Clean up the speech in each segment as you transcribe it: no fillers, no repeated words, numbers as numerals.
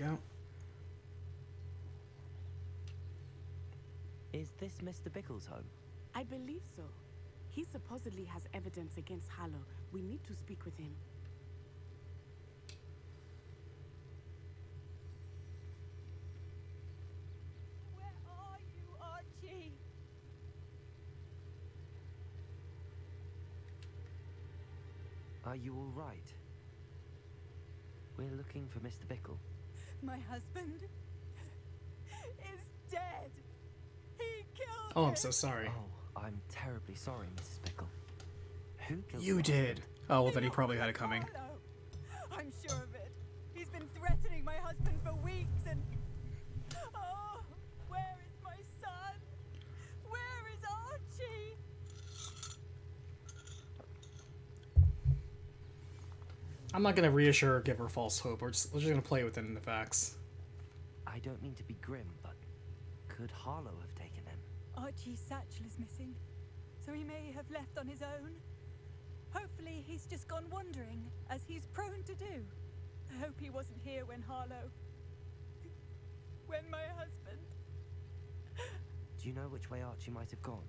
go. Is this Mr. Bickle's home? I believe so. He supposedly has evidence against Harlow. We need to speak with him. Where are you, Archie? Are you all right? We're looking for Mr. Bickle. My husband is dead. He killed Oh, him. I'm so sorry. Oh, I'm terribly sorry, Mrs. Bickle. Who killed You your did. husband? Oh, well, then he probably had it coming. Harlow. I'm sure of it. He's been threatening my husband for weeks and... Oh, where is my son? Where is Archie? I'm not gonna reassure or give her false hope. We're just gonna play within the facts. I don't mean to be grim, but could Harlow have taken him? Archie's satchel is missing, so he may have left on his own. Hopefully he's just gone wandering, as he's prone to do. I hope he wasn't here when Harlow... when my husband... Do you know which way Archie might have gone?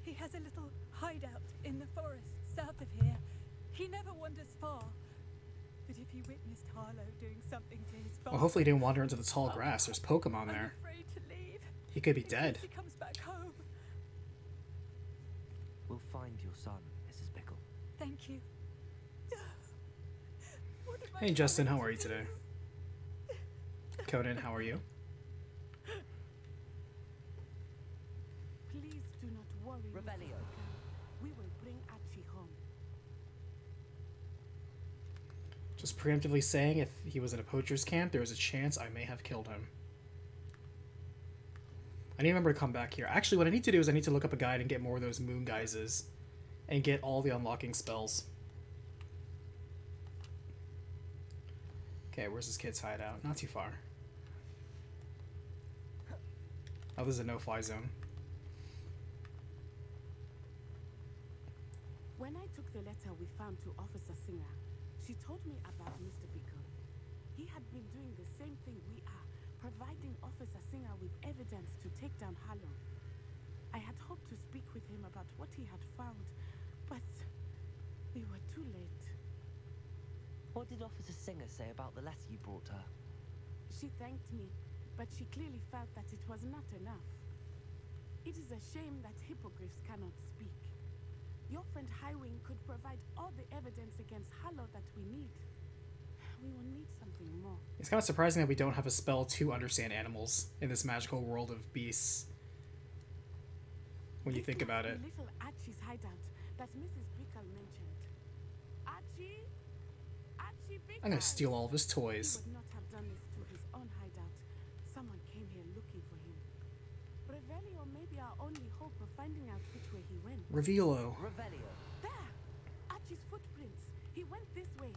He has a little hideout in the forest south of here. He never wanders far. But if he witnessed Harlow doing something to his father... Well, hopefully he didn't wander into the tall grass. There's Pokemon I'm there. afraid to leave. He could be in dead. case he comes back home. We'll find your son, Mrs. Bickle. Thank you. What am I Hey, Justin, going how are to you today? do? Conan, how are you? Please do not worry, Mrs. Revelio. Bickle. We will bring Archie home. Just preemptively saying, if he was in a poacher's camp, there was a chance I may have killed him. I need to remember to come back here. Actually, what I need to do is I need to look up a guide and get more of those moon guises. And get all the unlocking spells. Okay, where's this kid's hideout? Not too far. Oh, this is a no-fly zone. When I took the letter we found to Officer Singer, she told me about Mr. Bickle. He had been doing the same thing we are, providing Officer Singer with evidence to take down Harlow. I had hoped to speak with him about what he had found, but we were too late. What did Officer Singer say about the letter you brought her? She thanked me, but she clearly felt that it was not enough. It is a shame that hippogriffs cannot speak. Your friend Highwing could provide all the evidence against Harlow that we need. We will need something more. It's kind of surprising that we don't have a spell to understand animals in this magical world of beasts. When you think about it. Little Archie's hideout that Mrs. Bickle mentioned. Archie? Archie Bickle! I'm gonna steal all of his He toys. would not have done this to his own hideout. Someone came here looking for him. Revelio may be our only hope of finding out which way he went. Revealo. Revelio. There! Archie's footprints. He went this way.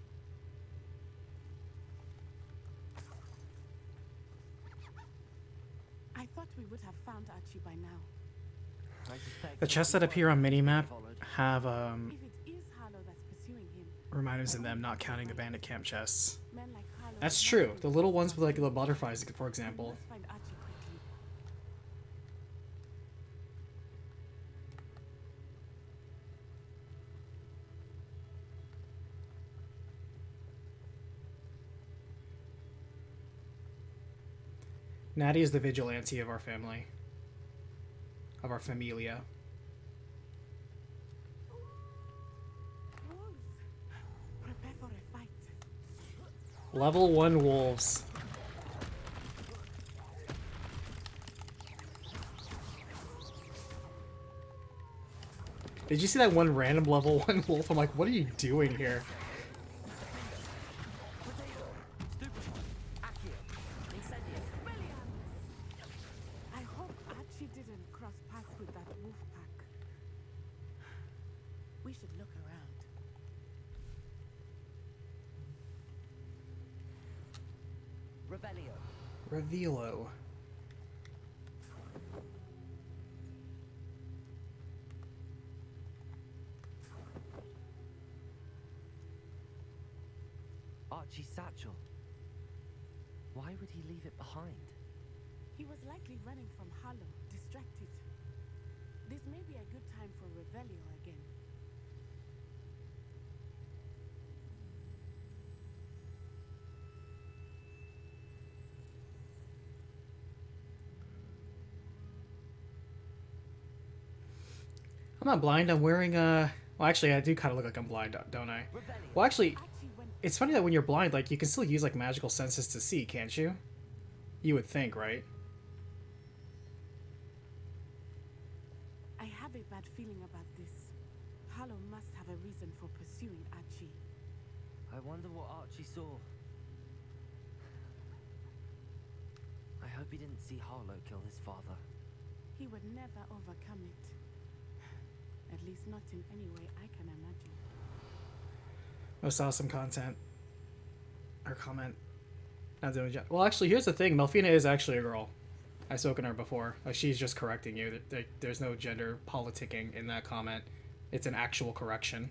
I thought we would have found Archie by now. I suspect The that chests you that appear on were minimap followed. have If it is Harlow that's pursuing him, reminders in them, not counting the bandit camp chests. men like Harlow That's would not true. think The to little do ones with like something. the butterflies, for We example. must find Archie quickly. Natty is the vigilante of our family. Of our familia. Wolves! Prepare for a fight. Level 1 wolves. Did you see that one random level 1 wolf? I'm like, what are you doing here? I hope Archie didn't cross paths with that wolf pack. We should look around. Revelio. Revealo. Archie's satchel. Why would he leave it behind? He was likely running from Harlow, distracted. This may be a good time for Revelio again. I'm not blind. I'm wearing well, actually, I do kind of look like I'm blind, don't I? Well, actually, Archie went. it's funny that when you're blind, like, you can still use, like, magical senses to see, can't you? You would think, right? I have a bad feeling about this. Harlow must have a reason for pursuing Archie. I wonder what Archie saw. I hope he didn't see Harlow kill his father. He would never overcome it. At least not in any way I can imagine. Most awesome content. Or comment. Not doing well, actually, here's the thing. Melfina is actually a girl. I've spoken to her before. Like, she's just correcting you. There's no gender politicking in that comment. It's an actual correction.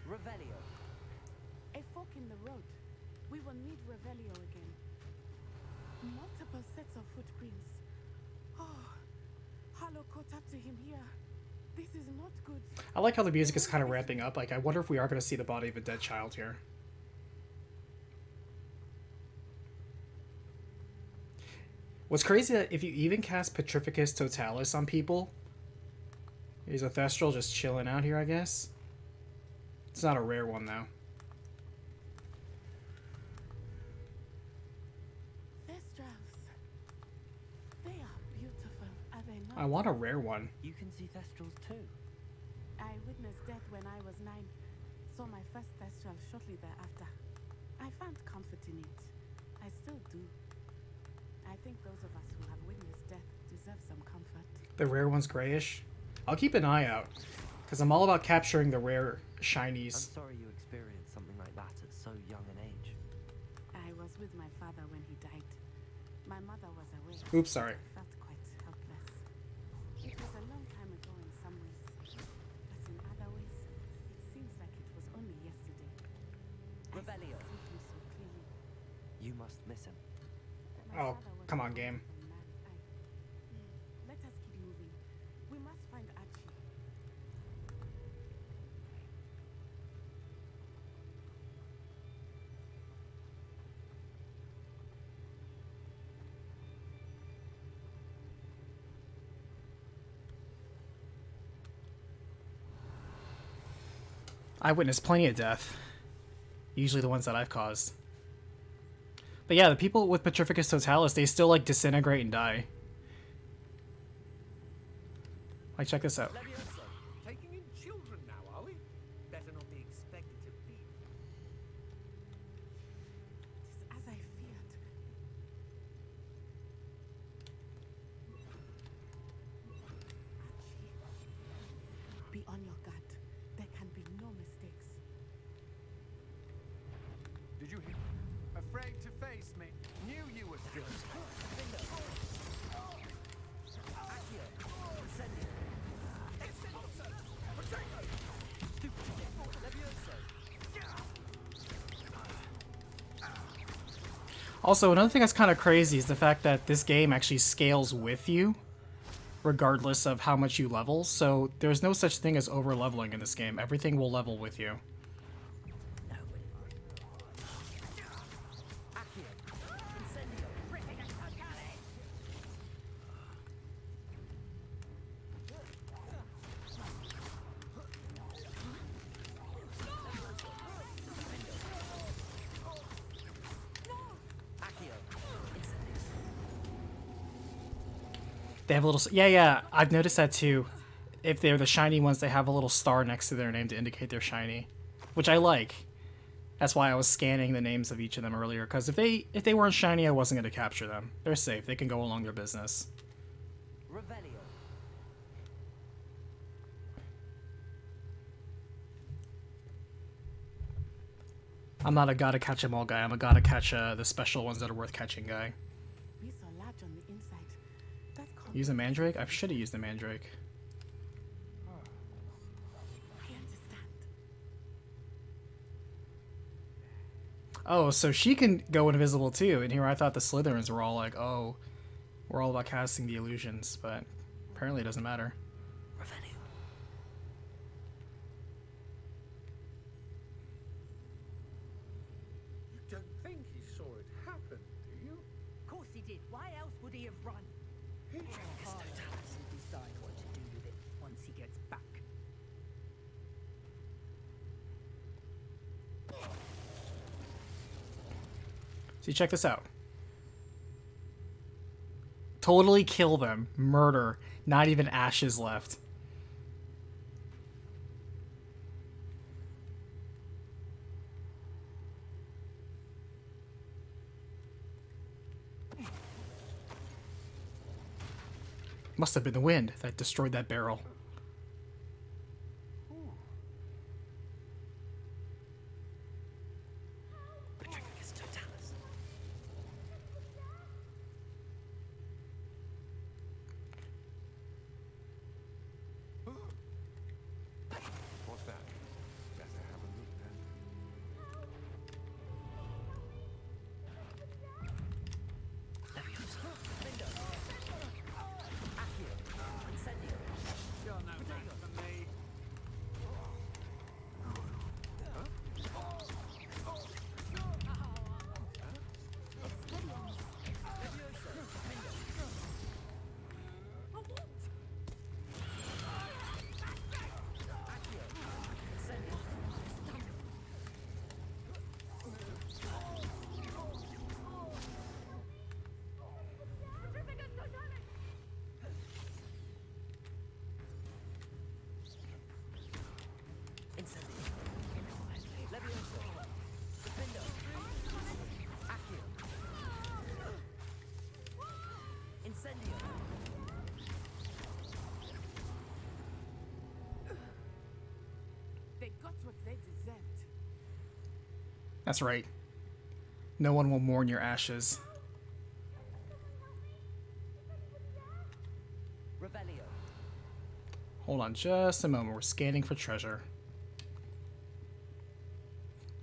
Revelio. A fork in the road. We will need Revelio again. Multiple sets of footprints. Oh, Harlow caught up to him here. This is not good. I like how the music is kind of ramping up. Like, I wonder if we are going to see the body of a dead child here. What's crazy that if you even cast Petrificus Totalis on people, he's a Thestral just chilling out here, I guess. It's not a rare one, though. Thestrals. They are beautiful, are they not? I want a rare one. You can see Thestrals too. I witnessed death when I was 9. Saw my first Thestral shortly thereafter. I found comfort in it. I still do. I think those of us who have witnessed death deserve some comfort. The rare one's grayish. I'll keep an eye out, because I'm all about capturing the rare I'm shinies. sorry you experienced something like that at so young an age. I was with my father when he died. My mother was away. Oops, sorry. I felt quite helpless. It was a long time ago in some ways, but in other ways, it seems like it was only yesterday. Revelio. I see him so clearly. You must miss him. My Oh, father was come a on, game. wonderful man. Let us keep moving. We must find Archie. I witnessed plenty of death. Usually the ones that I've caused. But yeah, the people with Petrificus Totalis, they still, like, disintegrate and die. Like, check this out. Levioso, taking in children now, are we? Better not be expected to feed. It is as I feared. Archie, be on your guard. There can be no mistakes. Did you hear? Afraid to face me. Knew you were still. Accio. Incendio. Stupid. Levioso. Also, another thing that's kind of crazy is the fact that this game actually scales with you, regardless of how much you level. So there's no such thing as over leveling in this game. Everything will level with you. Accio. Incendio. Accio. Incendio. They have a little... Yeah, I've noticed that too. If they're the shiny ones, they have a little star next to their name to indicate they're shiny, which I like. That's why I was scanning the names of each of them earlier, because if they weren't shiny, I wasn't going to capture them. They're safe. They can go along their business. Revelio. I'm not a gotta catch 'em all guy. I'm a gotta catch the special ones that are worth catching guy. We saw large on the inside. That Use a mandrake? I should have used the mandrake. Oh, so she can go invisible too. And here I thought the Slytherins were all like, oh, we're all about casting the illusions, but apparently it doesn't matter. Revelio. You don't think he saw it happen, do you? Of course he did. Why else would he have run? He Harlow will decide what to do with it once he gets back. See, check this out. Totally kill them. Murder. Not even ashes left. Must have been the wind that destroyed that barrel. Petrificus totalis. What's that? Better have a look then. Leviosa. Accio. Incendio. You're no match for me. Incendio. Leviosa. Defendo. Accio. Incendio. They got what they deserved. That's right. No one will mourn your ashes. Revelio. Hold on just a moment. We're scanning for treasure.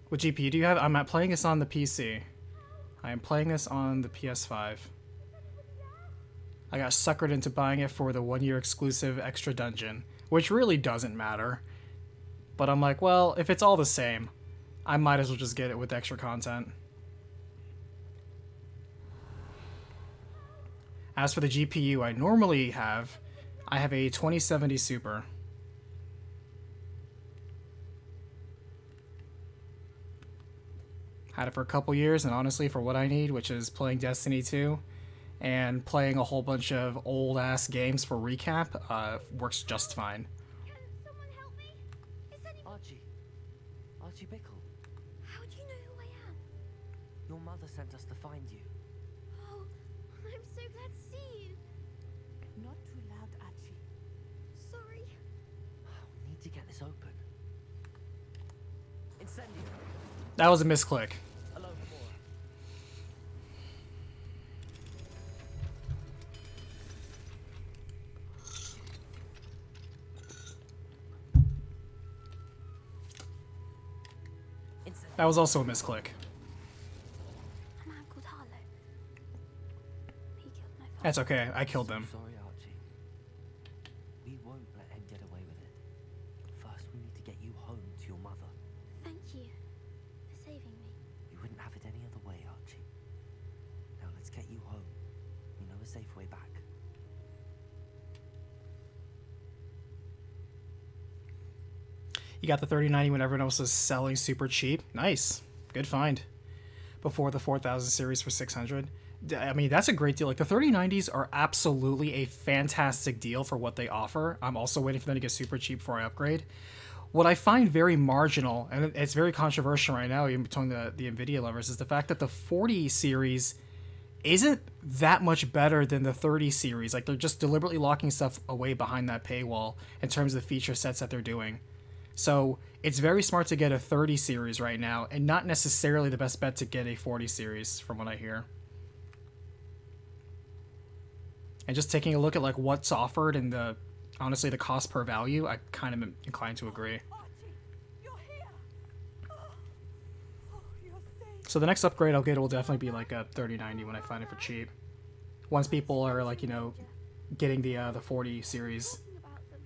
What GPU do you have? I'm not playing this on the PC. I am playing this on the PS5. I got suckered into buying it for the 1-year exclusive extra dungeon, which really doesn't matter. But I'm like, well, if it's all the same, I might as well just get it with extra content. As for the GPU I normally have, I have a 2070 Super. Had it for a couple years, and honestly, for what I need, which is playing Destiny 2 and playing a whole bunch of old-ass games for recap, works just fine. Can someone help me? Is anyone... Archie. Archie Bickle. How do you know who I am? Your mother sent us to find you. Oh, I'm so glad to see you. Not too loud, Archie. Sorry. We need to get this open. Incendio. That was a misclick. Alone more. Incendio. That was also a misclick. A man called Harlow. He killed my father. That's okay. I killed them. Sorry, Archie. We won't let him get away with it. First, we need to get you home to your mother. Thank you for saving me. We wouldn't have it any other way, Archie. Now let's get you home. We know a safe way back. You got the 3090 when everyone else is selling super cheap. Nice. Good find. Before the 4000 series for 600. I mean, that's a great deal. Like, the 3090s are absolutely a fantastic deal for what they offer. I'm also waiting for them to get super cheap before I upgrade. What I find very marginal, and it's very controversial right now, even between the NVIDIA lovers, is the fact that the 40 series isn't that much better than the 30 series. Like, they're just deliberately locking stuff away behind that paywall in terms of the feature sets that they're doing. So it's very smart to get a 30 series right now, and not necessarily the best bet to get a 40 series, from what I hear. And just taking a look at like what's offered and the honestly the cost per value, I kind of am inclined to agree. Archie, you're here. Oh, you're safe. So the next upgrade I'll get will definitely be like a 3090 when I find it for cheap. Once people are like, you know, getting the 40 series, Talking about them.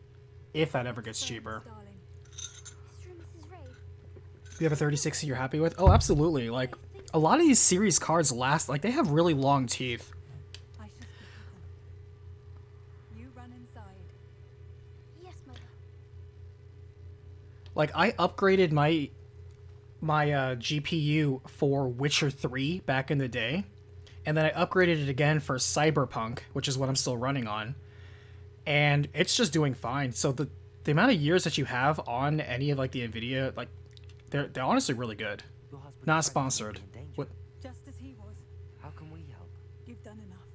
if that ever gets cheaper. Darling. Mr. and Mrs. Ray. Do you have a 3060 you're happy with? Oh, absolutely. Like, a lot of these series cards last, like, they have really long teeth. I shall speak with them. You run inside. Yes, mother. Like, I upgraded my GPU for Witcher 3 back in the day, and then I upgraded it again for Cyberpunk, which is what I'm still running on, and it's just doing fine. So the amount of years that you have on any of like the Nvidia, like they're honestly really good. Your husband's Not friend sponsored. might be in danger. What? Just as he was. How can we help? You've done enough.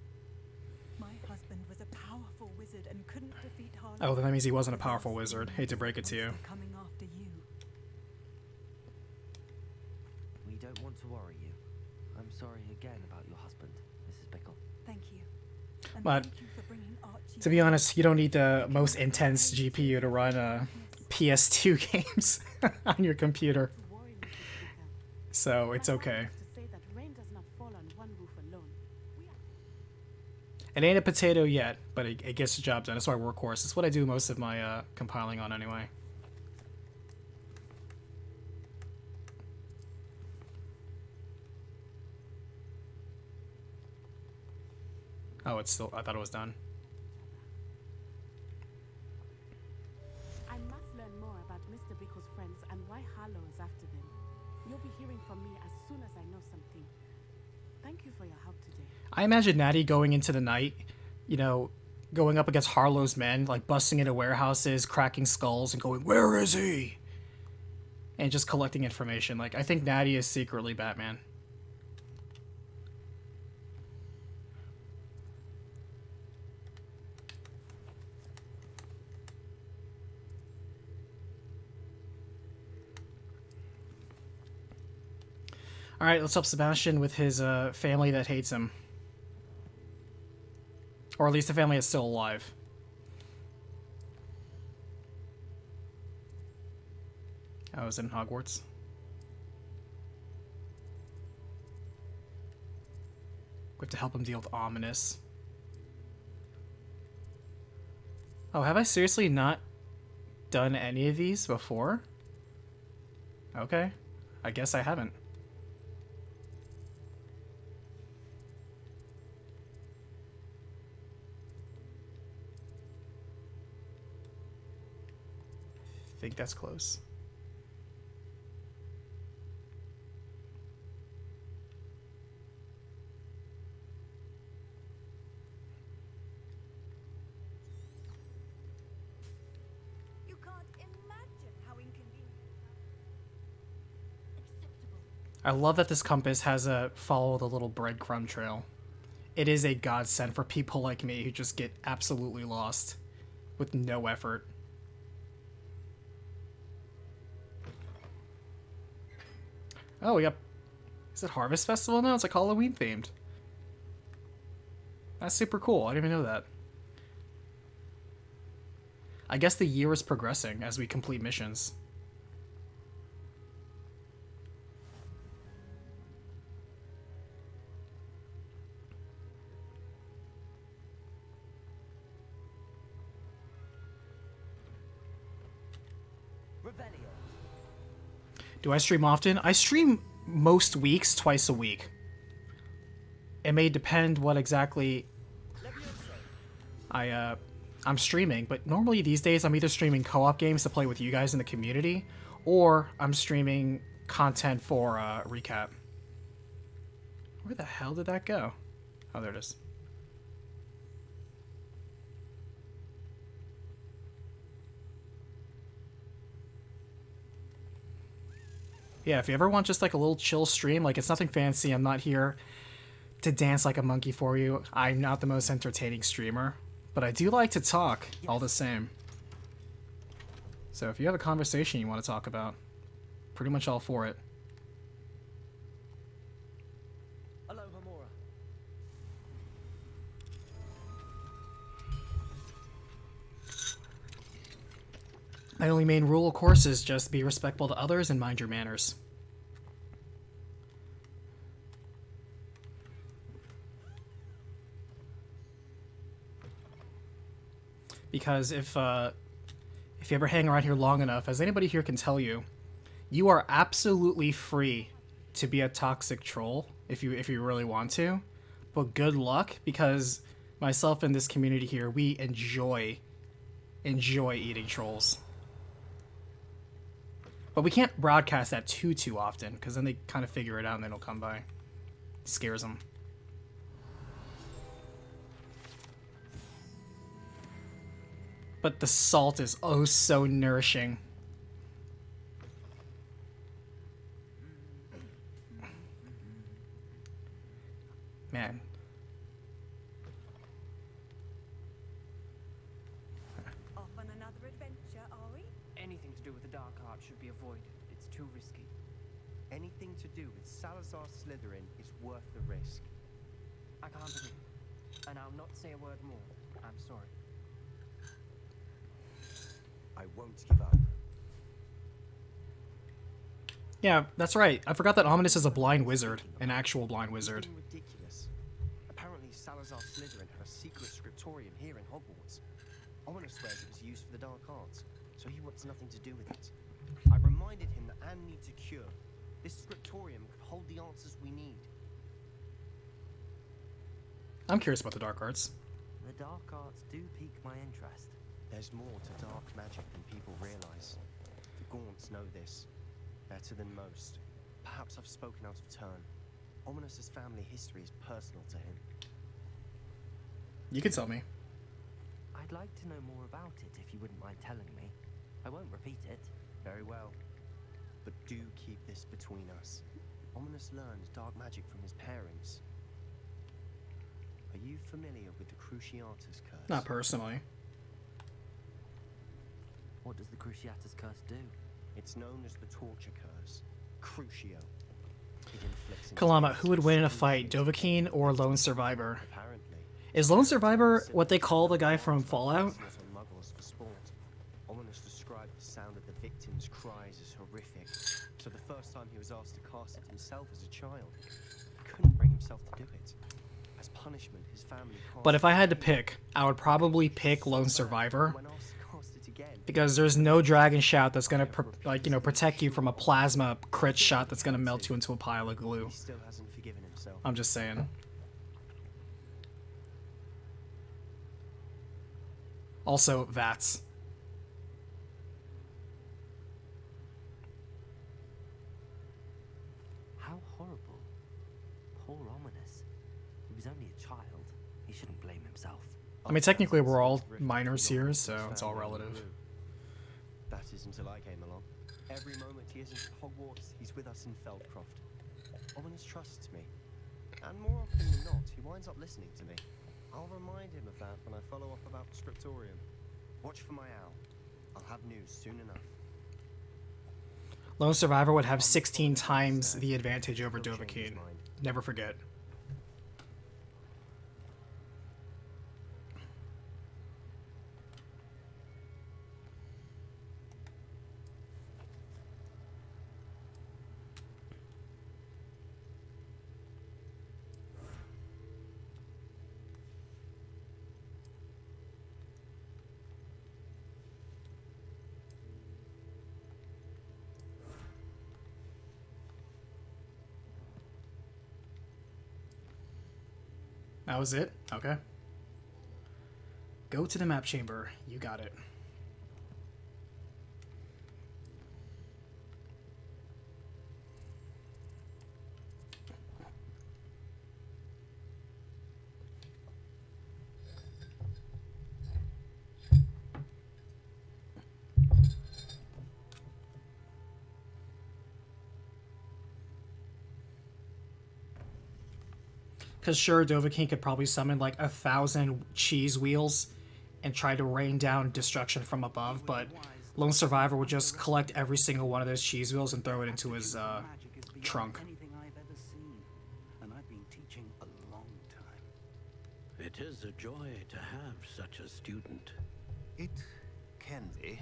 My husband was a powerful wizard and couldn't defeat Harlow. Oh, then that means he wasn't a powerful wizard. Hate to break it to you. Coming after you. We don't want to worry you. I'm sorry again about your husband, Mrs. Bickle. Thank you. And But thank you for bringing Archie. to be honest, you don't need the most intense GPU to run PS2 games on your computer, To worry, Mrs. Bickle. so it's My father okay. used to say that rain does not fall on one roof alone. We are It ain't a potato yet, but it gets the job done. That's why workhorse. It's what I do most of my compiling on anyway. Oh, it's still. I thought it was done. I must learn more about Mr. Bickle's friends and why Harlow is after them. You'll be hearing from me as soon as I know something. Thank you for your help today. I imagine Natty going into the night, you know, going up against Harlow's men, like busting into warehouses, cracking skulls, and going, "Where is he?" And just collecting information. Like, I think Natty is secretly Batman. Alright, let's help Sebastian with his family that hates him. Or at least the family is still alive. I was in Hogwarts. We have to help him deal with Ominous. Oh, have I seriously not done any of these before? Okay. I guess I haven't. I think that's close. You can't imagine how inconvenient. Acceptable. I love that this compass has a follow the little breadcrumb trail. It is a godsend for people like me who just get absolutely lost with no effort. Oh, we got... Is it Harvest Festival now? It's like Halloween themed. That's super cool. I didn't even know that. I guess the year is progressing as we complete missions. Revelio. Do I stream often? I stream most weeks, twice a week. It may depend what exactly I'm streaming, but normally these days I'm either streaming co-op games to play with you guys in the community, or I'm streaming content for recap. Where the hell did that go? Oh, there it is. Yeah, if you ever want just like a little chill stream, like it's nothing fancy, I'm not here to dance like a monkey for you. I'm not the most entertaining streamer, but I do like to talk all the same. So if you have a conversation you want to talk about, pretty much all for it. Hello, Hamora. My only main rule, of course, is just be respectful to others and mind your manners. because if you ever hang around here long enough, as anybody here can tell you, you are absolutely free to be a toxic troll if you really want to. But good luck, because myself and this community here, we enjoy eating trolls. But we can't broadcast that too often, because then they kind of figure it out and then they'll come by. Scares them. But the salt is oh so nourishing. Man. Off on another adventure, are we? Anything to do with the dark art should be avoided. It's too risky. Anything to do with Salazar Slytherin is worth the risk. I can't agree. And I'll not say a word more. I'm sorry. I won't give up. Yeah, that's right. I forgot that Ominous is a blind wizard. An actual blind wizard. Something ridiculous. Apparently Salazar Slytherin had a secret scriptorium here in Hogwarts. Ominous swears it was used for the dark arts, so he wants nothing to do with it. I reminded him that Anne needs a cure. This scriptorium could hold the answers we need. I'm curious about the dark arts. The dark arts do pique my interest. There's more to dark magic than people realize. The Gaunts know this better than most. Perhaps I've spoken out of turn. Ominous's family history is personal to him. You can tell me. I'd like to know more about it if you wouldn't mind telling me. I won't repeat it. Very well. But do keep this between us. Ominous learned dark magic from his parents. Are you familiar with the Cruciatus Curse? Not personally. What does the Cruciatus Curse do? It's known as the Torture Curse. Crucio. It inflicts Kalama, who would win in a fight, Dovahkiin or Lone Survivor? Apparently. Is Lone Survivor what they call the guy from Fallout? Muggles for sport. Ominous described the sound of the victims' cries as horrific. So the first time he was asked to cast it himself as a child, he couldn't bring himself to do it. As punishment, his family cast But if I had to pick, I would probably pick Lone Survivor, when asked to cast it again, because there's no dragon shout that's gonna protect you from a plasma crit shot that's gonna melt you into a pile of glue. he still hasn't forgiven himself. I'm just saying. Also, VATS. How horrible. Poor Ominous. He was only a child. He shouldn't blame himself. I mean, technically we're all minors here, so it's all relative. That is until I came along. Every moment he isn't at Hogwarts, he's with us in Feldcroft. Ominous trusts me. And more often than not, he winds up listening to me. I'll remind him of that when I follow up about the Scriptorium. Watch for my owl. I'll have news soon enough. Lone Survivor would have 16 times the advantage over Dovahkiin. Never forget. That was it? Okay. Go to the map chamber. You got it. Because sure, Dovahkiin could probably summon like 1,000 cheese wheels and try to rain down destruction from above, but Lone Survivor would just collect every single one of those cheese wheels and throw it into his trunk. Anything I've ever seen, and I've been teaching a long time. It is a joy to have such a student. It can be.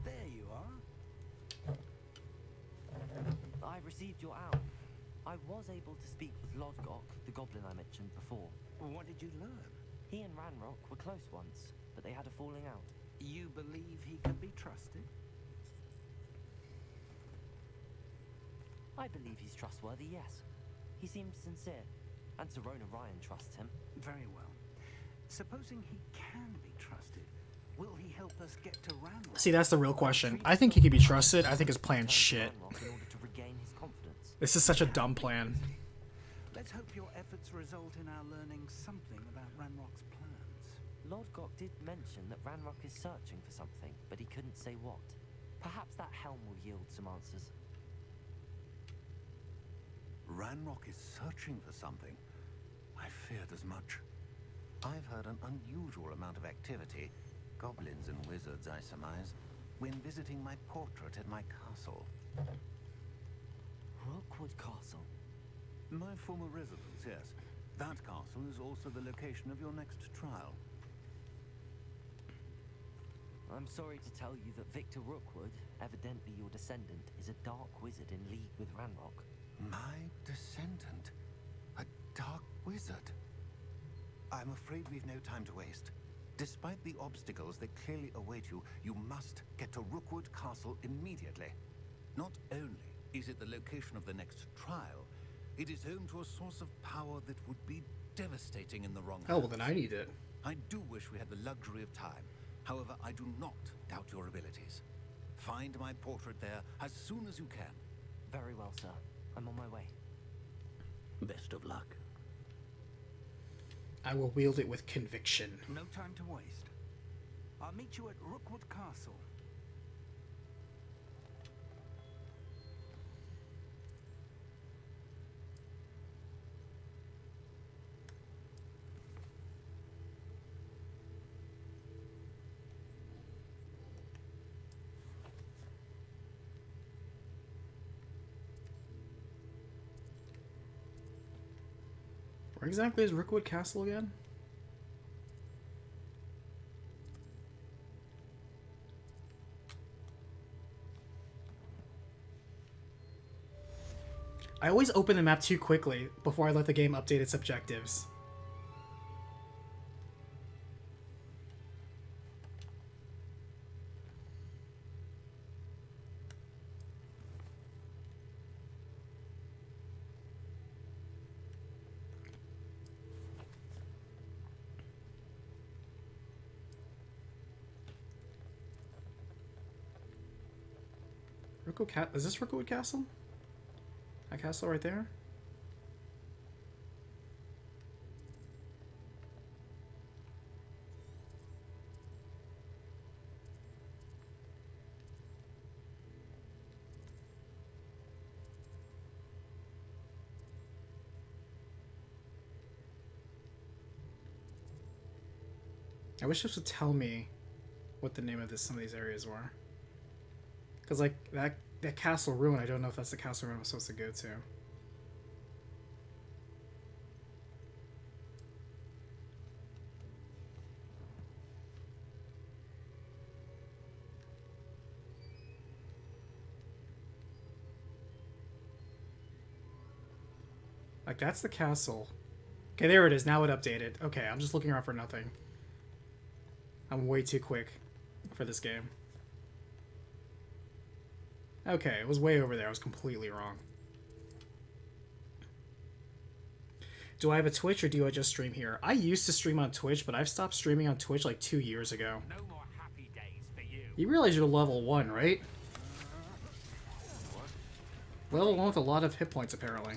There you are. I've received your owl. I was able to speak with Lodgok, the goblin I mentioned before. What did you learn? He and Ranrock were close once, but they had a falling out. You believe he can be trusted? I believe he's trustworthy, yes. He seems sincere, and Serona Ryan trusts him. Very well. Supposing he can be trusted, will he help us get to Ranrock? See, that's the real question. I think he can be trusted. I think his plan's shit. Ranrock in order to regain his confidence. This is such a dumb plan. Let's hope your efforts result in our learning something about Ranrock's plans. Lord Gok did mention that Ranrock is searching for something, but he couldn't say what. Perhaps that helm will yield some answers. Ranrock is searching for something. I feared as much. I've heard an unusual amount of activity, goblins and wizards, I surmise, when visiting my portrait at my castle. Rookwood Castle. My former residence, yes. That castle is also the location of your next trial. I'm sorry to tell you that Victor Rookwood, evidently your descendant, is a dark wizard in league with Ranrock. My descendant? A dark wizard? I'm afraid we've no time to waste. Despite the obstacles that clearly await you, you must get to Rookwood Castle immediately. Not only is it the location of the next trial, it is home to a source of power that would be devastating in the wrong Oh, well hands. then I need it. I do wish we had the luxury of time. However, I do not doubt your abilities. Find my portrait there as soon as you can. Very well, sir. I'm on my way. Best of luck. I will wield it with conviction. No time to waste. I'll meet you at Rookwood Castle. Where exactly is Rookwood Castle again? I always open the map too quickly before I let the game update its objectives. Is this Rookwood Castle? That castle right there? I wish this would tell me what the name of some of these areas were. Because, like, that castle ruin, I don't know if that's the castle ruin I'm supposed to go to. Like, that's the castle. Okay, there it is. Now it updated. Okay, I'm just looking around for nothing. I'm way too quick for this game. Okay, it was way over there. I was completely wrong. Do I have a Twitch or do I just stream here? I used to stream on Twitch, but I've stopped streaming on Twitch like 2 years ago. No more happy days for you. You realize you're level 1, right? Level 1 with a lot of hit points, apparently.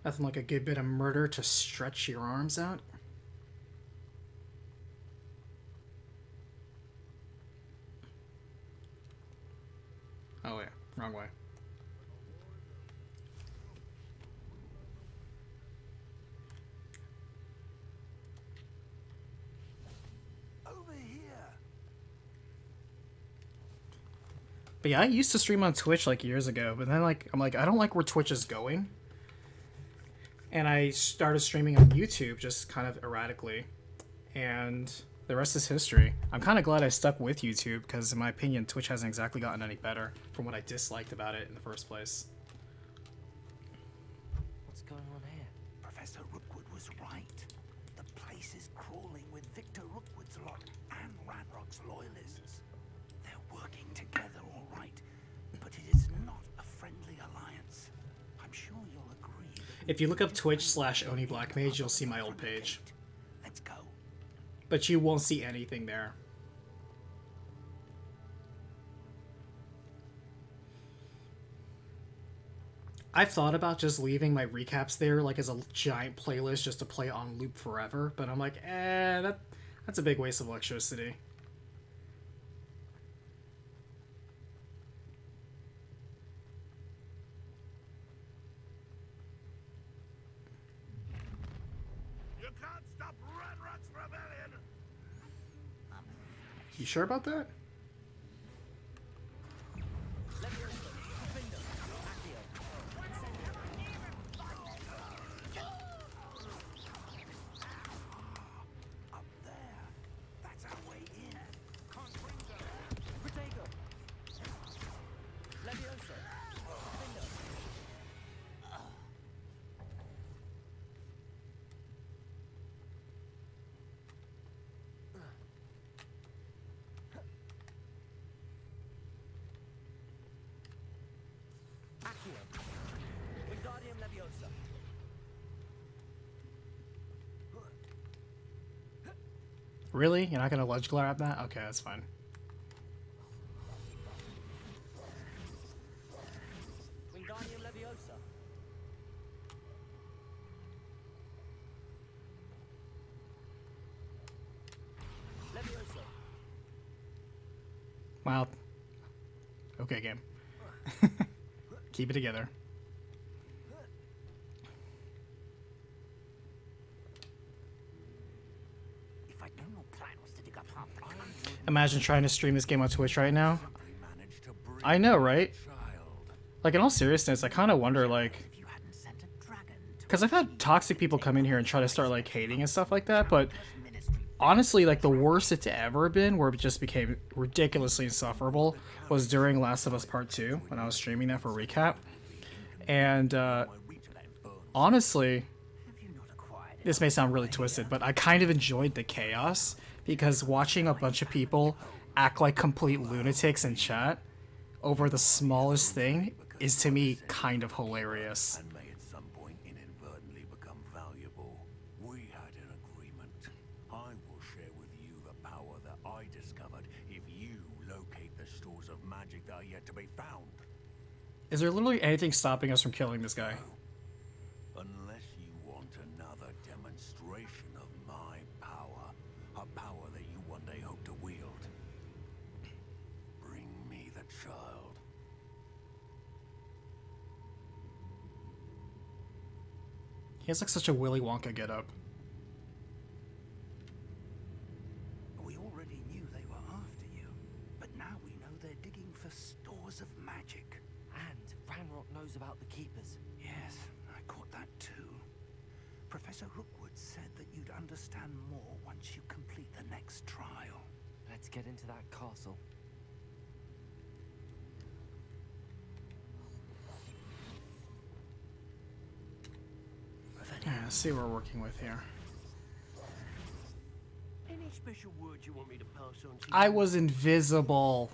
Nothing like a good bit of murder to stretch your arms out. Oh yeah, wrong way. But yeah, I used to stream on Twitch like years ago, but then like I'm like I don't like where Twitch is going. And I started streaming on YouTube just kind of erratically. And the rest is history. I'm kind of glad I stuck with YouTube because in my opinion Twitch hasn't exactly gotten any better from what I disliked about it in the first place. What's going on here? Professor Rookwood was right. The place is crawling with Victor Rookwood's lot and Ranrock's loyalists. They're working together, all right, but it is not a friendly alliance. I'm sure you'll agree. If you look up Twitch/Oni Blackmage, you'll see my old page. Let's go. But you won't see anything there. I've thought about just leaving my recaps there, like as a giant playlist just to play on loop forever, but I'm like, that's a big waste of electricity. You can't stop Ranrock's rebellion! You sure about that? Up there. That's our way in. Protego! Leviosa! Findo! Accio! Wingardium Leviosa! Really? You're not gonna ledge glare at that? Okay, that's fine. Wingardium Leviosa! Leviosa! Wow. Okay, game. Keep it together. If I'd known your plan was to dig up half the country, Imagine trying to stream this game on Twitch right now. Managed to bring I know, right? child. Like, in all seriousness, I kind of wonder, like... if you hadn't sent a dragon to Because I've had toxic people come in here and try to start, like, hating and stuff like that, but... ministry, Honestly, like, the worst it's ever been, where it just became ridiculously insufferable, was during Last of Us Part 2, when I was streaming that for recap. And, honestly... have you not acquired it? This may sound really twisted, but I kind of enjoyed the chaos because watching a bunch of people act like complete lunatics in chat over the smallest thing is to me kind of hilarious. And may at some point inadvertently become valuable. We had an agreement. I will share with you the power that I discovered if you locate the stores of magic that are yet to be found. Is there literally anything stopping us from killing this guy? Unless you want another demonstration of my power, a power that you one day hope to wield. Bring me the child. He has like such a Willy Wonka getup. We already knew they were after you, but now we know they're digging for stores of magic. And Ranrock knows about the Keepers. Yes, I caught that too. Professor Rookwood said that you'd understand more once you complete the next trial. Let's get into that castle. Yeah, let's see what we're working with here. Any special word you want me to pass on to I was invisible.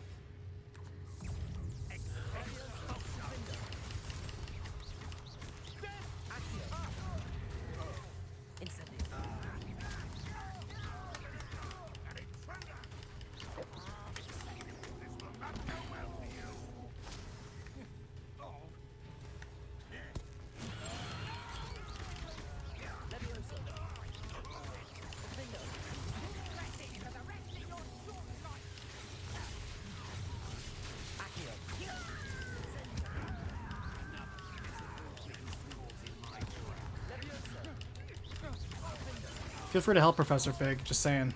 Feel free to help Professor Fig, just saying.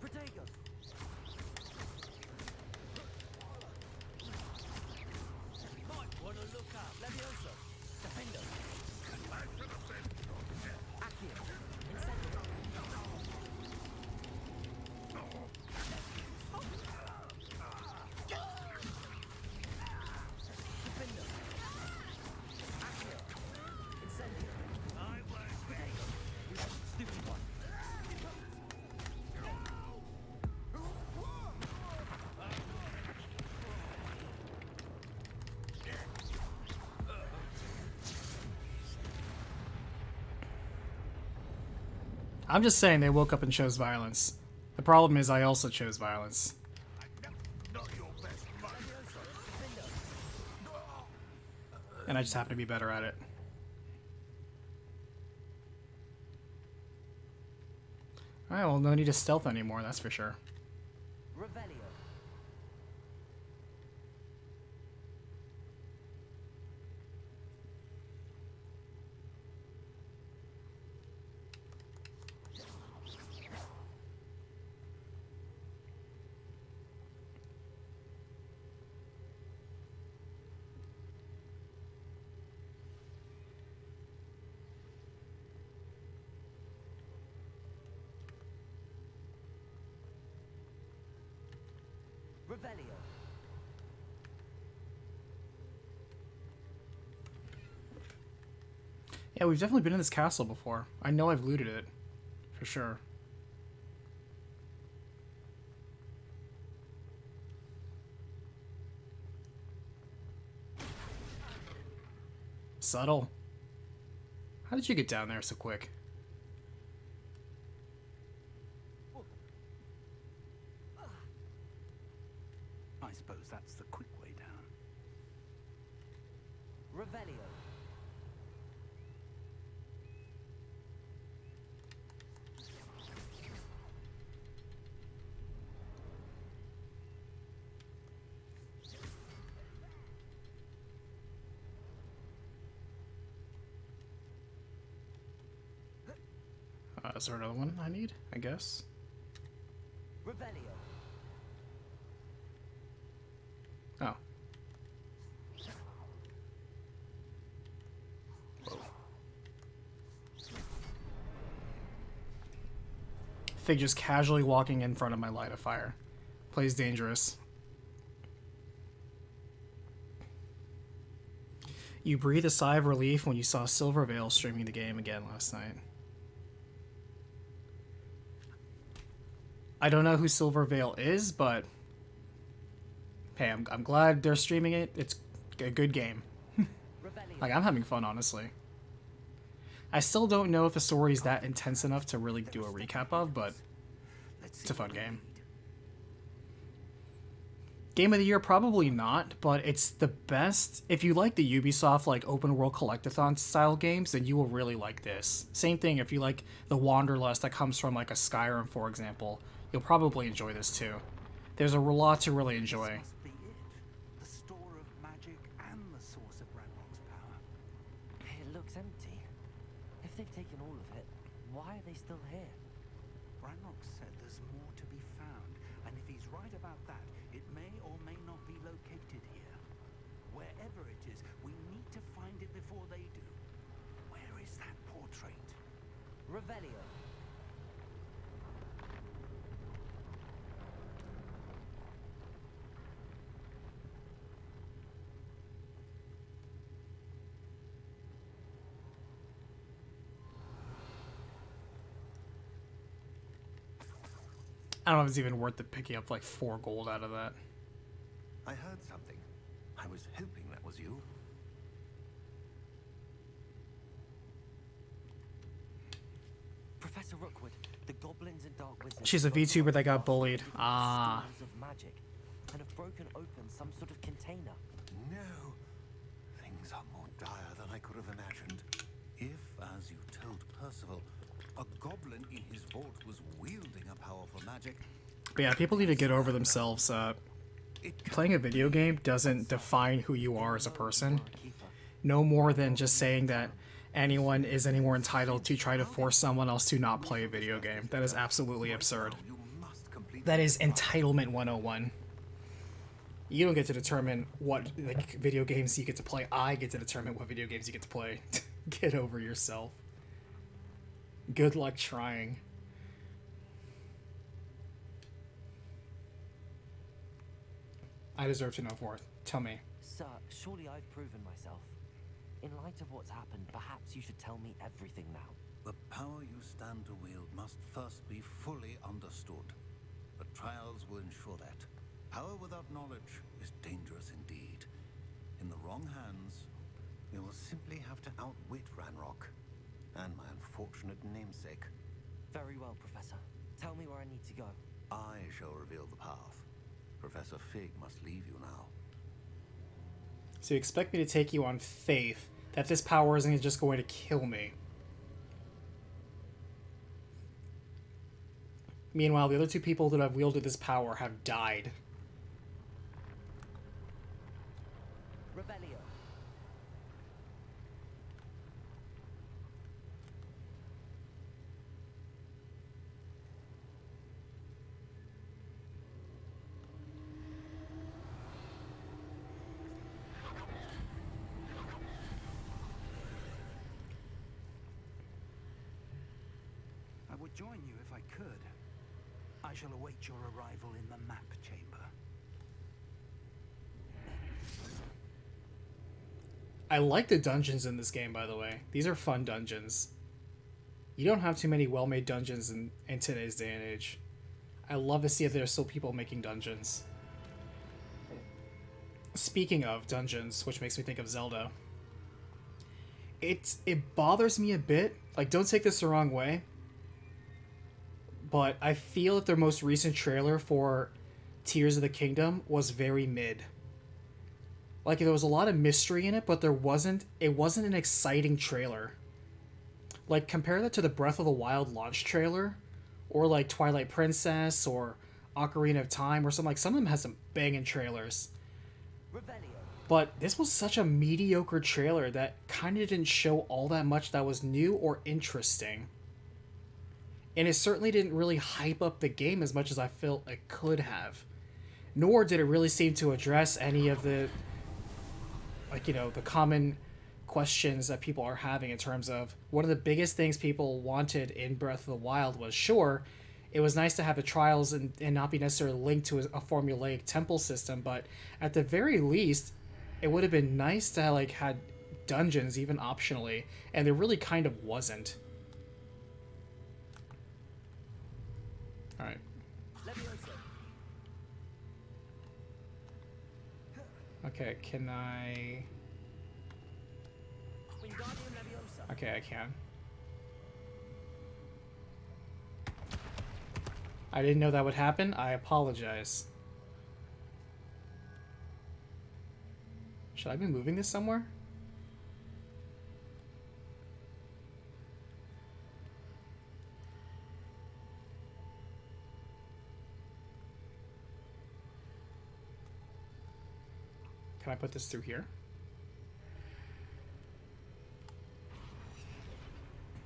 Protego! I'm just saying they woke up and chose violence. The problem is I also chose violence. And I just happen to be better at it. Alright, well, no need to stealth anymore, that's for sure. Revelio. Revelio. Yeah, we've definitely been in this castle before. I know I've looted it. For sure. Subtle. How did you get down there so quick? I suppose that's the quick way down. Revelio. Is there another one I need? I guess. Revelio. Oh. Whoa. Fig just casually walking in front of my light of fire. Plays dangerous. You breathe a sigh of relief when you saw Silvervale streaming the game again last night. I don't know who Silvervale is, but hey, I'm glad they're streaming it. It's a good game. Like, I'm having fun, honestly. I still don't know if the story's that intense enough to really do a recap of, but it's a fun game. Game of the year, probably not, but it's the best. If you like the Ubisoft, like, open world collectathon style games, then you will really like this. Same thing if you like the Wanderlust that comes from, like, a Skyrim, for example. You'll probably enjoy this too. There's a lot to really enjoy. This must be it. The store of magic and the source of Ranrock's power. It looks empty. If they've taken all of it, why are they still here? Ranrock said there's more to be found, and if he's right about that, it may or may not be located here. Wherever it is, we need to find it before they do. Where is that portrait? Revelio. I don't know if it's even worth it picking up like 4 gold out of that. I heard something. I was hoping that was you. Professor Rookwood, the goblins and dark wizards. She's a VTuber that got bullied. Ah. Of magic, and have broken open some sort of container. No. Things are more dire than I could have imagined. If, as you told Percival, a goblin in his vault was wielding a powerful magic. But yeah, people need to get over themselves. Playing a video game doesn't define who you are as a person. No more than just saying that anyone is any more entitled to try to force someone else to not play a video game. That is absolutely absurd. That is entitlement 101. You don't get to determine what like video games you get to play. I get to determine what video games you get to play. Get over yourself. Good luck trying. I deserve to know forth. Tell me. Sir, surely I've proven myself. In light of what's happened, perhaps you should tell me everything now. The power you stand to wield must first be fully understood. The trials will ensure that. Power without knowledge is dangerous indeed. In the wrong hands, you will simply have to outwit Ranrock and my unfortunate namesake. Very well, Professor. Tell me where I need to go. I shall reveal the path. Professor Fig must leave you now. So you expect me to take you on faith that this power isn't just going to kill me. Meanwhile, the other two people that have wielded this power have died. Revelio. I would join you if I could. I shall await your arrival in the map chamber. I like the dungeons in this game, by the way. These are fun dungeons. You don't have too many well-made dungeons in today's day and age. I love to see that there's still people making dungeons. Speaking of dungeons, which makes me think of Zelda, it bothers me a bit. Like, don't take this the wrong way, but I feel that their most recent trailer for Tears of the Kingdom was very mid. Like, there was a lot of mystery in it, but it wasn't an exciting trailer. Like, compare that to the Breath of the Wild launch trailer, or like Twilight Princess, or Ocarina of Time, or something. Like, some of them has some banging trailers. Revelio. But this was such a mediocre trailer that kind of didn't show all that much that was new or interesting. And it certainly didn't really hype up the game as much as I felt it could have. Nor did it really seem to address any of the, like, you know, the common questions that people are having in terms of one of the biggest things people wanted in Breath of the Wild was, sure, it was nice to have the trials and not be necessarily linked to a formulaic temple system, but at the very least, it would have been nice to have, like, had dungeons even optionally, and there really kind of wasn't. Alright. Levioso. Okay, can I... Wingardium Leviosa. Okay, I can. I didn't know that would happen. I apologize. Should I be moving this somewhere? Can I put this through here?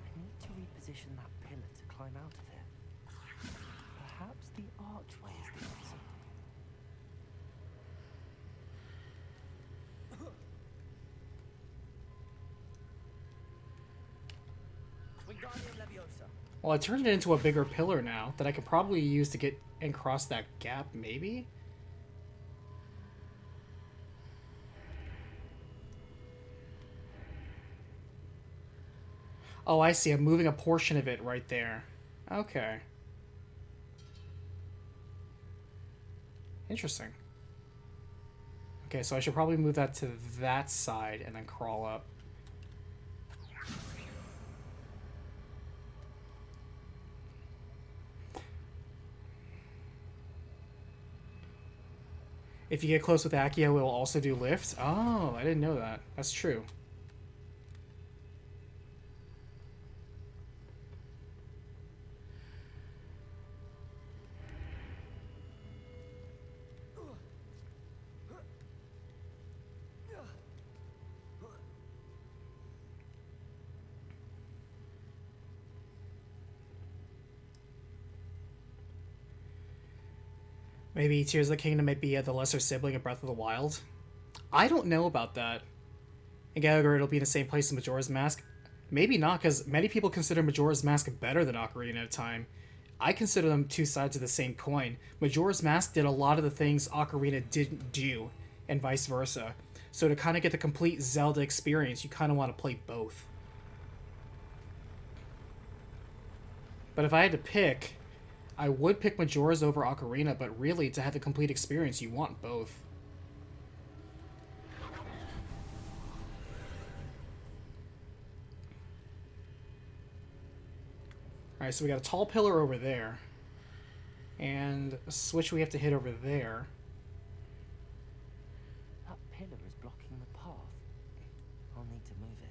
I need to reposition that pillar to climb out of here. Perhaps the archway is the answer. Wingardium Leviosa. Well, I turned it into a bigger pillar now that I could probably use to get and cross that gap, maybe? Oh, I see. I'm moving a portion of it right there. Okay. Interesting. Okay, so I should probably move that to that side and then crawl up. If you get close with Accio, it will also do lift. Oh, I didn't know that. That's true. Maybe Tears of the Kingdom might be the lesser sibling of Breath of the Wild. I don't know about that. And Gallagher, it'll be in the same place as Majora's Mask. Maybe not, because many people consider Majora's Mask better than Ocarina of Time. I consider them two sides of the same coin. Majora's Mask did a lot of the things Ocarina didn't do, and vice versa. So to kind of get the complete Zelda experience, you kind of want to play both. But if I had to pick, I would pick Majora's over Ocarina, but really, to have the complete experience, you want both. Alright, so we got a tall pillar over there. And a switch we have to hit over there. That pillar is blocking the path. I'll need to move it.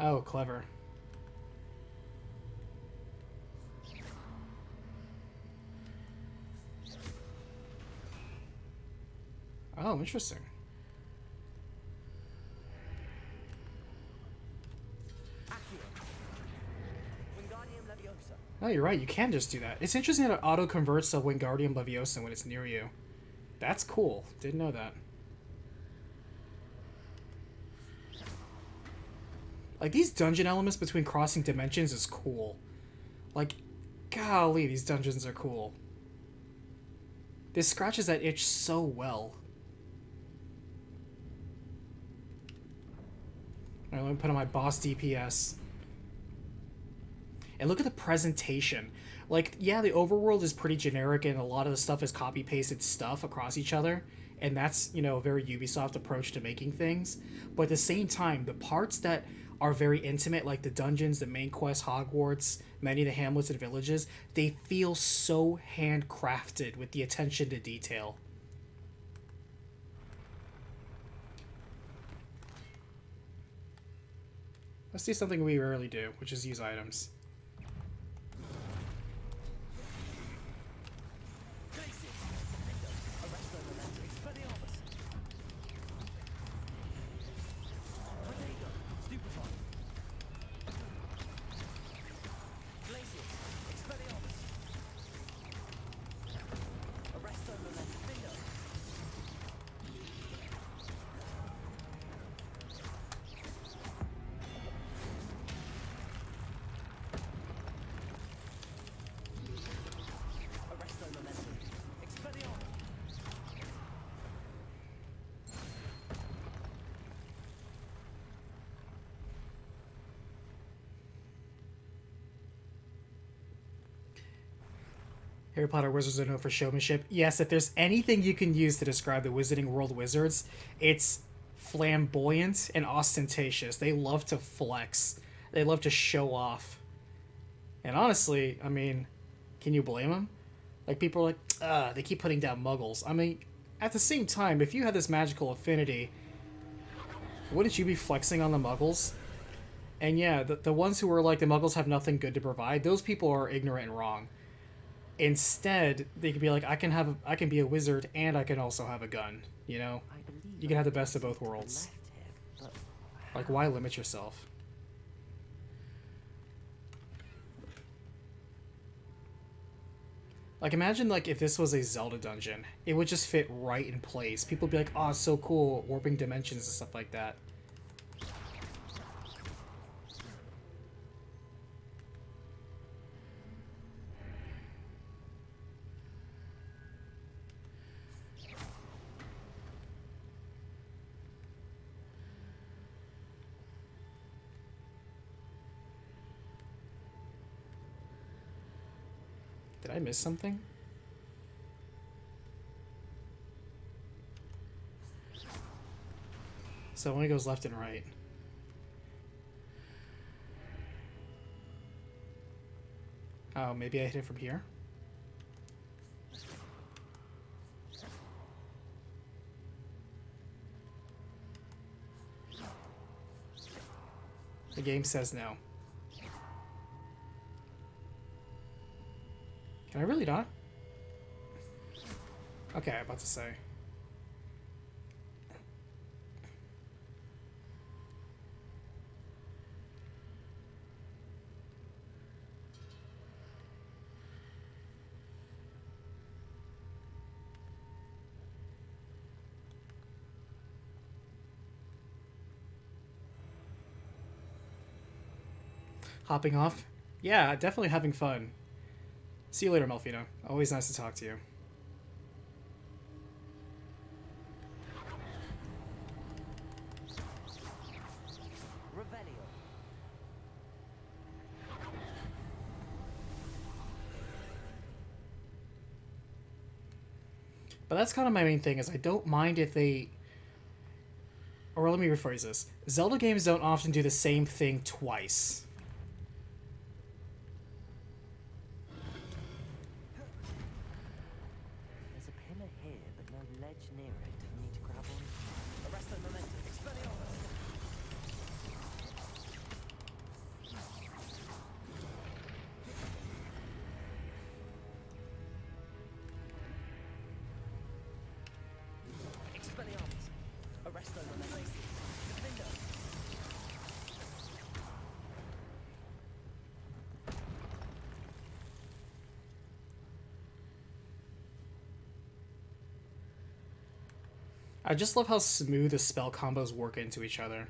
Oh, clever. Oh, interesting. Oh, you're right. You can just do that. It's interesting that it auto-converts to Wingardium Leviosa when it's near you. That's cool. Didn't know that. Like, these dungeon elements between crossing dimensions is cool. Like, golly, these dungeons are cool. This scratches that itch so well. Alright, let me put on my boss DPS. And look at the presentation. Like, yeah, the overworld is pretty generic and a lot of the stuff is copy-pasted stuff across each other. And that's, you know, a very Ubisoft approach to making things. But at the same time, the parts that are very intimate, like the dungeons, the main quest, Hogwarts, many of the hamlets and villages, they feel so handcrafted with the attention to detail. Let's do something we rarely do, which is use items. Harry Potter wizards are known for showmanship. Yes, if there's anything you can use to describe the Wizarding World wizards, it's flamboyant and ostentatious. They love to flex. They love to show off. And honestly, I mean, can you blame them? Like, people are like, they keep putting down muggles. I mean, at the same time, if you had this magical affinity, wouldn't you be flexing on the muggles? And yeah, the ones who are like, the muggles have nothing good to provide, those people are ignorant and wrong. Instead, they could be like, I can be a wizard and I can also have a gun, you know? You can have the best of both worlds. Like, why limit yourself? Like, imagine, like, if this was a Zelda dungeon. It would just fit right in place. People would be like, oh, it's so cool, warping dimensions and stuff like that. Did I miss something? So it only goes left and right. Oh, maybe I hit it from here? The game says no. Can I really not? Okay, I'm about to say. Hopping off? Yeah, definitely having fun. See you later, Melfino. Always nice to talk to you. But that's kind of my main thing, is I don't mind if they Or let me rephrase this. Zelda games don't often do the same thing twice. There's a pillar here, but no ledge near it for me to grab on. Arrest the momentum. Expelliarmus! Expelliarmus! Arrest the momentum. Defender! I just love how smooth the spell combos work into each other.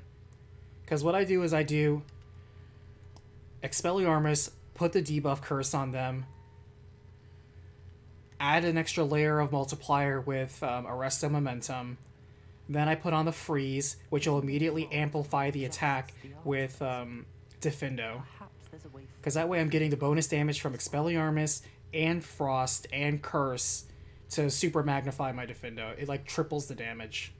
Because what I do is I do Expelliarmus, put the debuff curse on them, add an extra layer of multiplier with Arrest and Momentum, then I put on the Freeze, which will immediately amplify the attack with Defendo. Perhaps there's a way Because that way I'm getting the bonus damage from Expelliarmus and Frost and Curse to super magnify my Defendo. It like triples the damage.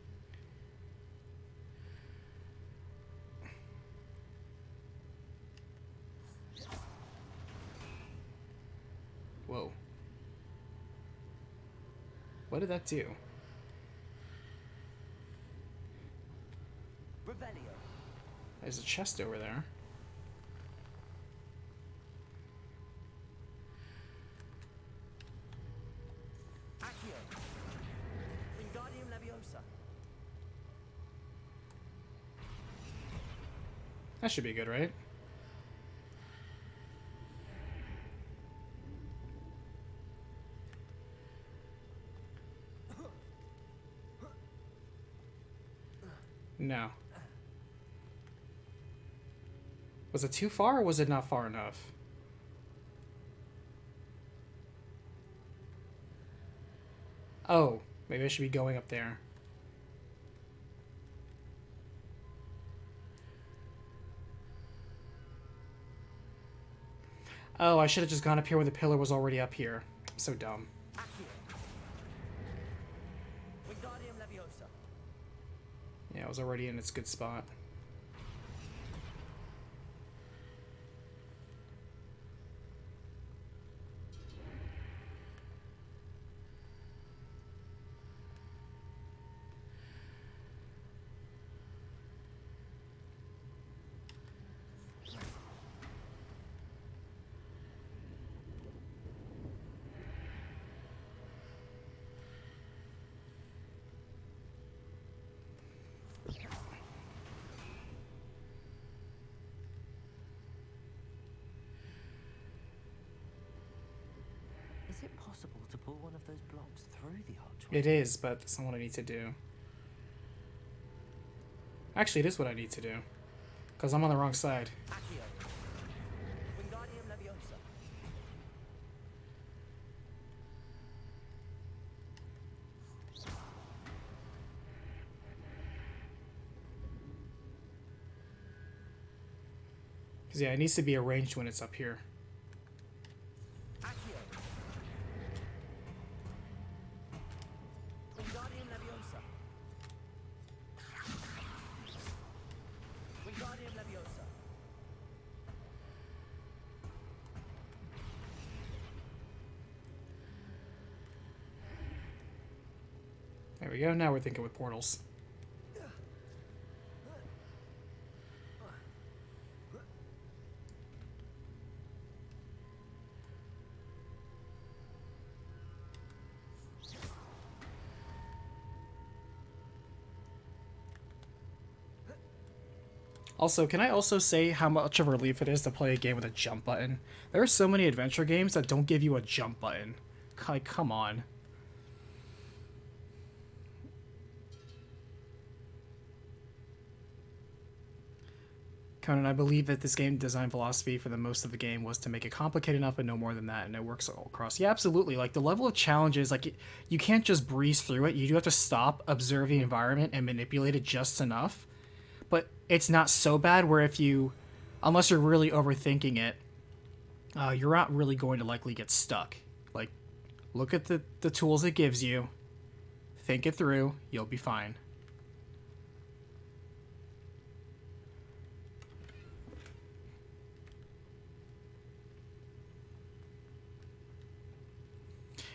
Whoa. What did that do? Revelio. There's a chest over there. Accio. Wingardium Leviosa. That should be good, right? No. Was it too far or was it not far enough? Oh, maybe I should be going up there. Oh, I should have just gone up here when the pillar was already up here. I'm so dumb. Accio. Wingardium Leviosa. Yeah, it was already in its good spot. Is it possible to pull one of those blocks through the archway? It is, but that's not what I need to do. Actually, it is what I need to do. Because I'm on the wrong side. Accio. Wingardium Leviosa. Because, yeah, it needs to be arranged when it's up here. Accio. Wingardium Leviosa. Wingardium Leviosa. There we go. Now we're thinking with portals. Also, can I also say how much of a relief it is to play a game with a jump button? There are so many adventure games that don't give you a jump button. Like, come on. Conan, I believe that this game design philosophy for the most of the game was to make it complicated enough but no more than that, and it works all across. Yeah, absolutely. Like, the level of challenges, like, you can't just breeze through it. You do have to stop, observe the environment, and manipulate it just enough. But it's not so bad where if you, unless you're really overthinking it, you're not really going to likely get stuck. Like, look at the tools it gives you, think it through, you'll be fine.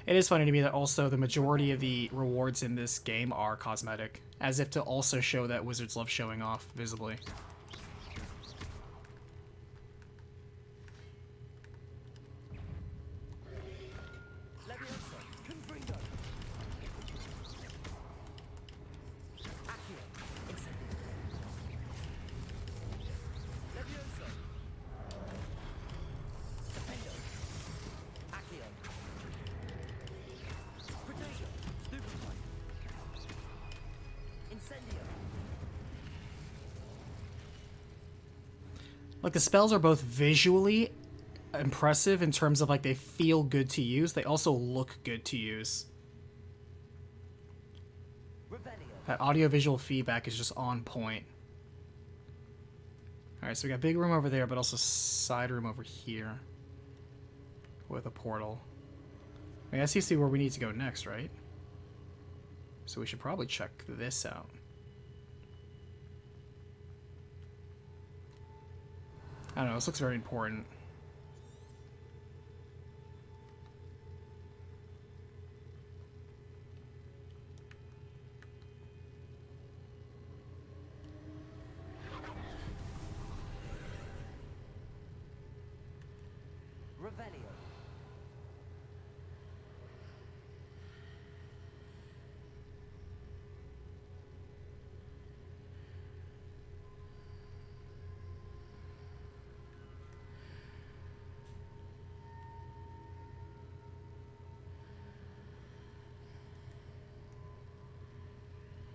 It is funny to me that also the majority of the rewards in this game are cosmetic, as if to also show that wizards love showing off visibly. Like, the spells are both visually impressive in terms of, like, they feel good to use. They also look good to use. That audio-visual feedback is just on point. Alright, so we got big room over there, but also side room over here. With a portal. I mean, that seems to be where we need to go next, right? So we should probably check this out. I don't know, this looks very important.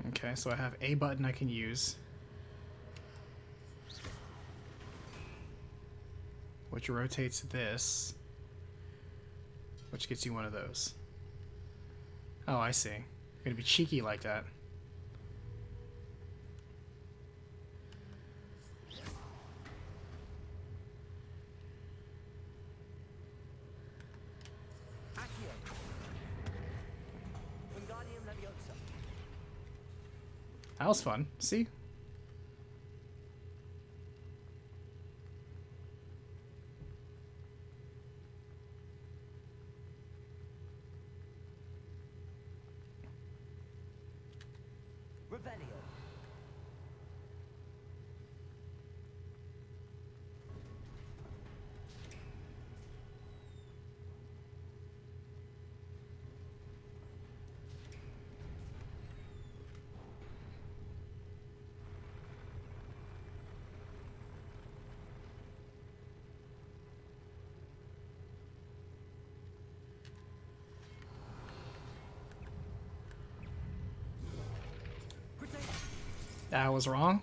Okay, so I have a button I can use, which rotates this, which gets you one of those. Oh, I see. I'm gonna be cheeky like that. That was fun. See? That was wrong.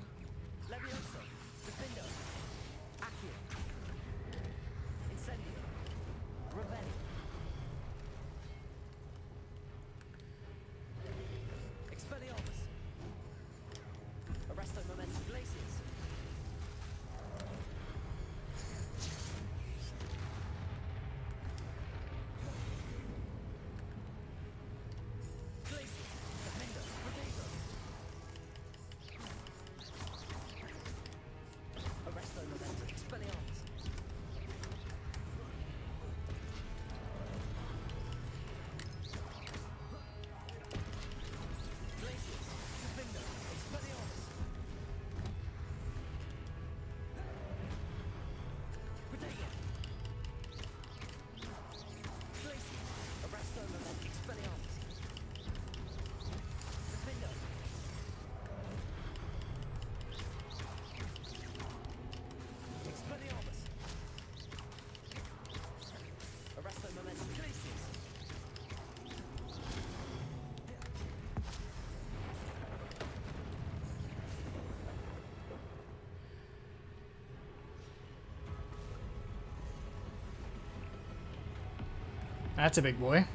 That's a big boy.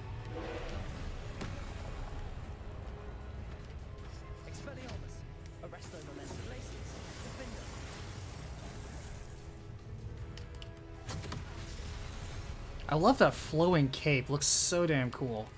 I love that flowing cape. Looks so damn cool.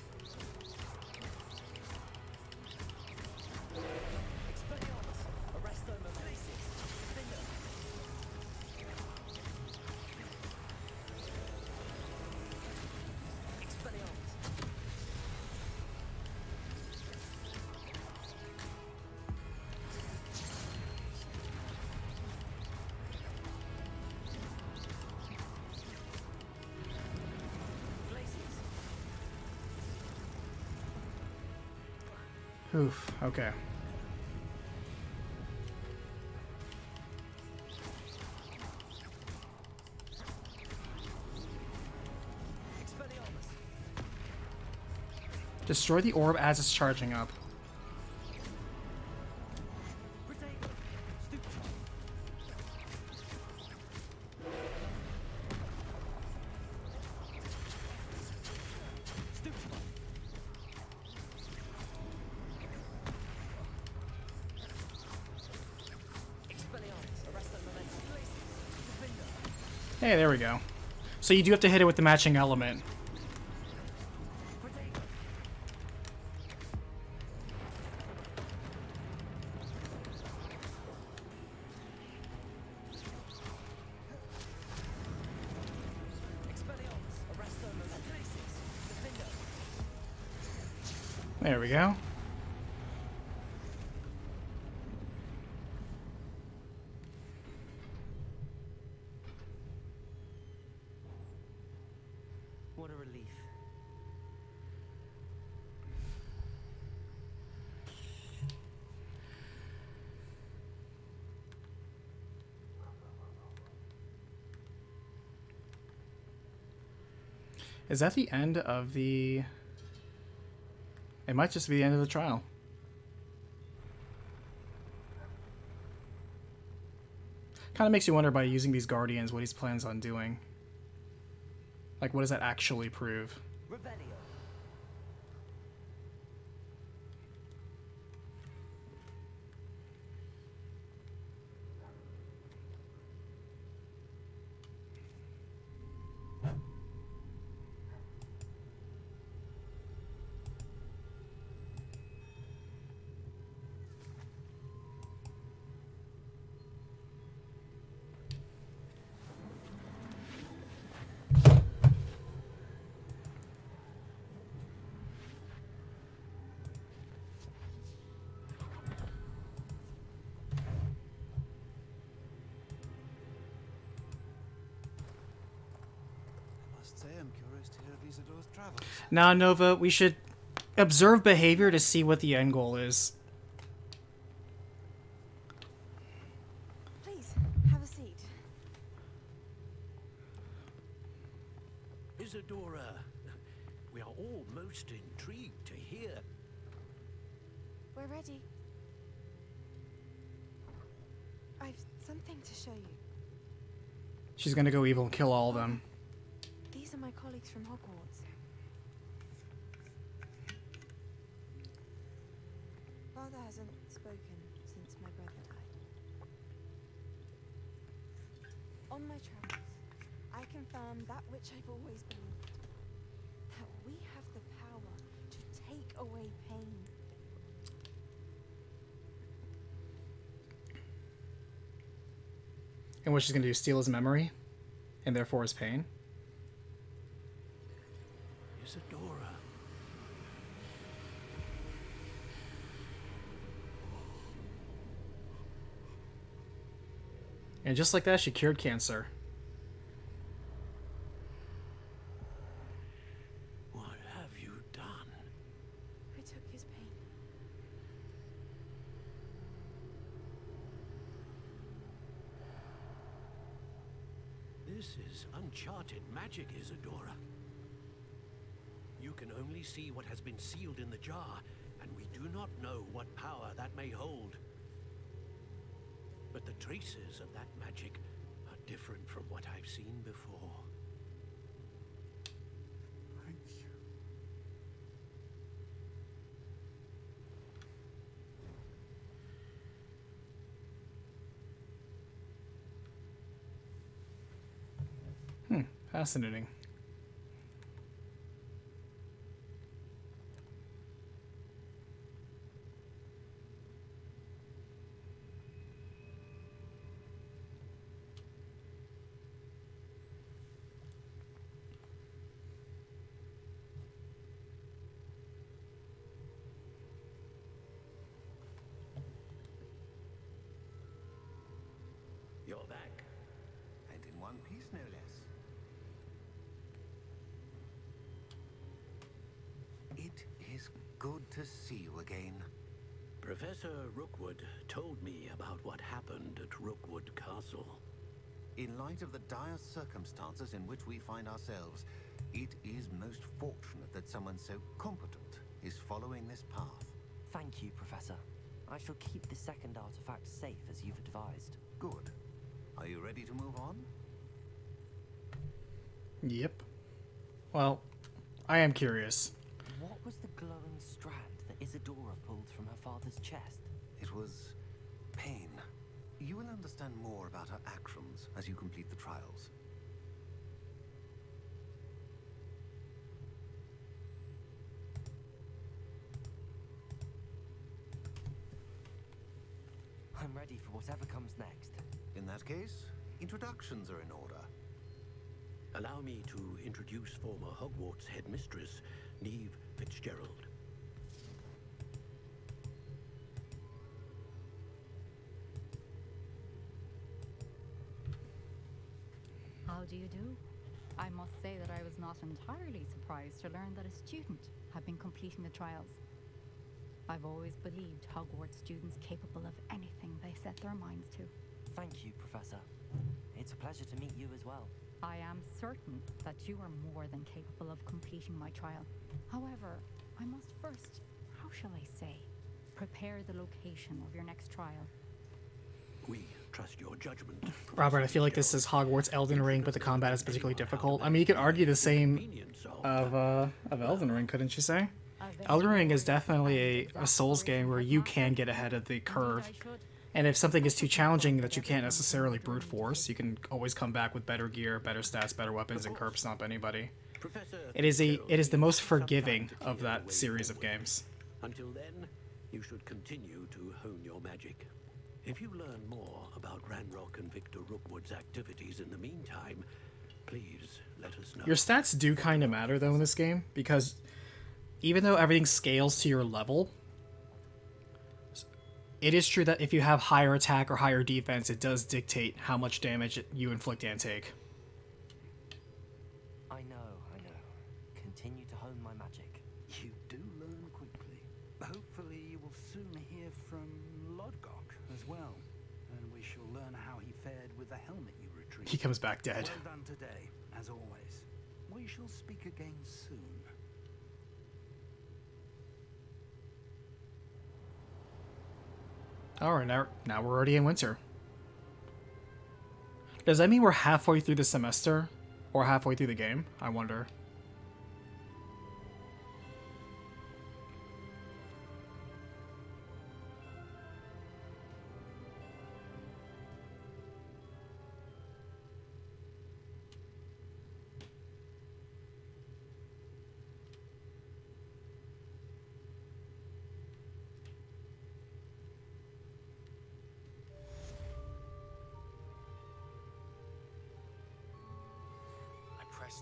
Oof, okay. Destroy the orb as it's charging up. Hey, there we go. So you do have to hit it with the matching element. There we go. What a relief. Is that the end of the... It might just be the end of the trial. Kind of makes you wonder by using these guardians what he plans on doing. Like, what does that actually prove? Revelio. I'm curious to hear of Isadore's travels. Now, Nova, we should observe behavior to see what the end goal is. Please, have a seat. Isadora, we are all most intrigued to hear. We're ready. I've something to show you. She's gonna go evil and kill all of them. These are my colleagues from Hogwarts. Father hasn't spoken since my brother died. On my travels, I confirm that which I've always believed. That we have the power to take away pain. And what she's gonna do, steal his memory? And therefore his pain? Isadora. And just like that, she cured cancer. What have you done? I took his pain. This is uncharted magic, Isadora. You can only see what has been sealed in the jar, and we do not know what power that may hold. But the traces of that magic are different from what I've seen before. Thank you. Fascinating. You're back. And in one piece, no less. It is good to see you again. Professor Rookwood told me about what happened at Rookwood Castle. In light of the dire circumstances in which we find ourselves, it is most fortunate that someone so competent is following this path. Thank you, Professor. I shall keep the second artifact safe as you've advised. Good. Are you ready to move on? Yep. Well, I am curious. What was the glowing strand that Isadora pulled from her father's chest? It was pain. You will understand more about her actions as you complete the trials. I'm ready for whatever comes next. In that case, introductions are in order. Allow me to introduce former Hogwarts headmistress, Neve Fitzgerald. How do you do? I must say that I was not entirely surprised to learn that a student had been completing the trials. I've always believed Hogwarts students capable of anything they set their minds to. Thank you, Professor. It's a pleasure to meet you as well. I am certain that you are more than capable of completing my trial. However, I must first, how shall I say, prepare the location of your next trial. We trust your judgment. Robert, I feel like this is Hogwarts Elden Ring, but the combat is particularly difficult. I mean, you could argue the same of Elden Ring, couldn't you say? Elden Ring is definitely a Souls game where you can get ahead of the curve. And if something is too challenging that you can't necessarily brute force, you can always come back with better gear, better stats, better weapons, and curb stomp anybody. It is the most forgiving of that series of games. Until then, you should continue to hone your magic. If you learn more about Ranrock and Victor Rookwood's activities in the meantime, please let us know. Your stats do kind of matter, though, in this game, because even though everything scales to your level, it is true that if you have higher attack or higher defense, it does dictate how much damage you inflict and take. I know. Continue to hone my magic. You do learn quickly. Hopefully you will soon hear from Lodgok as well, and we shall learn how he fared with the helmet you retrieved. He comes back dead. Well done today, as always. We shall speak again soon. Alright, now we're already in winter. Does that mean we're halfway through the semester? Or halfway through the game? I wonder.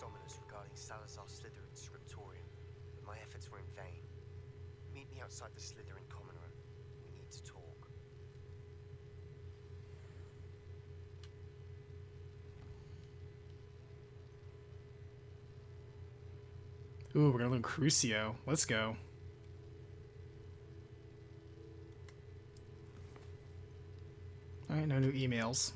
Ominous regarding Salazar Slytherin's scriptorium, but my efforts were in vain. Meet me outside the Slytherin common room. We need to talk. Ooh, we're gonna learn Crucio. Let's go. Alright, no new emails.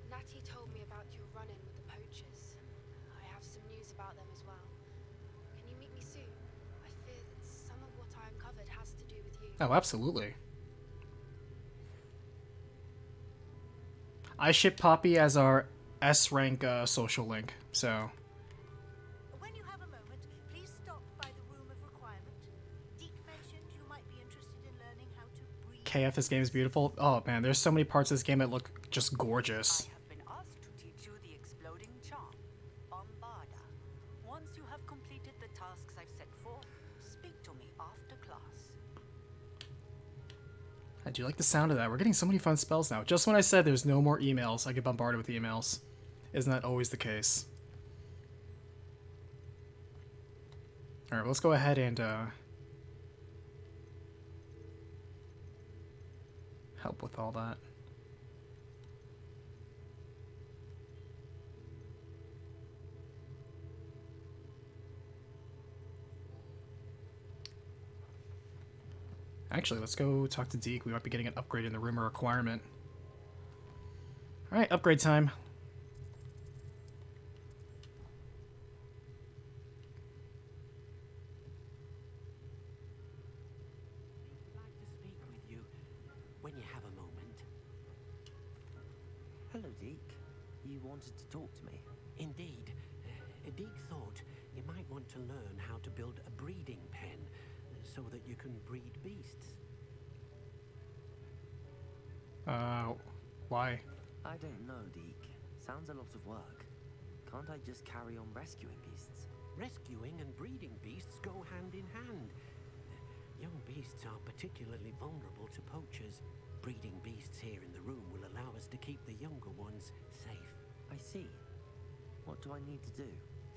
Natty told me about your run-in with the poachers. I have some news about them as well. Can you meet me soon? I fear that some of what I uncovered has to do with you. Oh, absolutely. I ship Poppy as our S-rank social link, so... When you have a moment, please stop by the room of requirement. Deke mentioned you might be interested in learning how to breathe. KF, this game is beautiful. Oh man, there's so many parts of this game that look just gorgeous. I have been asked to teach you the exploding charm, Bombarda. Once you have completed the tasks I've set forth, speak to me after class. I do like the sound of that. We're getting so many fun spells now. Just when I said there's no more emails, I get bombarded with emails. Isn't that always the case? Alright, let's go ahead and help with all that. Actually, let's go talk to Deke. We might be getting an upgrade in the rumor requirement. Alright, upgrade time. I'd like to speak with you when you have a moment. Hello, Deke. You wanted to talk to me? Indeed. Deke thought you might want to learn how to build a breeding pen so that you can breed beasts. Why? I don't know, Deke. Sounds a lot of work. Can't I just carry on rescuing beasts? Rescuing and breeding beasts go hand in hand. Young beasts are particularly vulnerable to poachers. Breeding beasts here in the room will allow us to keep the younger ones safe. I see. What do I need to do?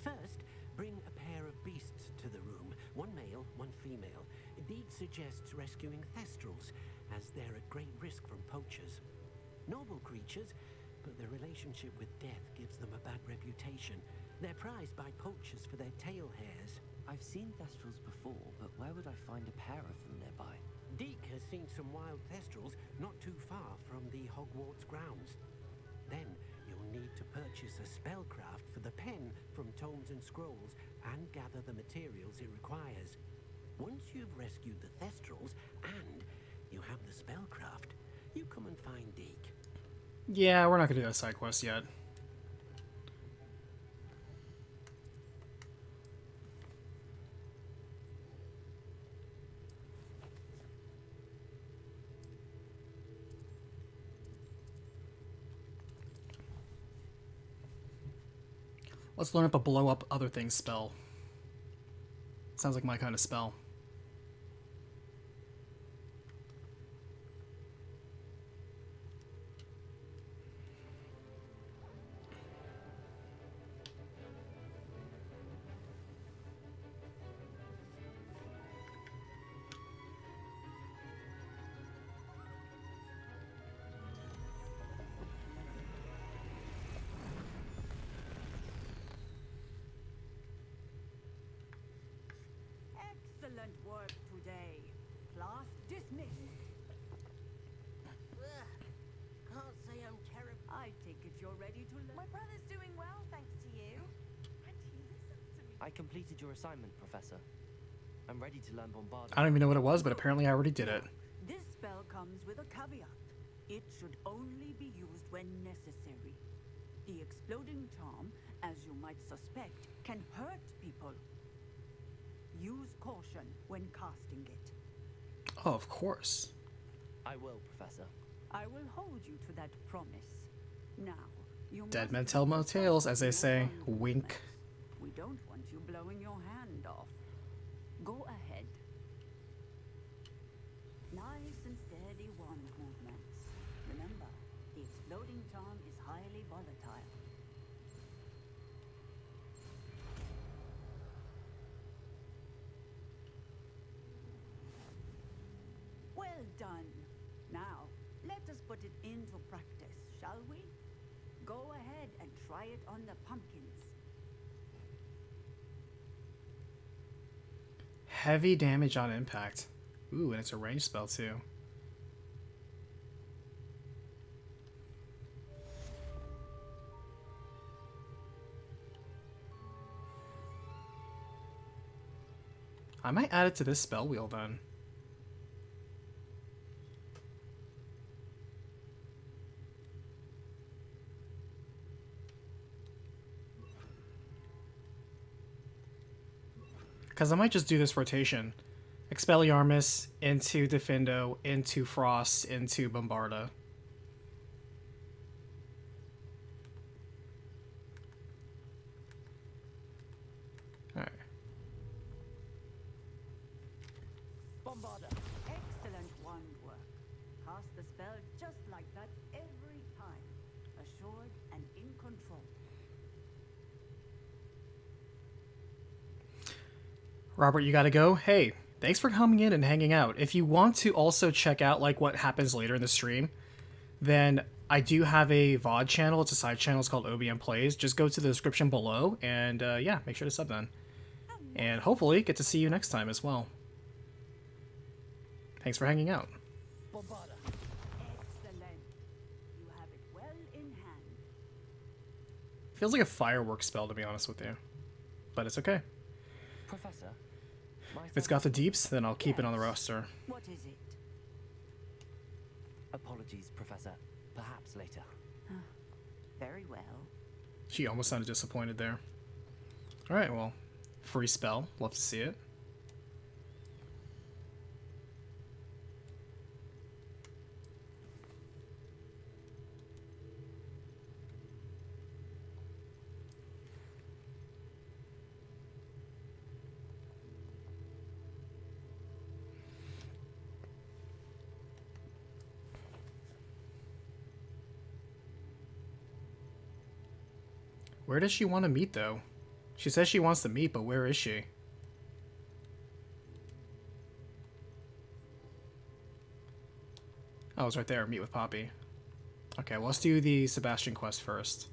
First, bring a pair of beasts to the room. One male, one female. Deke suggests rescuing thestrals, as they're at great risk from poachers. Noble creatures, but their relationship with death gives them a bad reputation. They're prized by poachers for their tail hairs. I've seen thestrals before, but where would I find a pair of them nearby? Deke has seen some wild thestrals not too far from the Hogwarts grounds. Then you'll need to purchase a spellcraft for the pen from tomes and scrolls and gather the materials it requires. Once you've rescued the thestrals and you have the spellcraft, you come and find Deke. Yeah, we're not gonna do that side quest yet. Let's learn up a blow up other things spell. Sounds like my kind of spell. Excellent work today. Class dismissed. Can't say I'm terrible. I take it you're ready to learn. My brother's doing well, thanks to you. And he listens to me. I completed your assignment, Professor. I'm ready to learn Bombardier. I don't even know what it was, but apparently I already did it. This spell comes with a caveat. It should only be used when necessary. The exploding charm, as you might suspect, can hurt people. Use caution when casting it. Oh, of course. I will, Professor. I will hold you to that promise. Now, you Dead must men be tell no tales, as they your say. own Wink. movements. We don't want you blowing your hand off. Go ahead. Nice and steady wand movements. Remember, the exploding charm is highly volatile. Well done. Now, let us put it into practice, shall we? Go ahead and try it on the pumpkins. Heavy damage on impact. Ooh, and it's a ranged spell too. I might add it to this spell wheel then. Because I might just do this rotation. Expelliarmus into Defendo, into Frost, into Bombarda. Alright. Bombarda. Excellent wand work. Cast the spell just like that every time. Assured and in control. Robert, you gotta go? Hey, thanks for coming in and hanging out. If you want to also check out like what happens later in the stream, then I do have a VOD channel. It's a side channel. It's called OBM Plays. Just go to the description below and yeah, make sure to sub then. And hopefully get to see you next time as well. Thanks for hanging out. Excellent. You have it well in hand. Feels like a fireworks spell, to be honest with you. But it's okay. Professor, If it's got the deeps, then I'll keep it on the roster. What is it? apologies, Professor. Perhaps later. Very well. She almost sounded disappointed there. Alright, well, free spell. Love to see it. Where does she want to meet, though? She says she wants to meet, but where is she? Oh, it's right there. Meet with Poppy. Okay, well, let's do the Sebastian quest first.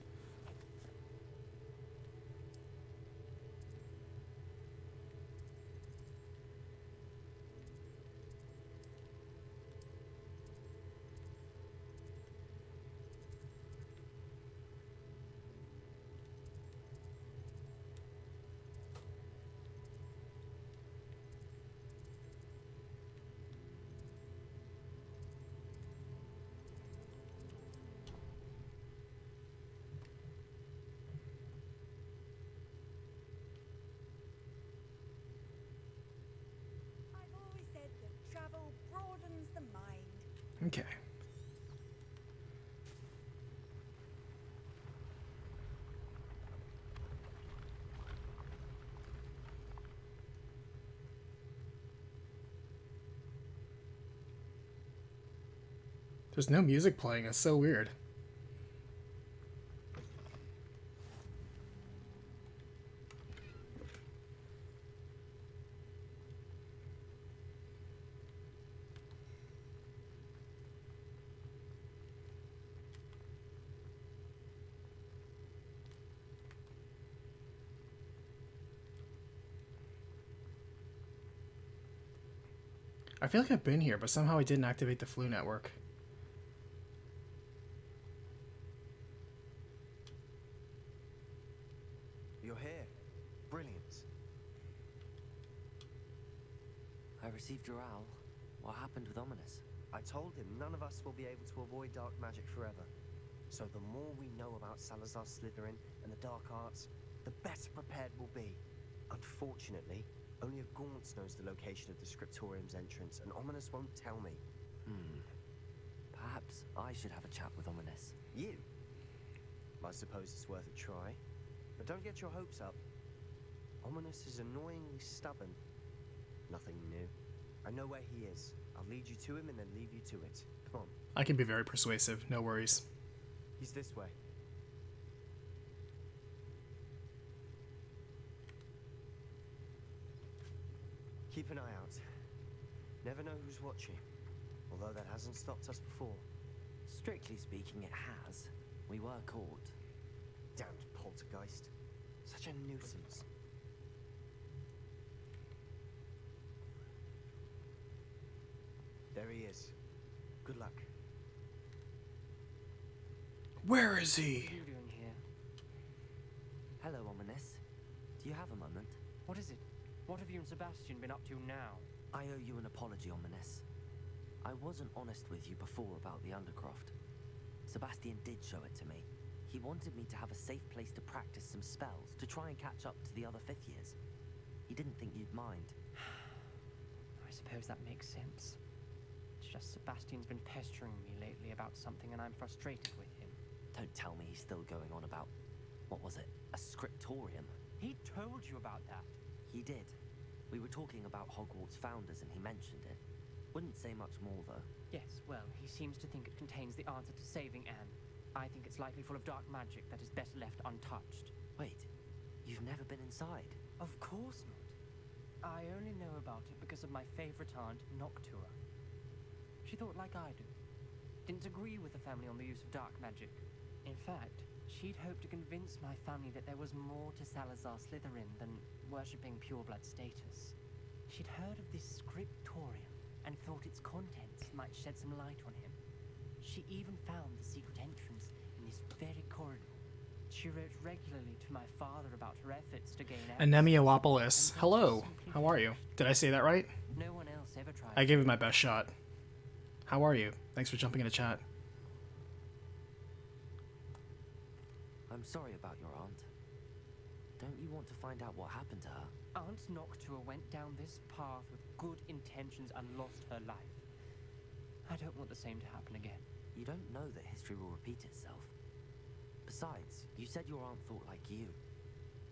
I've always said that travel broadens the mind. Okay. There's no music playing. It's so weird. I feel like I've been here, but somehow I didn't activate the flu network. You're here. Brilliant. I received your owl. What happened with Ominous? I told him none of us will be able to avoid dark magic forever. So the more we know about Salazar Slytherin and the dark arts, the better prepared we'll be. Unfortunately, only a Gaunt knows the location of the Scriptorium's entrance, and Ominous won't tell me. Perhaps I should have a chat with Ominous. You? I suppose it's worth a try. But don't get your hopes up. Ominous is annoyingly stubborn. Nothing new. I know where he is. I'll lead you to him and then leave you to it. Come on. I can be very persuasive. No worries. He's this way. Keep an eye out. Never know who's watching. Although that hasn't stopped us before. Strictly speaking, it has. We were caught. Damned poltergeist. Such a nuisance. There he is. Good luck. Where is he? What are you doing here? Hello, Ominous. Do you have a moment? What is it? What have you and Sebastian been up to now? I owe you an apology, Ominous. I wasn't honest with you before about the Undercroft. Sebastian did show it to me. He wanted me to have a safe place to practice some spells, to try and catch up to the other 5th years. He didn't think you'd mind. I suppose that makes sense. It's just Sebastian's been pestering me lately about something and I'm frustrated with him. Don't tell me he's still going on about, what was it, a scriptorium? He told you about that. He did. We were talking about Hogwarts founders and he mentioned it. Wouldn't say much more though. Yes, well, he seems to think it contains the answer to saving Anne. I think it's likely full of dark magic that is better left untouched. Wait, you've never been inside? Of course not. I only know about it because of my favorite aunt, Noctua. She thought like I do. Didn't agree with the family on the use of dark magic. In fact, she'd hoped to convince my family that there was more to Salazar Slytherin than worshipping pureblood status. She'd heard of this scriptorium, and thought its contents might shed some light on him. She even found the secret entrance in this very corridor. She wrote regularly to my father about her efforts to gain access. Anemiopolis. Hello. How are you? Did I say that right? No one else ever tried. I gave it my best shot. How are you? Thanks for jumping in the chat. I'm sorry about your aunt. Don't you want to find out what happened to her? Aunt Noctua went down this path with good intentions and lost her life. I don't want the same to happen again. You don't know that history will repeat itself. Besides, you said your aunt thought like you.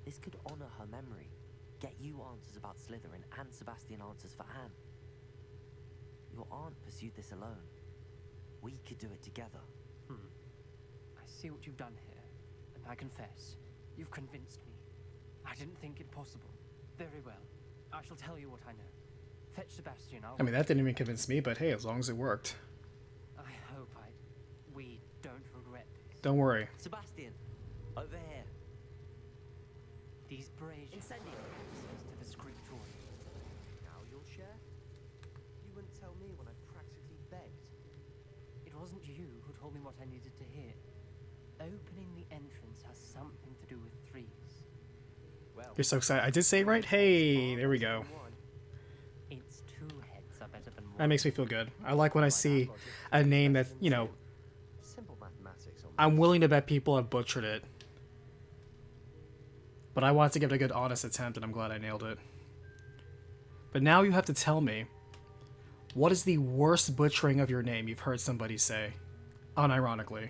This could honor her memory. Get you answers about Slytherin and Sebastian answers for Anne. Your aunt pursued this alone. We could do it together. I see what you've done here, and I confess, you've convinced me. I didn't think it possible. Very well. I shall tell you what I know. Fetch Sebastian, I mean, that didn't even convince me, but hey, as long as it worked. I hope we don't regret this. Don't worry. Sebastian, over here. These braziers Incendio. access to the scriptorium. Now you'll share? You wouldn't tell me when I practically begged. It wasn't you who told me what I needed to hear. Opening the entrance has something to do with threes. Well, You're so excited. I did say it right? Hey, there we go. It's two heads are better than one. That makes me feel good. I like when I see a name that, you know, simple mathematics on I'm willing to bet people have butchered it. But I wanted to give it a good honest attempt, and I'm glad I nailed it. But now you have to tell me, what is the worst butchering of your name you've heard somebody say? Unironically.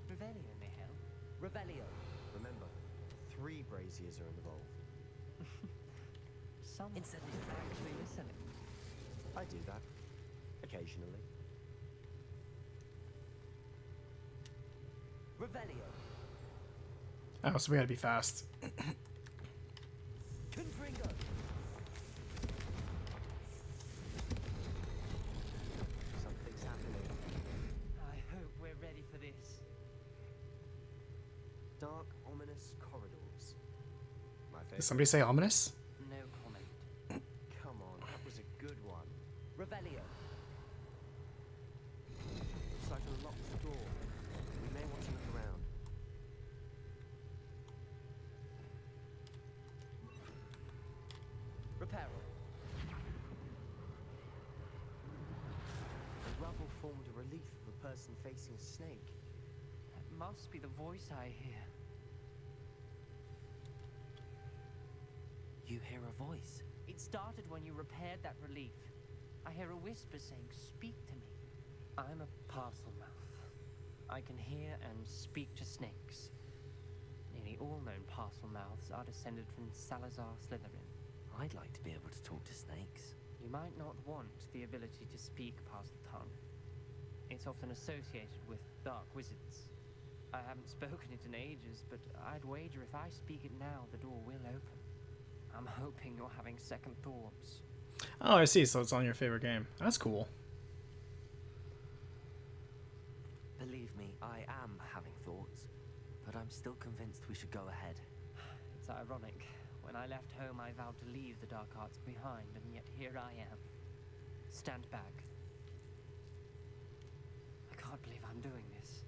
Revelio may help. Revelio. Remember, 3 braziers are involved. Someone's actually listening. I do that. Occasionally. Revelio. Oh, so we gotta be fast. Confringo. Something's happening. I hope we're ready for this. Dark, ominous corridors. My favorite. Did somebody say ominous? No comment. Come on, that was a good one. Revelio. Looks like a locked door. We may want to look around. Reparo. The rubble formed a relief of a person facing a snake. That must be the voice I hear. You hear a voice. It started when you repaired that relief. I hear a whisper saying, "Speak to me." I'm a parcel mouth. I can hear and speak to snakes. Nearly all known parcel mouths are descended from Salazar Slytherin. I'd like to be able to talk to snakes. You might not want the ability to speak parcel tongue. It's often associated with dark wizards. I haven't spoken it in ages, but I'd wager if I speak it now, the door will open. I'm hoping you're having second thoughts. Oh, I see. So it's on your favorite game. That's cool. Believe me, I am having thoughts, but I'm still convinced we should go ahead. It's ironic. When I left home, I vowed to leave the dark arts behind, and yet here I am. Stand back. I can't believe I'm doing this.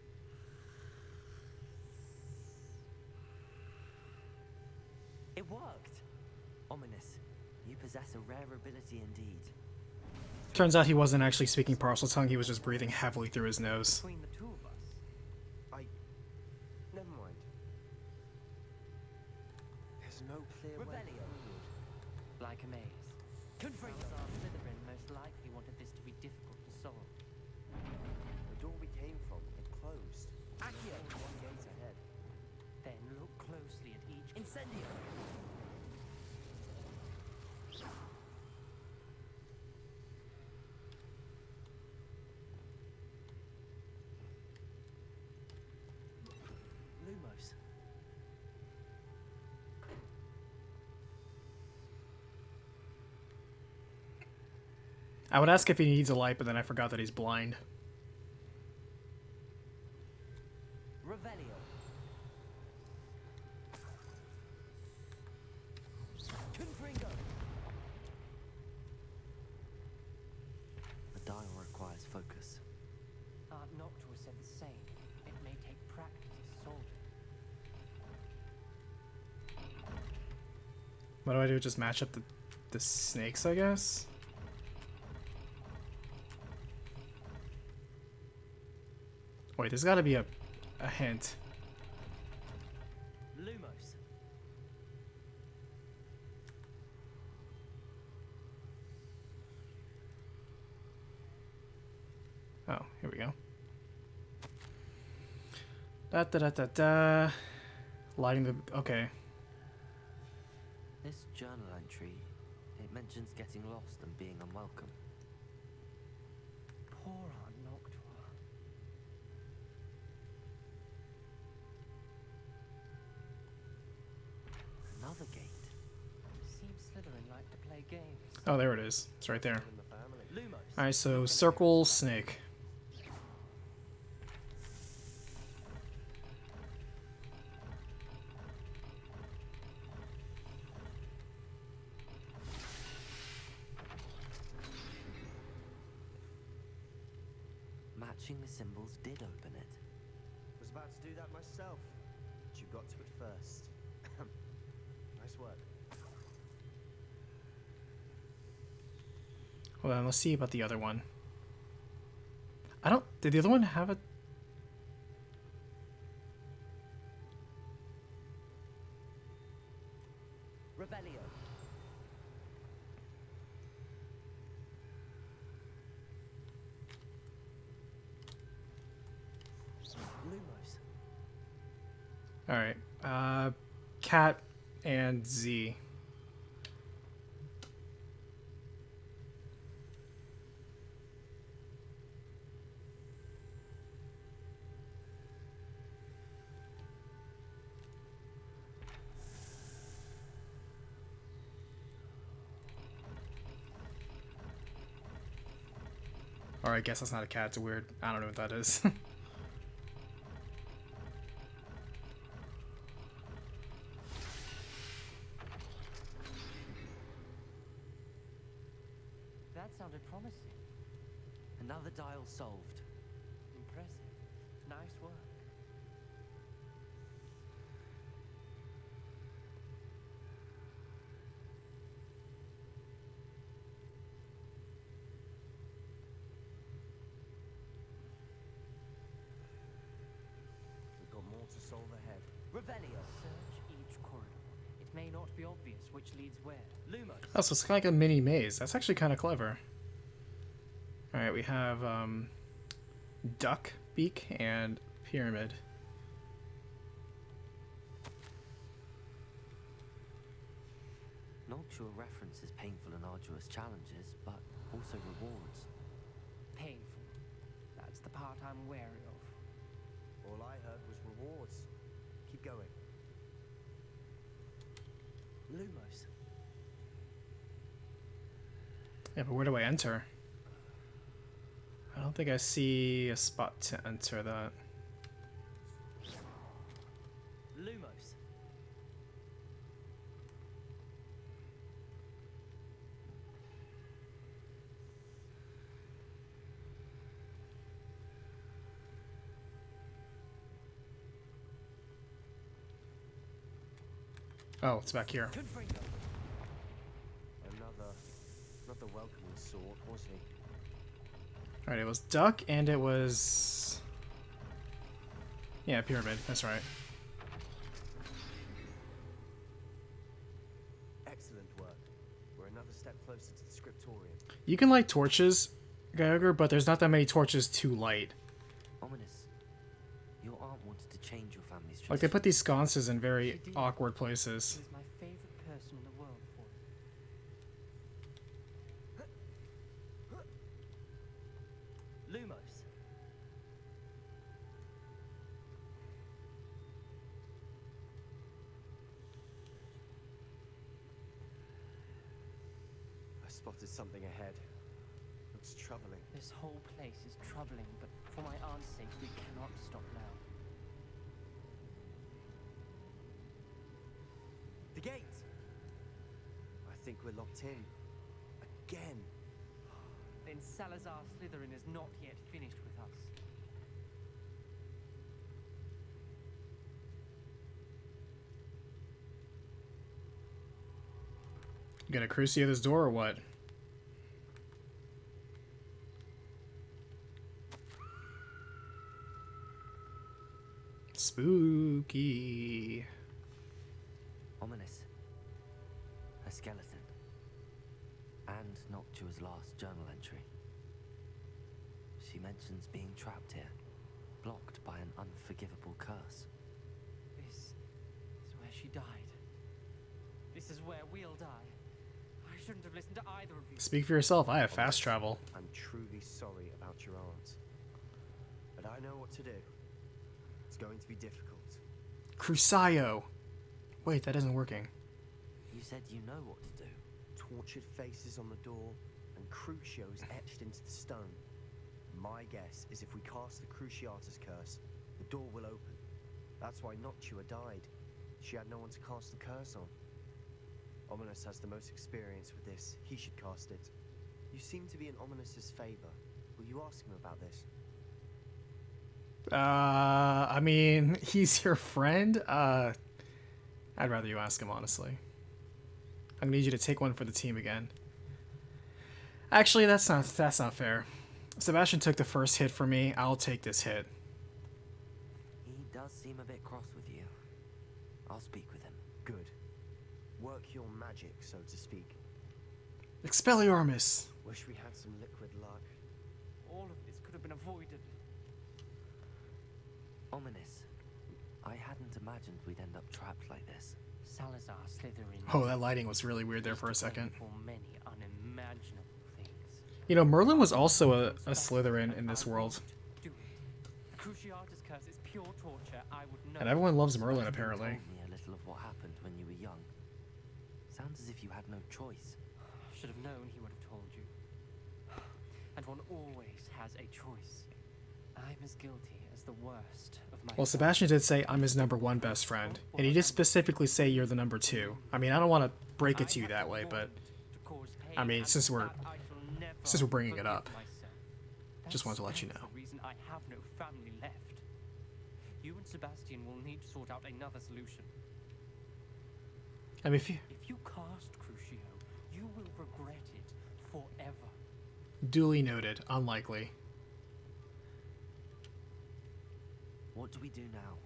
It worked! Ominous. You possess a rare ability indeed. Turns out he wasn't actually speaking parcel tongue, he was just breathing heavily through his nose. Between the two of us. Never mind. There's no clear way Revelio. forward. Like a maze. Salazar Slytherin most likely wanted this to be difficult to solve. The door we came from had closed. Accio. One gate ahead. Then look closely at each. Incendio. Lumos. I would ask if he needs a light, but then I forgot that he's blind. Revelio. said the same. It may take practice to solve it. What do I do? Just match up the snakes, I guess? Wait, there's gotta be a hint. Lumos. Oh, here we go. Da da da da da. Lighting the. Okay. This journal entry, it mentions getting lost and being unwelcome. Poor Aunt Noctua. Another gate. Seems Slytherin like to play games. Oh, there it is. It's right there. Lumos. Alright, so circle snake. Matching the symbols did open it. Was about to do that myself, but you got to it first. Nice work. Hold on, let's see about the other one. I don't. Did the other one have a. Revelio. Lumos. Alright. Cat and Z. Or I guess that's not a cat, it's a weird. I don't know what that is. That sounded promising. Another dial solved. Impressive. Nice work. We've got more to solve ahead. Revelio. Search each corridor. It may not be obvious which leads where. Lumos. Oh, so it's kind of like a mini maze. That's actually kind of clever. Alright, we have duck beak and pyramid. Noctua references painful and arduous challenges, but also rewards. Painful. That's the part I'm wary of. All I heard was rewards. Keep going. Lumos. Yeah, but where do I enter? I don't think I see a spot to enter that. Lumos. Oh, it's back here. Not the welcoming sort, was he? Alright, it was duck and it was... Yeah, pyramid, that's right. Excellent work. We're another step closer to the scriptorium. You can light torches, Geiger, but there's not that many torches to light. Ominous. Your aunt wanted to change your family's Like, they put these sconces in very awkward places. She was my favorite person in the world for it. Lumos. I spotted something ahead. Looks troubling. This whole place is troubling, but for my aunt's sake, we cannot stop now. The gate! I think we're locked in. Again. Then Salazar Slytherin is not yet finished with us. You gonna crucio this door or what? Spooky. Ominous. A skeleton. And Noctua's last journal entry. She mentions being trapped here, blocked by an unforgivable curse. This is where she died. This is where we'll die. I shouldn't have listened to either of you. Speak for yourself. I have fast travel. I'm truly sorry about your aunt. But I know what to do. It's going to be difficult. Crucio. Wait, that isn't working. You said you know what to do. Tortured faces on the door and crucios etched into the stone. My guess is if we cast the Cruciatus curse, the door will open. That's why Noctua died. She had no one to cast the curse on. Ominous has the most experience with this. He should cast it. You seem to be in Ominous's favor. Will you ask him about this? I mean, he's your friend. I'd rather you ask him, honestly. I'm gonna need you to take one for the team again. Actually, that's not fair. Sebastian took the first hit for me. I'll take this hit. He does seem a bit cross with you. I'll speak with him. Good. Work your magic, so to speak. Expelliarmus. Wish we had some liquid luck. All of this could have been avoided. Ominous. I hadn't imagined we'd end up trapped like this. Salazar Slytherin. Oh, that lighting was really weird there for a second. For many unimaginable things. You know, Merlin was also a Slytherin in this world. Do it. The Cruciatus curse is pure torture. I would know. And everyone loves Merlin, apparently. Told me a little of what happened when you were young. Sounds as if you had no choice. Should have known he would have told you. And one always has a choice. I'm as guilty as the worst of my. Well, Sebastian did say I'm his #1 best friend, and he did specifically say you're the #2. I mean, I don't want to break it to you that way, but I mean, since we're bringing it up, just wanted to let you know. The reason I have no family left. You and Sebastian will need to sort out another solution. I mean, If you cast Crucio, you will regret it forever. duly noted, unlikely. What do we do now?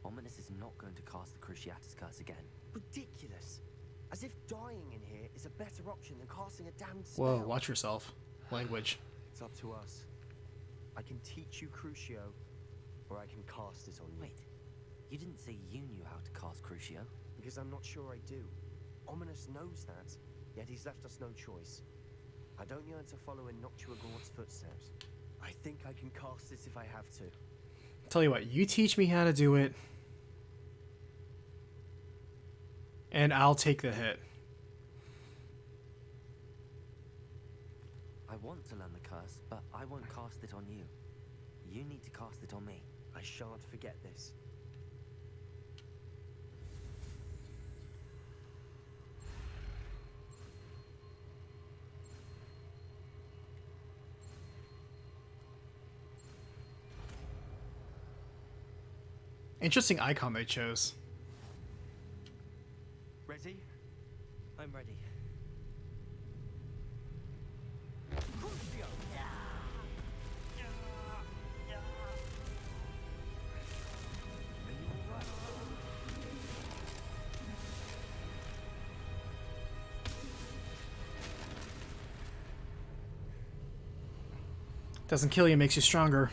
Ominous is not going to cast the Cruciatus curse again. Ridiculous. As if dying in here is a better option than casting a damned spell. Whoa, watch yourself. Language. It's up to us. I can teach you Crucio, or I can cast it on you. Wait, you didn't say you knew how to cast Crucio? Because I'm not sure I do. Ominous knows that, yet he's left us no choice. I don't yearn to follow in Noctua Gord's footsteps. I think I can cast it if I have to. Tell you what, you teach me how to do it, and I'll take the hit. I want to learn the curse, but I won't cast it on you. You need to cast it on me. I shan't forget this. Interesting icon they chose. Ready? I'm ready. Doesn't kill you, makes you stronger.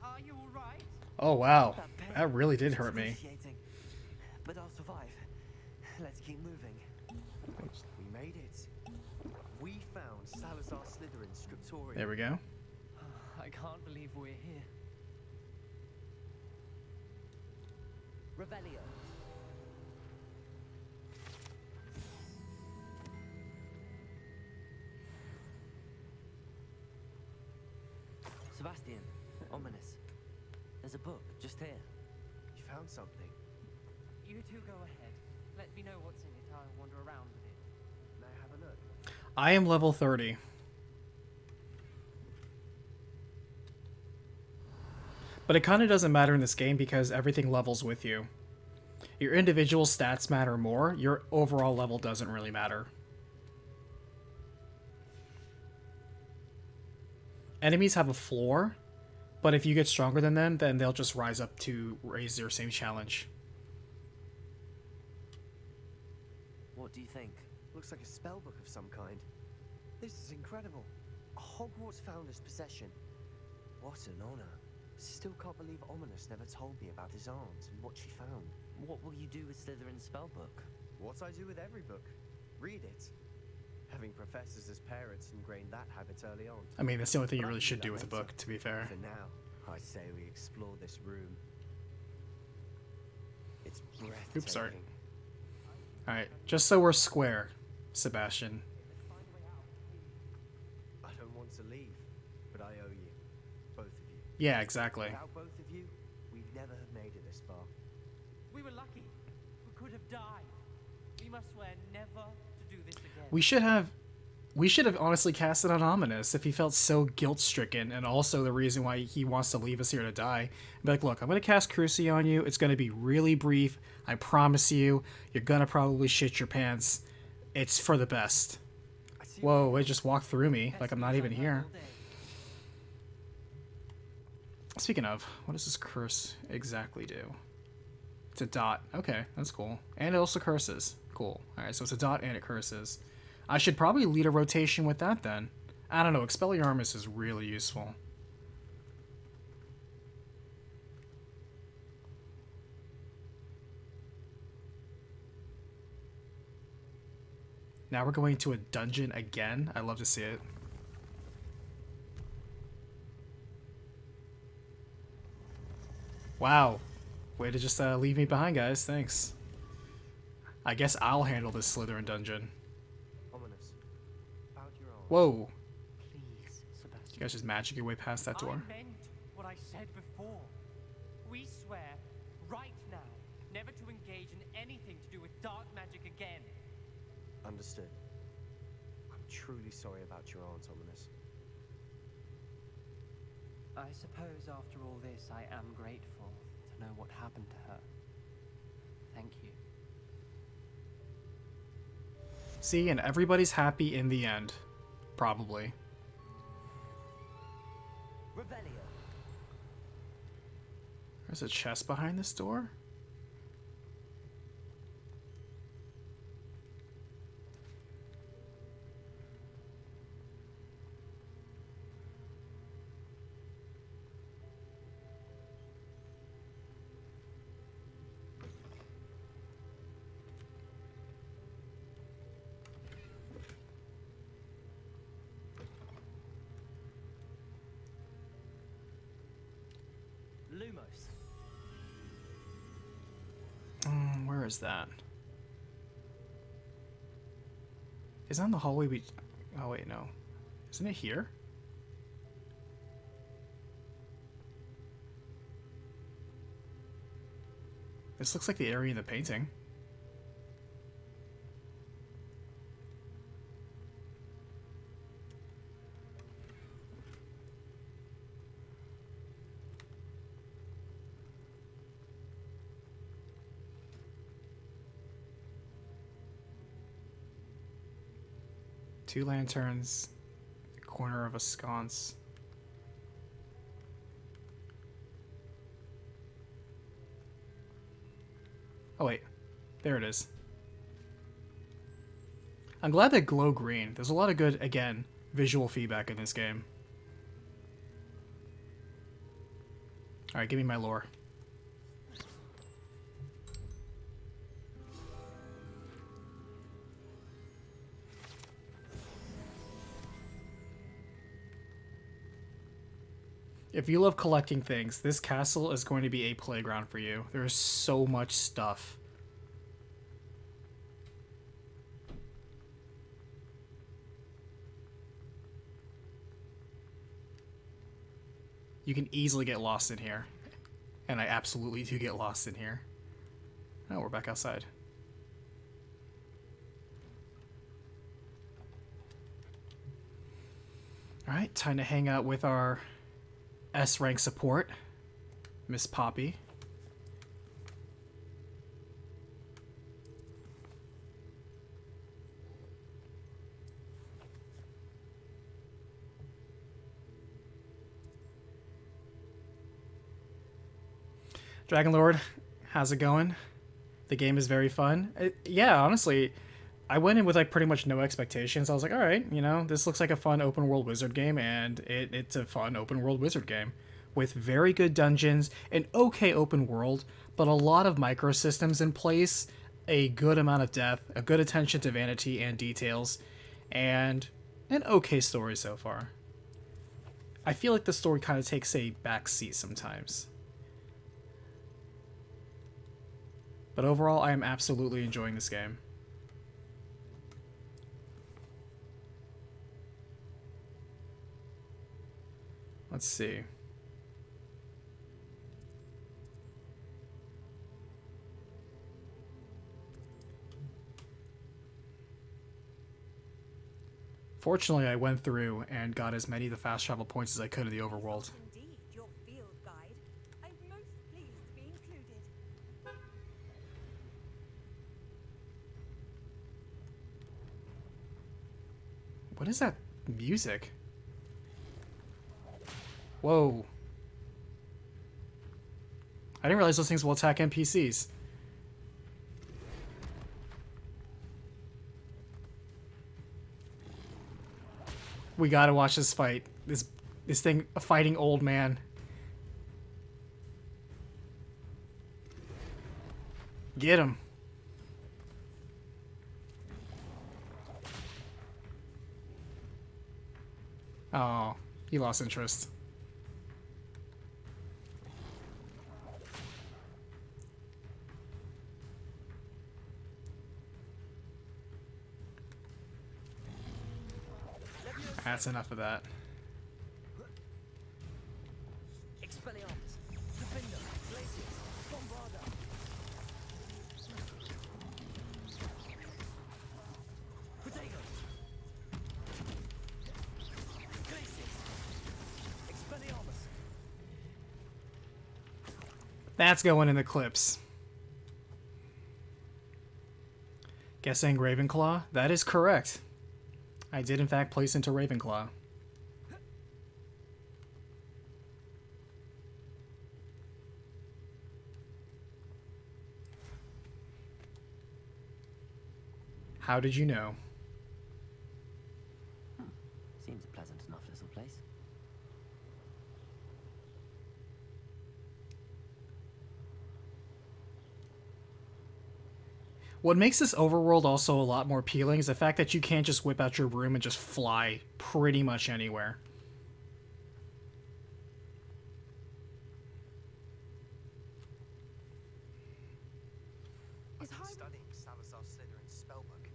Are you all right? Oh wow, that really did hurt me. But I'll survive. Let's keep moving. We made it. We found Salazar Slytherin's scriptorium. There we go. I can't believe we're here. Revelio. Sebastian, Ominous. There's a book just here. You found something. You two go ahead. Let me know what's in it. I'll wander around with it. May I have a look? I am level 30. But it kind of doesn't matter in this game because everything levels with you. Your individual stats matter more. Your overall level doesn't really matter. Enemies have a floor, but if you get stronger than them, then they'll just rise up to raise their same challenge. What do you think? Looks like a spell book of some kind. This is incredible. A Hogwarts founder's possession. What an honor. Still can't believe Ominous never told me about his aunt and what she found. What will you do with Slytherin's spellbook? What I do with every book. Read it. Having professors as parents ingrained that habit early on. I mean, that's the only thing you But really I'll should that do with a later. book, to be fair. For now, I say we explore this room. It's breathtaking. Oops, sorry. Alright, just so we're square, Sebastian. I don't want to leave, but I owe you. Both of you. Yeah, exactly. Without both of you, we'd never have made it this far. We were lucky. We could have died. We must swear never to do this again. We should have honestly casted on Ominous if he felt so guilt-stricken, and also the reason why he wants to leave us here to die. Be like, look, I'm going to cast Cruci on you. It's going to be really brief. I promise you. You're going to probably shit your pants. It's for the best. Whoa, it just walked through me like I'm not even here. Speaking of, what does this curse exactly do? It's a dot. Okay, that's cool. And it also curses. Cool. Alright, so it's a dot and it curses. I should probably lead a rotation with that then. I don't know, Expelliarmus is really useful. Now we're going to a dungeon again. I love to see it. Wow. Way to just leave me behind, guys. Thanks. I guess I'll handle this Slytherin dungeon. Ominous. About your arm. Whoa. Please, Sebastian. You guys just magic your way past that door? I meant what I said before. We swear, right now, never to engage in anything to do with dark magic again. Understood. I'm truly sorry about your aunt, Ominous. I suppose after all this, I am grateful to know what happened to her. Thank you. See, and everybody's happy in the end. Probably. Revelio. There's a chest behind this door? Lumos. Where is that? Is that in the hallway we... Oh, wait, no. Isn't it here? This looks like the area in the painting. Two lanterns, corner of a sconce. Oh wait, there it is. I'm glad they glow green. There's a lot of good, again, visual feedback in this game. Alright, give me my lore. If you love collecting things, this castle is going to be a playground for you. There's so much stuff. You can easily get lost in here. And I absolutely do get lost in here. Oh, we're back outside. Alright, time to hang out with our S-rank support, Miss Poppy. Dragon Lord, how's it going? The game is very fun. Yeah, honestly, I went in with like pretty much no expectations. I was like, all right, you know, this looks like a fun open world wizard game, and it's a fun open world wizard game with very good dungeons, an okay open world, but a lot of microsystems in place, a good amount of depth, a good attention to vanity and details, and an okay story so far. I feel like the story kind of takes a back seat sometimes. But overall, I am absolutely enjoying this game. Let's see. Fortunately, I went through and got as many of the fast travel points as I could in the overworld. Indeed, your field guide. I'm most pleased to be included. What is that music? Whoa. I didn't realize those things will attack NPCs. We gotta watch this fight. This thing, a fighting old man. Get him. Oh, he lost interest. That's enough of that. Expelliarmus, Defender, Glacius, Bombarda. Protego. Glacius. Expelliarmus. That's going in the clips. Guessing Ravenclaw? That is correct. I did in fact place into Ravenclaw. How did you know? Seems a pleasant enough little place. What makes this overworld also a lot more appealing is the fact that you can't just whip out your broom and just fly pretty much anywhere. I've been studying Salazar Slytherin's spellbook.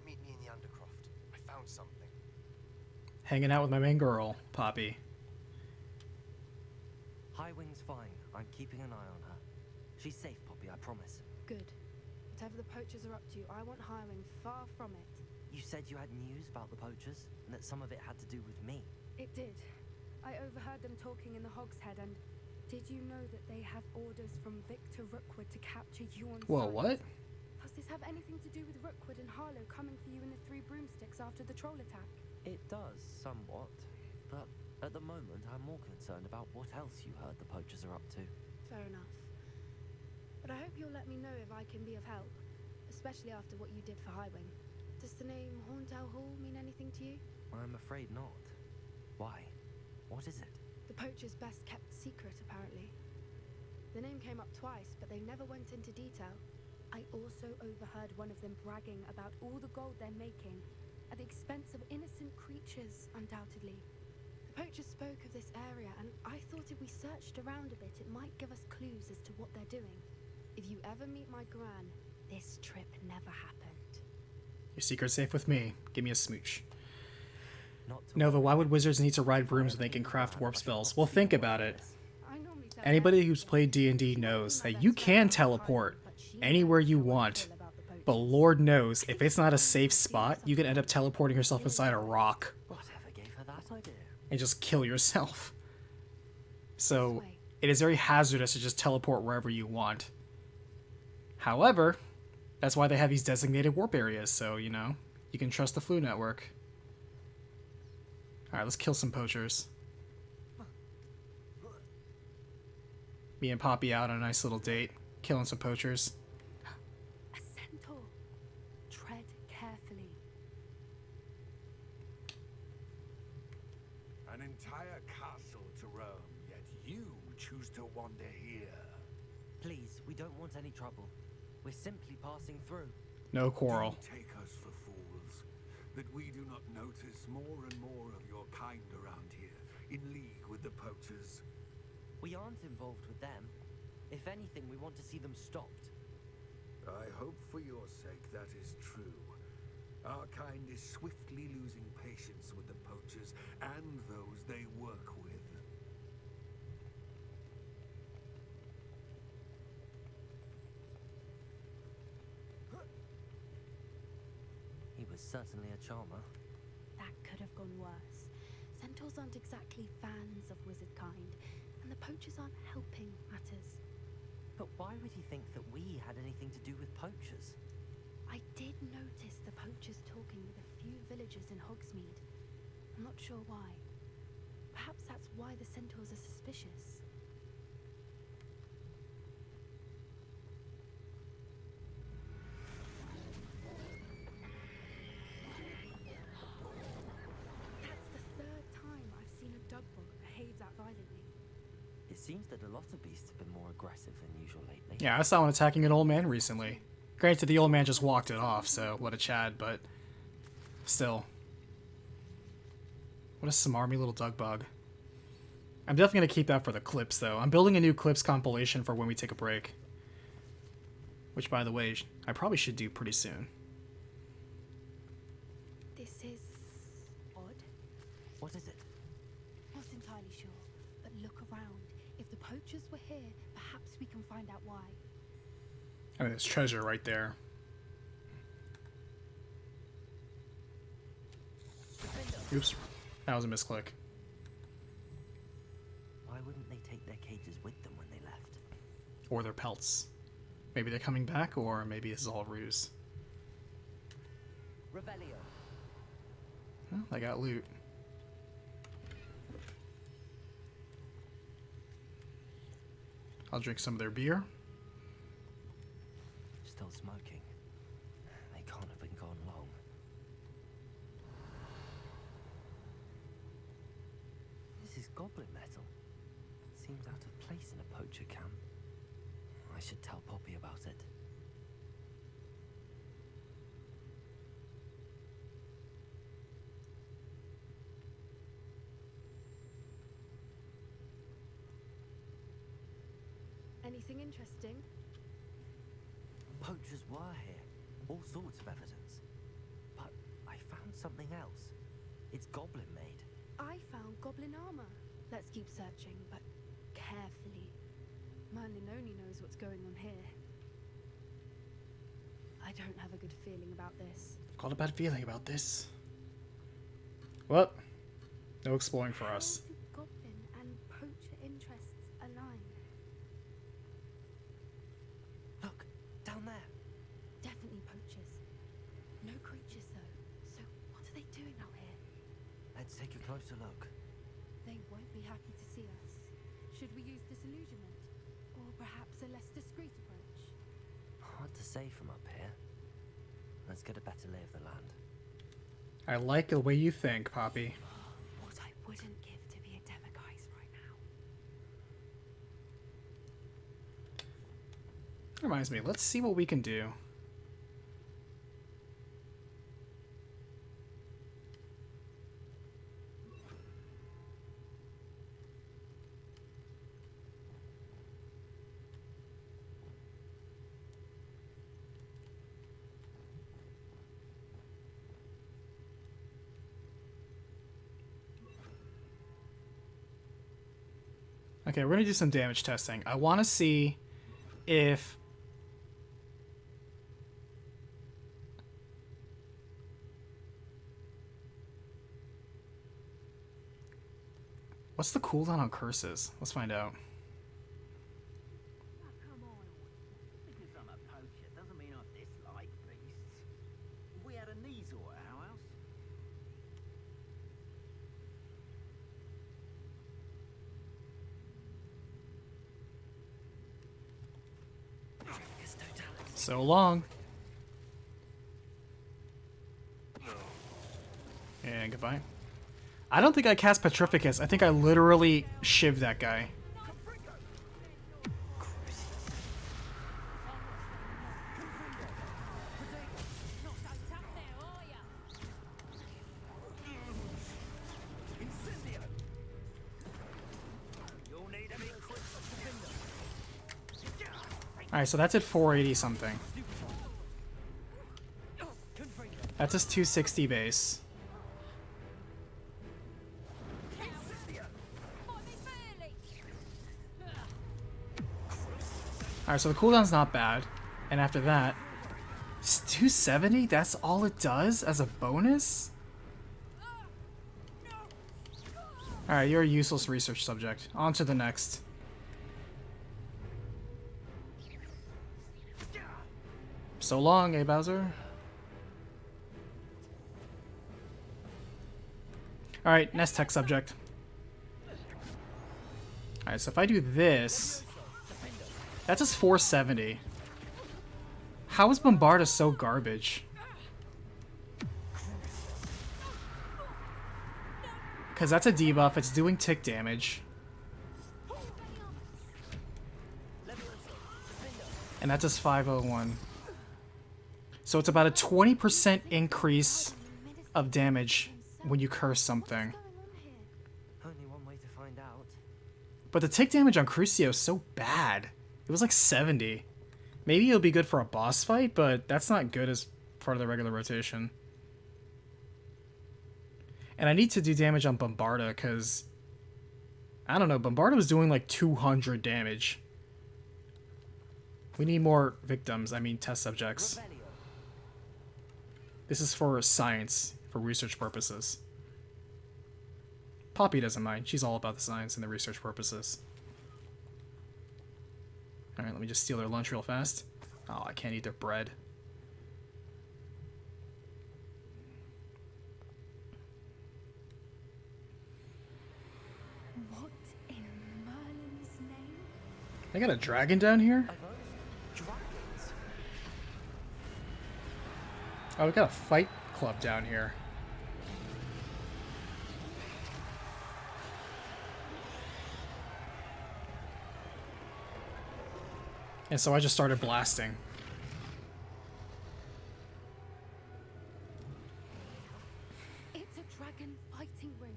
Meet me in the Undercroft. I found something. Hanging out with my main girl, Poppy. Highwing's fine. I'm keeping an eye on her. She's safe, Poppy, I promise. Good. Whatever the poachers are up to, I want Highwing far from it. You said you had news about the poachers, and that some of it had to do with me. It did. I overheard them talking in the Hogshead, and did you know that they have orders from Victor Rookwood to capture you on Whoa, sight? what? Does this have anything to do with Rookwood and Harlow coming for you in the Three Broomsticks after the troll attack? It does, somewhat. But at the moment, I'm more concerned about what else you heard the poachers are up to. Fair enough. But I hope you'll let me know if I can be of help, especially after what you did for Highwing. Does the name Horntown Hall mean anything to you? I'm afraid not. Why? What is it? The poacher's best kept secret, apparently. The name came up twice, but they never went into detail. I also overheard one of them bragging about all the gold they're making, at the expense of innocent creatures, undoubtedly. The poachers spoke of this area, and I thought if we searched around a bit, it might give us clues as to what they're doing. If you ever meet my gran, this trip never happened. Your secret's safe with me. Give me a smooch. Not to Nova, why would wizards need to ride brooms when they can craft warp spells? Well, think about it. Anybody who's played D&D knows that you can teleport anywhere you want, but Lord knows, if it's not a safe spot, you can end up teleporting yourself inside a rock Whatever gave her that idea? and just kill yourself. So, it is very hazardous to just teleport wherever you want. However, that's why they have these designated warp areas, so, you know, you can trust the Flu Network. Alright, let's kill some poachers. Me and Poppy out on a nice little date, killing some poachers. A centaur. Tread carefully. An entire castle to roam, yet you choose to wander here. Please, we don't want any trouble. We're simply passing through. No quarrel. Don't take us for fools, that we do not notice more and more of your kind around here, in league with the poachers. We aren't involved with them. If anything, we want to see them stopped. I hope for your sake that is true. Our kind is swiftly losing patience with the poachers and those they work with. He was certainly a charmer. That could have gone worse. Centaurs aren't exactly fans of wizard kind, and the poachers aren't helping matters. But why would he think that we had anything to do with poachers? I did notice the poachers talking with a few villagers in Hogsmeade. I'm not sure why. Perhaps that's why the centaurs are suspicious. That's the third time I've seen a dugbog behave that violently. It seems that a lot of beasts have been more aggressive than usual lately. Yeah, I saw one attacking an old man recently. Granted, the old man just walked it off, so what a Chad, but still. What a smarmy little dugbog. I'm definitely going to keep that for the clips, though. I'm building a new clips compilation for when we take a break. Which, by the way, I probably should do pretty soon. This is odd. What is it? Not entirely sure, but look around. If the poachers were here, perhaps we can find out why. I mean, there's treasure right there. Oops, that was a misclick. Why wouldn't they take their cages with them when they left? Or their pelts. Maybe they're coming back, or maybe this is all a ruse. Revelio. Well, I got loot. I'll drink some of their beer. Still smoking. They can't have been gone long. This is goblin metal. Seems out of place in a poacher camp. I should tell Poppy about it. Anything interesting? Poachers were here. All sorts of evidence. But I found something else. It's goblin made. I found goblin armor. Let's keep searching, but carefully. Merlin only knows what's going on here. I don't have a good feeling about this. I've got a bad feeling about this. Well, no exploring for us. How do goblin and poacher interests align? Look, down there. Definitely poachers. No creatures though. So what are they doing out here? Let's take a closer look. They won't be happy to see us. Should we use disillusionment? Or perhaps a less discreet approach? Hard to say from up here. Let's get a better lay of the land. I like the way you think, Poppy. What I wouldn't give to be a Demiguise right now. Reminds me, let's see what we can do. Okay, we're gonna do some damage testing. I want to see if what's the cooldown on curses? Let's find out. Oh, come on. Because I'm a poacher doesn't mean I dislike beasts. If we had a Kneazor at our house. So long. And goodbye. I don't think I cast Petrificus. I think I literally shivved that guy. Alright, so that's at 480 something. That's his 260 base. Alright, so the cooldown's not bad. And after that, it's 270? That's all it does as a bonus? Alright, you're a useless research subject. On to the next. So long, eh, Bowser? Alright, next tech subject. Alright, so if I do this... That's just 470. How is Bombarda so garbage? Because that's a debuff, it's doing tick damage. And that's just 501. So it's about a 20% increase of damage when you curse something. Only one way to find out. But the tick damage on Crucio is so bad. It was like 70. Maybe it'll be good for a boss fight, but that's not good as part of the regular rotation. And I need to do damage on Bombarda, because... I don't know, Bombarda was doing like 200 damage. We need more victims, I mean test subjects. This is for science, for research purposes. Poppy doesn't mind, she's all about the science and the research purposes. Alright, let me just steal their lunch real fast. Oh, I can't eat their bread. What in Merlin's name? They got a dragon down here? Oh, we got a fight club down here. And so I just started blasting. It's a dragon fighting ring.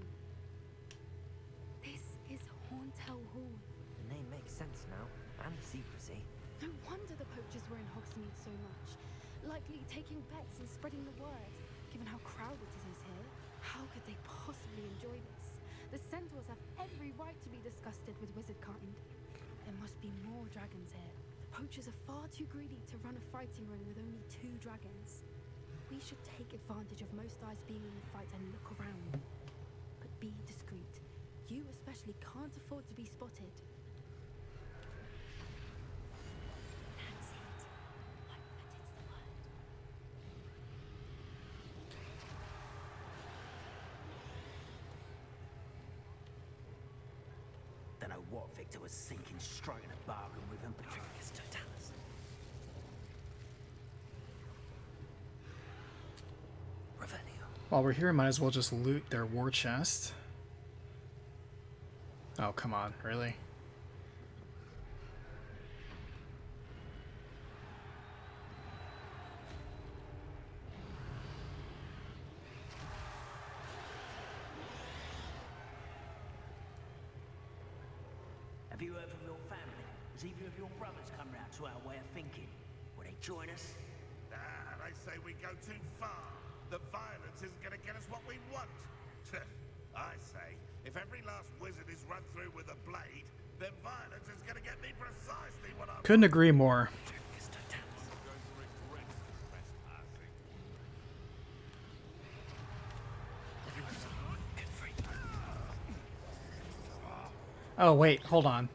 This is Hauntel Hall. The name makes sense now, and the secrecy. No wonder the poachers were in Hogsmeade so much. Likely taking bets and spreading the word. Given how crowded it is here, how could they possibly enjoy this? The centaurs have every right to be disgusted with wizard kind. There must be more dragons here. The poachers are far too greedy to run a fighting ring with only 2 dragons. We should take advantage of most eyes being in the fight and look around. But be discreet. You especially can't afford to be spotted. That's it. Hope that it's the word. Don't know what Victor was thinking, striking a bargain with him. Petrificus Totalis. While we're here, might as well just loot their war chest. Oh, come on, really? Have you heard from your family? Has either of your brothers come round to our way of thinking? Will they join us? They say we go too far. The violence isn't going to get us what we want. I say, if every last wizard is run through with a blade, then violence is going to get me precisely what I want. Couldn't agree more. Oh, wait, hold on.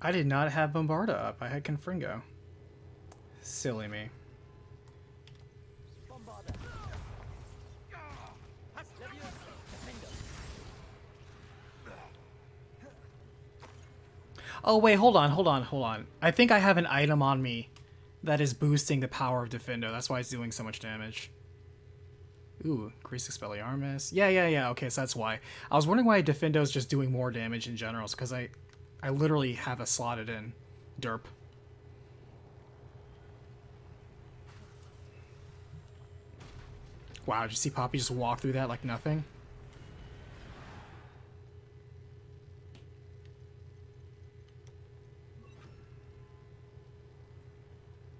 I did not have Bombarda up. I had Confringo. Silly me. Oh, wait, hold on. I think I have an item on me that is boosting the power of Defendo. That's why it's doing so much damage. Ooh, increased Expelliarmus. Yeah. Okay, so that's why. I was wondering why Defendo is just doing more damage in general. It's because I literally have it slotted in. Derp. Wow, did you see Poppy just walk through that like nothing?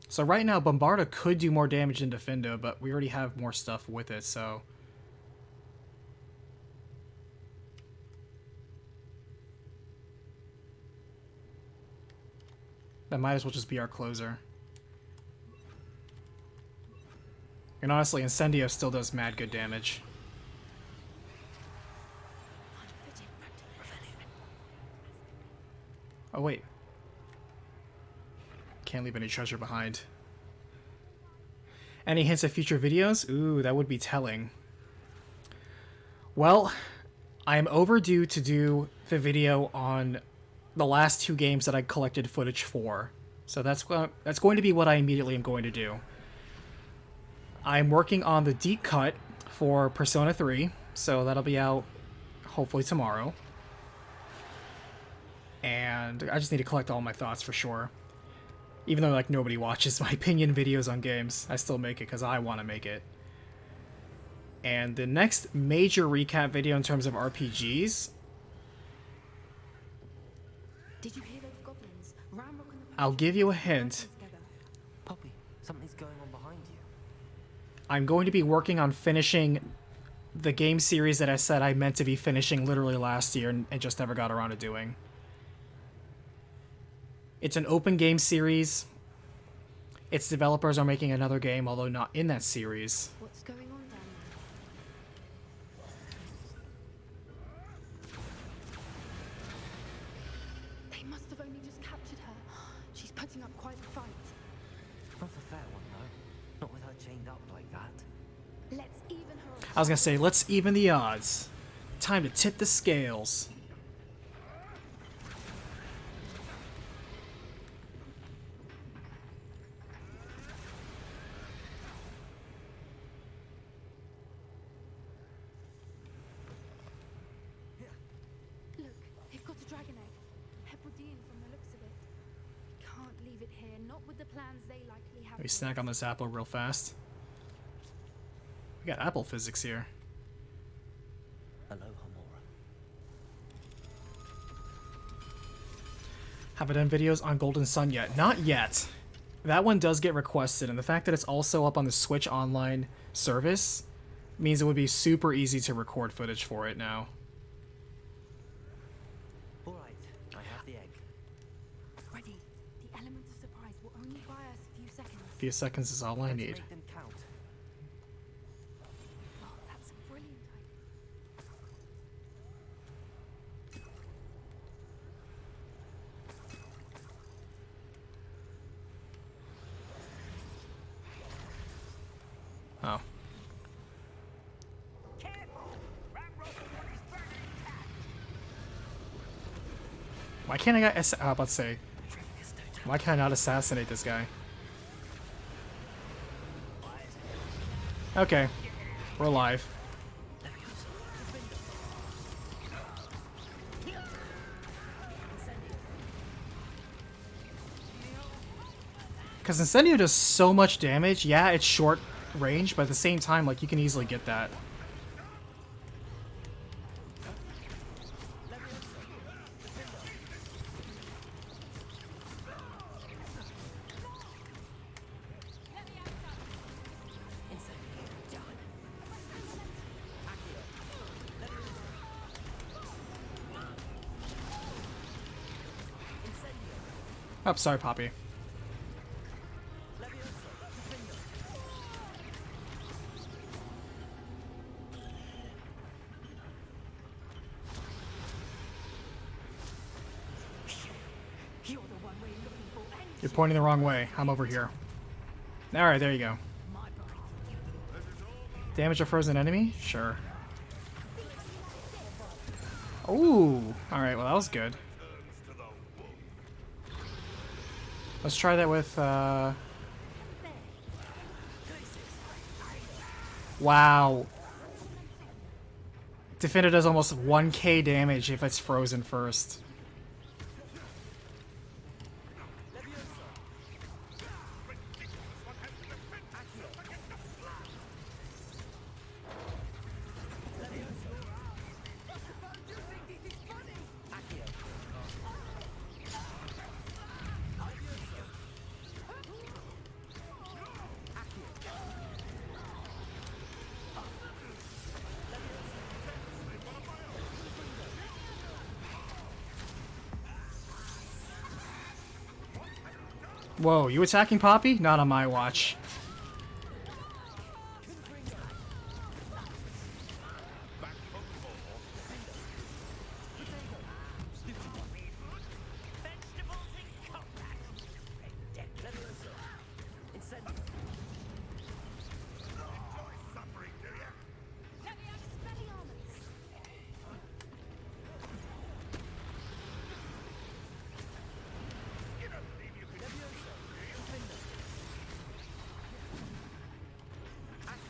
So right now, Bombarda could do more damage than Defendo, but we already have more stuff with it, so... that might as well just be our closer. And honestly, Incendio still does mad good damage. Oh wait. Can't leave any treasure behind. Any hints of future videos? Ooh, that would be telling. Well, I am overdue to do the video on the last 2 games that I collected footage for. So that's going to be what I immediately am going to do. I'm working on the deep cut for Persona 3, so that'll be out hopefully tomorrow. And I just need to collect all my thoughts for sure. Even though like nobody watches my opinion videos on games, I still make it because I want to make it. And the next major recap video in terms of RPGs, Did you hear those goblins? Ramrock and the I'll give you a hint. Poppy, something's going on behind you. I'm going to be working on finishing the game series that I said I meant to be finishing literally last year and just never got around to doing. It's an open game series. Its developers are making another game, although not in that series. What's going on down there? They must have only just captured her. She's putting up quite a fight. Not a fair one, though. Not with her chained up like that. Let's even her. I was gonna say, let's even the odds. Time to tip the scales. Look, they've got a dragon egg. Hebridean from the looks of it. We can't leave it here, not with the plans they likely have. Let me snack on this apple real fast. We got apple physics here. Hello, Hamura. Have I done videos on Golden Sun yet? Not yet. That one does get requested, and the fact that it's also up on the Switch Online service means it would be super easy to record footage for it now. Alright, I have the egg. Ready. The element of surprise will only buy us a few seconds. A few seconds is all I need. Make them count. Oh, that's a brilliant idea. Oh. Why can't I get about to say? Why can I not assassinate this guy? Okay, we're alive. Because Incendio does so much damage. Yeah, it's short range, but at the same time, like, you can easily get that. Oh, sorry, Poppy. You're pointing the wrong way. I'm over here. Alright, there you go. Damage a frozen enemy? Sure. Ooh! Alright, well that was good. Let's try that with, Wow. Defender does almost 1k damage if it's frozen first. Whoa, you attacking Poppy? Not on my watch.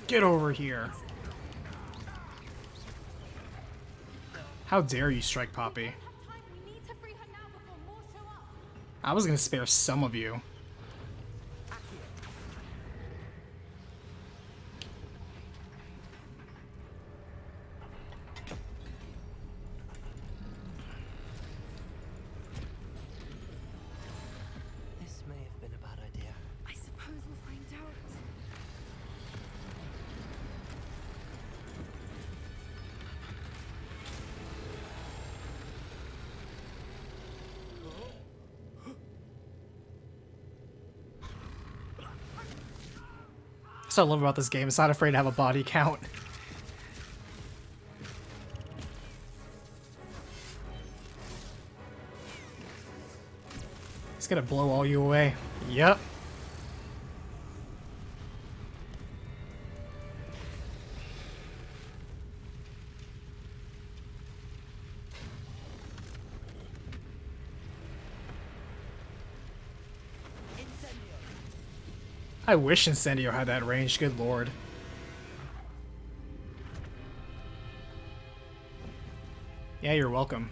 Get over here. How dare you strike Poppy? I was gonna spare some of you. This may have been a bad idea. I suppose we'll find out. That's what I love about this game. It's not afraid to have a body count. It's gonna blow all you away. Yep. I wish Incendio had that range, good lord. Yeah, you're welcome.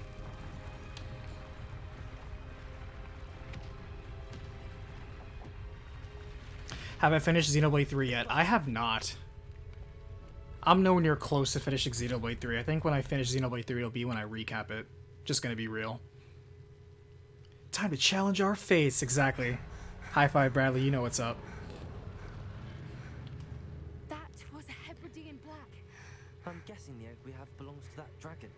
Have I finished Xenoblade 3 yet? I have not. I'm nowhere near close to finishing Xenoblade 3. I think when I finish Xenoblade 3, it'll be when I recap it. Just gonna be real. Time to challenge our fates, exactly. High five, Bradley, you know what's up. I'm guessing the egg we have belongs to that dragon.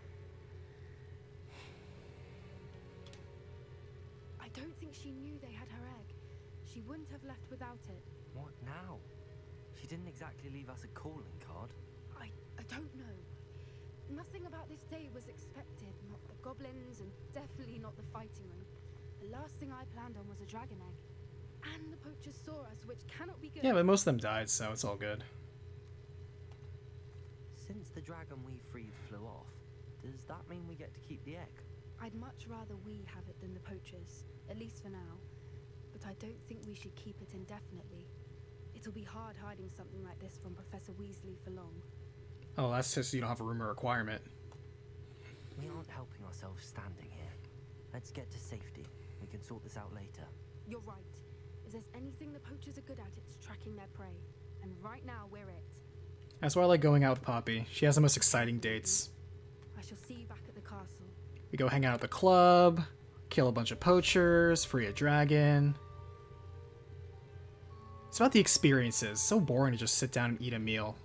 I don't think she knew they had her egg. She wouldn't have left without it. What now? She didn't exactly leave us a calling card. I don't know. Nothing about this day was expected. Not the goblins, and definitely not the fighting ring. The last thing I planned on was a dragon egg. And the poachers saw us, which cannot be good. Yeah, but most of them died, so it's all good. Since the dragon we freed flew off, does that mean we get to keep the egg? I'd much rather we have it than the poachers, at least for now. But I don't think we should keep it indefinitely. It'll be hard hiding something like this from Professor Weasley for long. Oh, that's just so you don't have a rumor requirement. We aren't helping ourselves standing here. Let's get to safety. We can sort this out later. You're right. If there's anything the poachers are good at, it's tracking their prey. And right now, we're it. That's why I like going out with Poppy. She has the most exciting dates. I shall see you back at the castle. We go hang out at the club, kill a bunch of poachers, free a dragon. It's about the experiences. It's so boring to just sit down and eat a meal.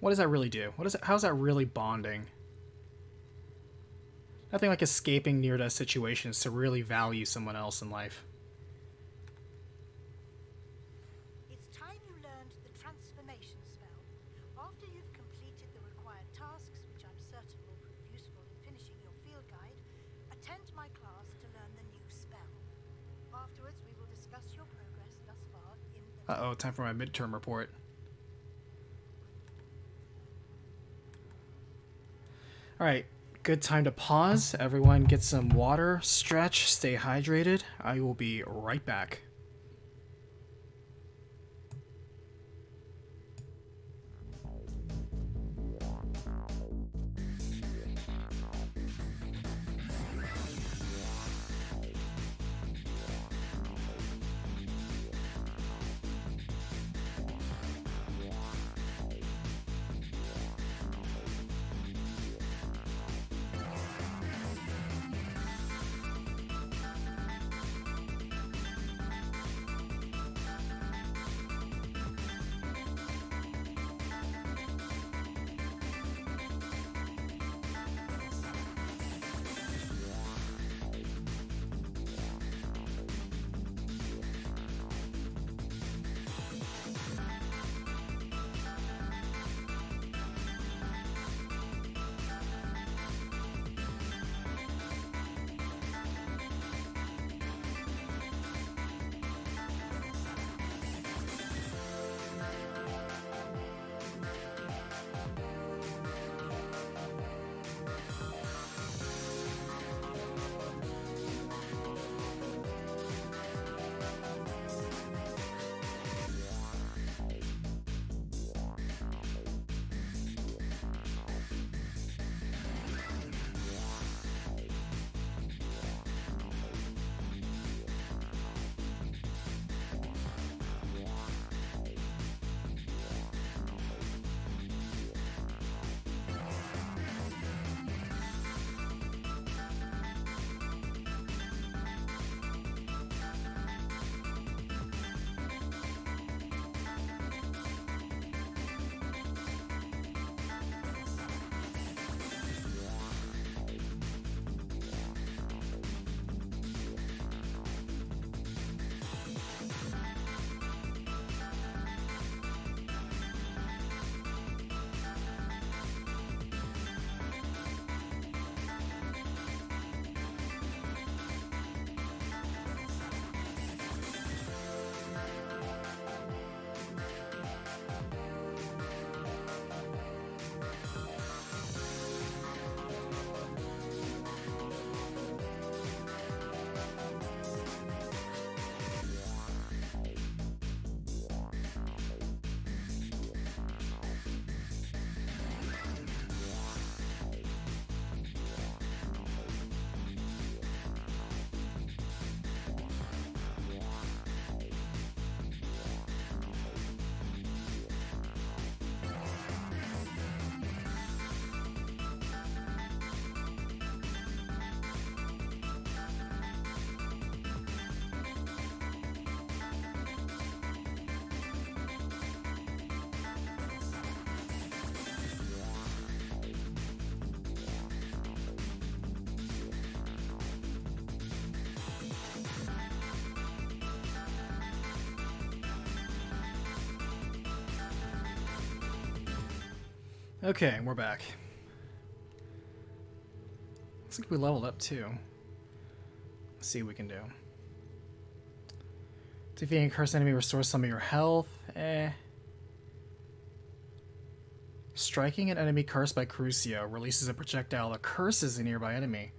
What does that really do? How's that really bonding? Nothing like escaping near-death situations to really value someone else in life. It's time you learned the transformation spell. After you've completed the required tasks, which I'm certain will prove useful in finishing your field guide, attend my class to learn the new spell. Afterwards, we will discuss your progress thus far in the... Uh-oh, time for my midterm report. Alright, good time to pause. Everyone get some water, stretch, stay hydrated. I will be right back. Okay, we're back. Looks like we leveled up too. Let's see what we can do. Defeating a cursed enemy restores some of your health. Striking an enemy cursed by Crucio releases a projectile that curses a nearby enemy.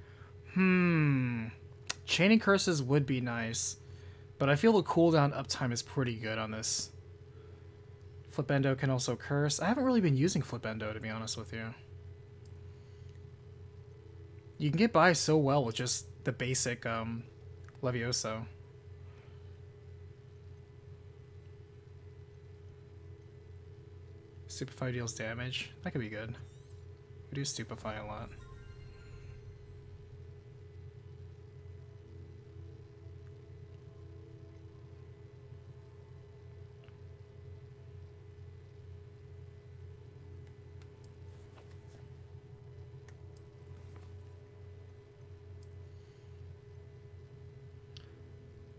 Chaining curses would be nice, but I feel the cooldown uptime is pretty good on this. Flipendo can also curse. I haven't really been using Flipendo, to be honest with you. You can get by so well with just the basic Levioso. Stupefy deals damage. That could be good. We do Stupefy a lot.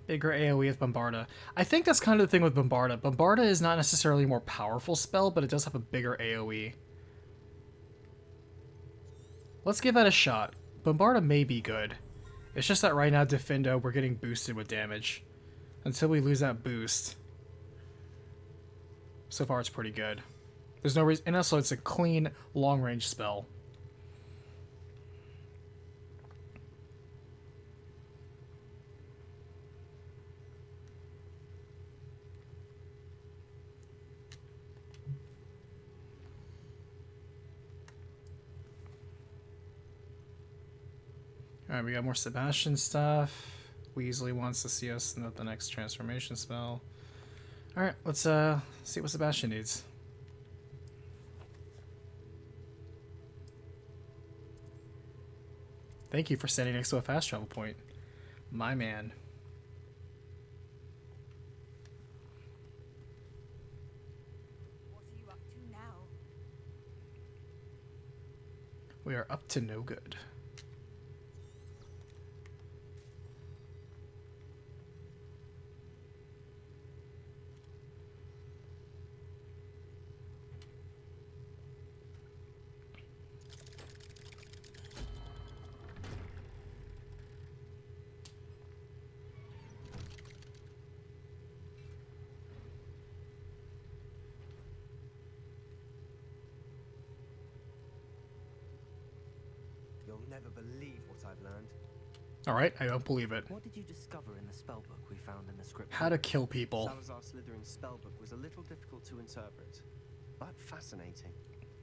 Bigger AoE with Bombarda. I think that's kind of the thing with Bombarda. Bombarda is not necessarily a more powerful spell, but it does have a bigger AoE. Let's give that a shot. Bombarda may be good. It's just that right now, Defendo, we're getting boosted with damage. Until we lose that boost. So far, it's pretty good. There's no reason... And also, it's a clean, long-range spell. Alright, we got more Sebastian stuff. Weasley wants to see us in the next transformation spell. Alright, let's see what Sebastian needs. Thank you for standing next to a fast travel point. My man. What are you up to now? We are up to no good. You'll never believe what I've learned. Alright, I don't believe it. What did you discover in the spellbook we found in the script? How to kill people. Salazar Slytherin's spellbook was a little difficult to interpret, but fascinating.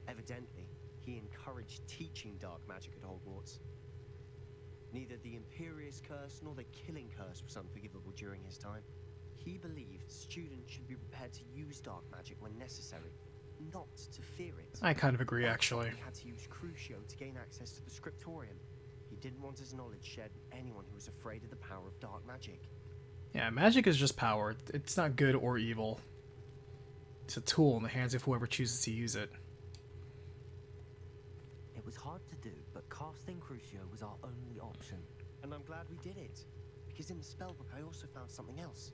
Evidently, he encouraged teaching dark magic at Hogwarts. Neither the Imperious Curse nor the Killing Curse was unforgivable during his time. He believed students should be prepared to use dark magic when necessary, not to fear it. I kind of agree, actually. He had to use Crucio to gain access to the Scriptorium. He didn't want his knowledge shared with anyone who was afraid of the power of dark magic. Yeah, magic is just power. It's not good or evil. It's a tool in the hands of whoever chooses to use it. It was hard to do, but casting Crucio was our only option. And I'm glad we did it, because in the spellbook I also found something else.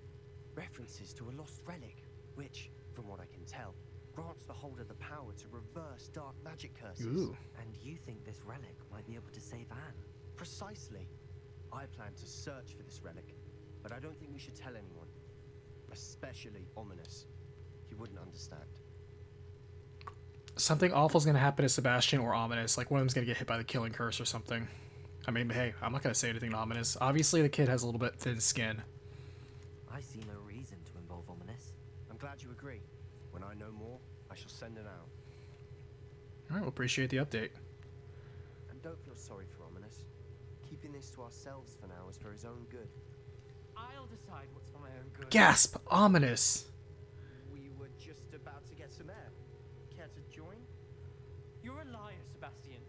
References to a lost relic, which, from what I can tell, grants the holder the power to reverse dark magic curses. Ooh. And you think this relic might be able to save Anne? Precisely. I plan to search for this relic, but I don't think we should tell anyone. Especially Ominous. He wouldn't understand. Something awful's gonna happen to Sebastian or Ominous, like one of them's gonna get hit by the Killing Curse or something. I mean, hey, I'm not gonna say anything to Ominous. Obviously, the kid has a little bit thin skin. I see no reason to involve Ominous. I'm glad you agree. When I know more, I shall send it out. Alright, we'll appreciate the update. And don't feel sorry for Ominous. Keeping this to ourselves for now is for his own good. I'll decide what's for my own good. Gasp! Ominous! We were just about to get some air. Care to join? You're a liar, Sebastian.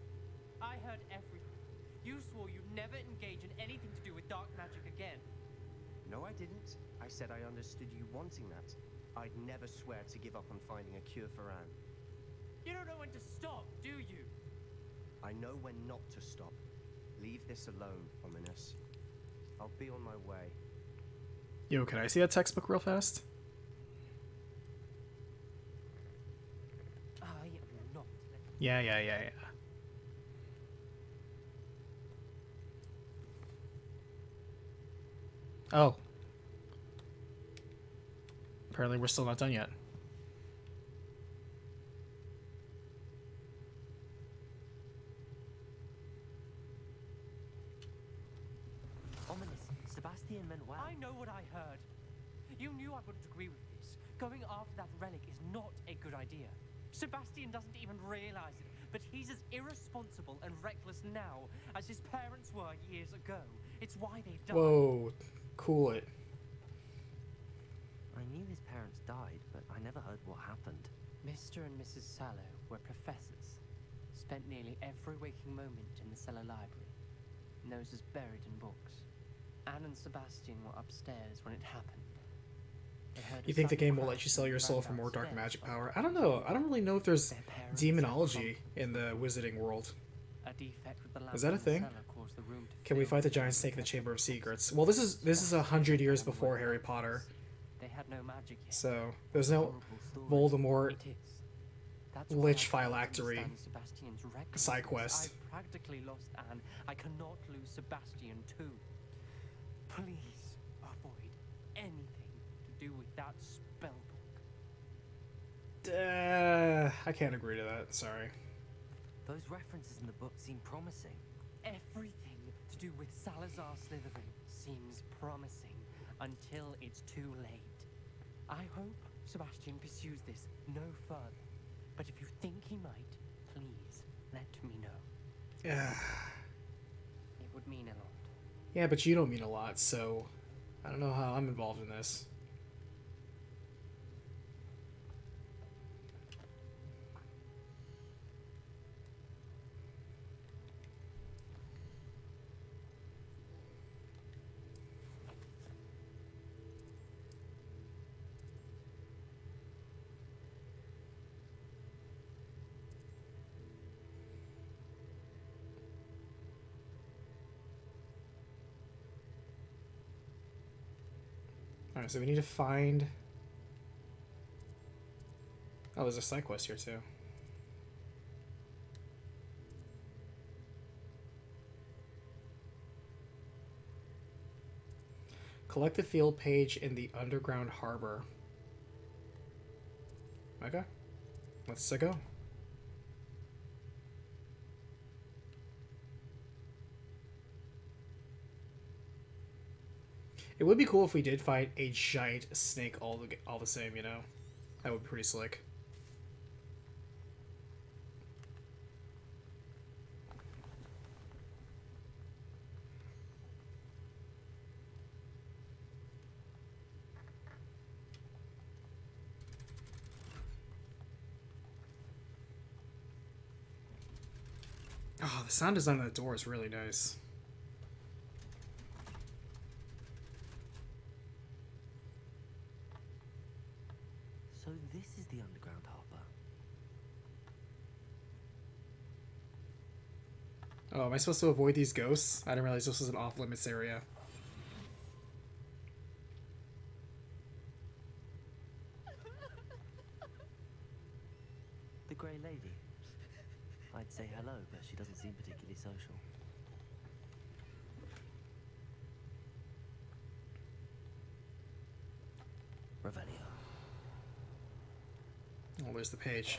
I heard everything. You swore you'd never engage in anything to do with dark magic again. No, I didn't. I said I understood you wanting that. I'd never swear to give up on finding a cure for Anne. You don't know when to stop, do you? I know when not to stop. Leave this alone, Ominous. I'll be on my way. Yo, can I see that textbook real fast? I am not letting Yeah. Oh. Apparently we're still not done yet. Ominous. Sebastian meant well. I know what I heard. You knew I wouldn't agree with this. Going after that relic is not a good idea. Sebastian doesn't even realize it, but he's as irresponsible and reckless now as his parents were years ago. It's why they died. Whoa. Cool it. I knew his parents died, but I never heard what happened. Mr. and Mrs. Sallow were professors. Spent nearly every waking moment in the cellar library. Noses buried in books. Anne and Sebastian were upstairs when it happened. You think the game will let you sell your soul for more dark magic power? I don't know. I don't really know if there's demonology in the wizarding world. Is that a thing? Can we fight the giant snake in the Chamber of Secrets? Well, this is 100 years before Harry Potter. They had no magic yet. So there's no Voldemort, Lich phylactery side quest. I practically lost Anne. I cannot lose Sebastian too. Please avoid anything to do with that spell book. I can't agree to that. Sorry. Those references in the book seem promising. Everything to do with Salazar Slytherin seems promising until it's too late. I hope Sebastian pursues this no further. But if you think he might, please let me know. Yeah. It would mean a lot. Yeah, but you don't mean a lot, so I don't know how I'm involved in this. Alright, so we need to find... Oh, there's a side quest here too. Collect the field page in the underground harbor. Okay. Let's go. It would be cool if we did fight a giant snake all the same, you know? That would be pretty slick. Oh, the sound design on that door is really nice. So this is the underground harbor. Oh, am I supposed to avoid these ghosts? I didn't realize this was an off-limits area. The Grey Lady. I'd say hello, but she doesn't seem particularly social. Revelio. Oh, there's the page.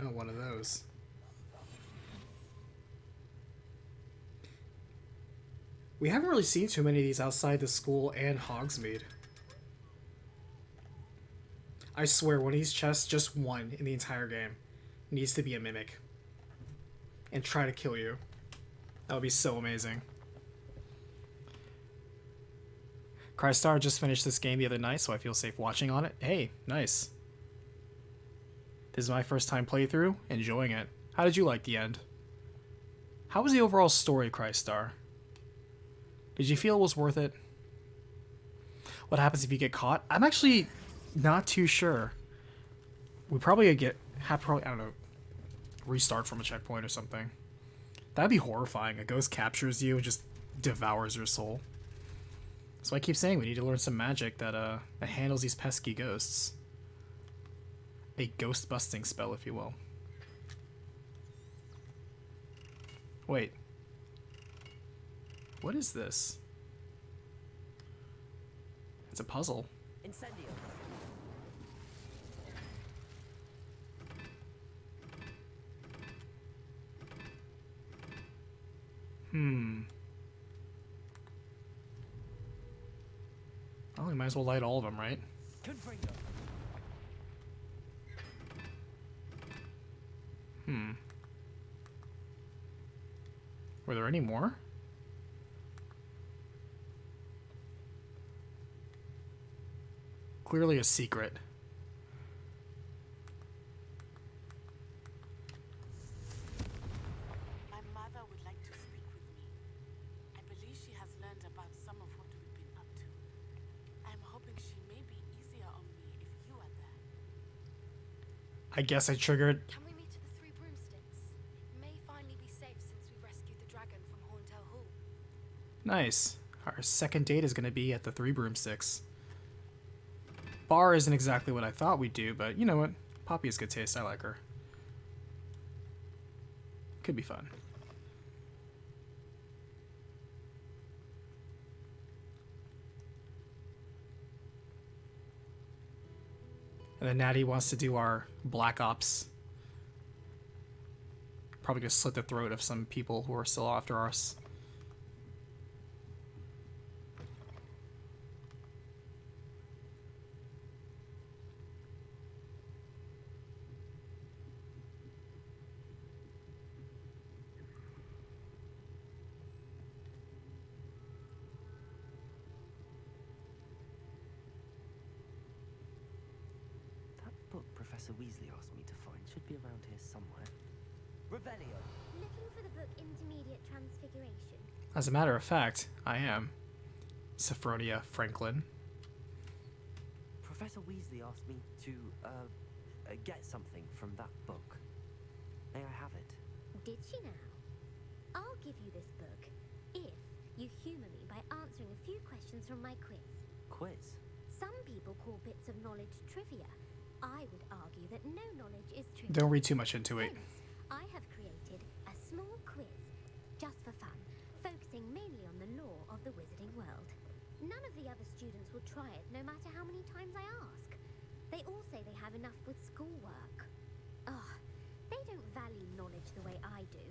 Oh, one of those. We haven't really seen too many of these outside the school and Hogsmeade. I swear, one of these chests, just one in the entire game, needs to be a mimic. And try to kill you. That would be so amazing. Crystar just finished this game the other night, so I feel safe watching on it. Hey, nice. This is my first time playthrough, enjoying it. How did you like the end? How was the overall story, Crystar? Did you feel it was worth it? What happens if you get caught? I'm actually not too sure. We probably have probably, I don't know, restart from a checkpoint or something. That'd be horrifying. A ghost captures you and just devours your soul. So I keep saying we need to learn some magic that handles these pesky ghosts. A ghost busting spell, if you will. Wait. What is this? It's a puzzle. Incendio. Oh, we might as well light all of them, right? Were there any more? Clearly a secret. My mother would like to speak with me. I believe she has learned about some of what we've been up to. I'm hoping she may be easier on me if you are there. I guess I triggered. Can we meet at the Three Broomsticks? It may finally be safe since we rescued the dragon from Horntail Hall. Nice. Our second date is going to be at the Three Broomsticks. Bar isn't exactly what I thought we'd do, but you know what? Poppy has good taste. I like her. Could be fun. And then Natty wants to do our Black Ops. Probably gonna slit the throat of some people who are still after us. Book Professor Weasley asked me to find should be around here somewhere. Revelio. Looking for the book Intermediate Transfiguration. As a matter of fact, I am. Sophronia Franklin. Professor Weasley asked me to get something from that book. May I have it? Did she now? I'll give you this book if you humour me by answering a few questions from my quiz. Quiz? Some people call bits of knowledge trivia. I would argue that no knowledge is trivia. Don't read too much into it. Hence, I have created a small quiz, just for fun, focusing mainly on the lore of the wizarding world. None of the other students will try it, no matter how many times I ask. They all say they have enough with schoolwork. Ugh, they don't value knowledge the way I do.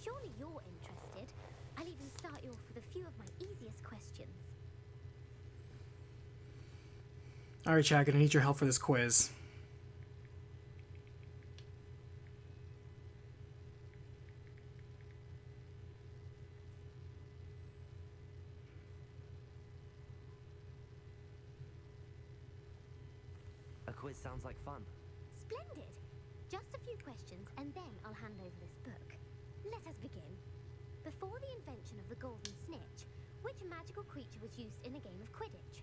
Surely you're interested. I'll even start you off with a few of my easiest questions. Alright, Chad, gonna need your help for this quiz. A quiz sounds like fun. Splendid. Just a few questions, and then I'll hand over this book. Let us begin. Before the invention of the golden snitch, which magical creature was used in a game of Quidditch?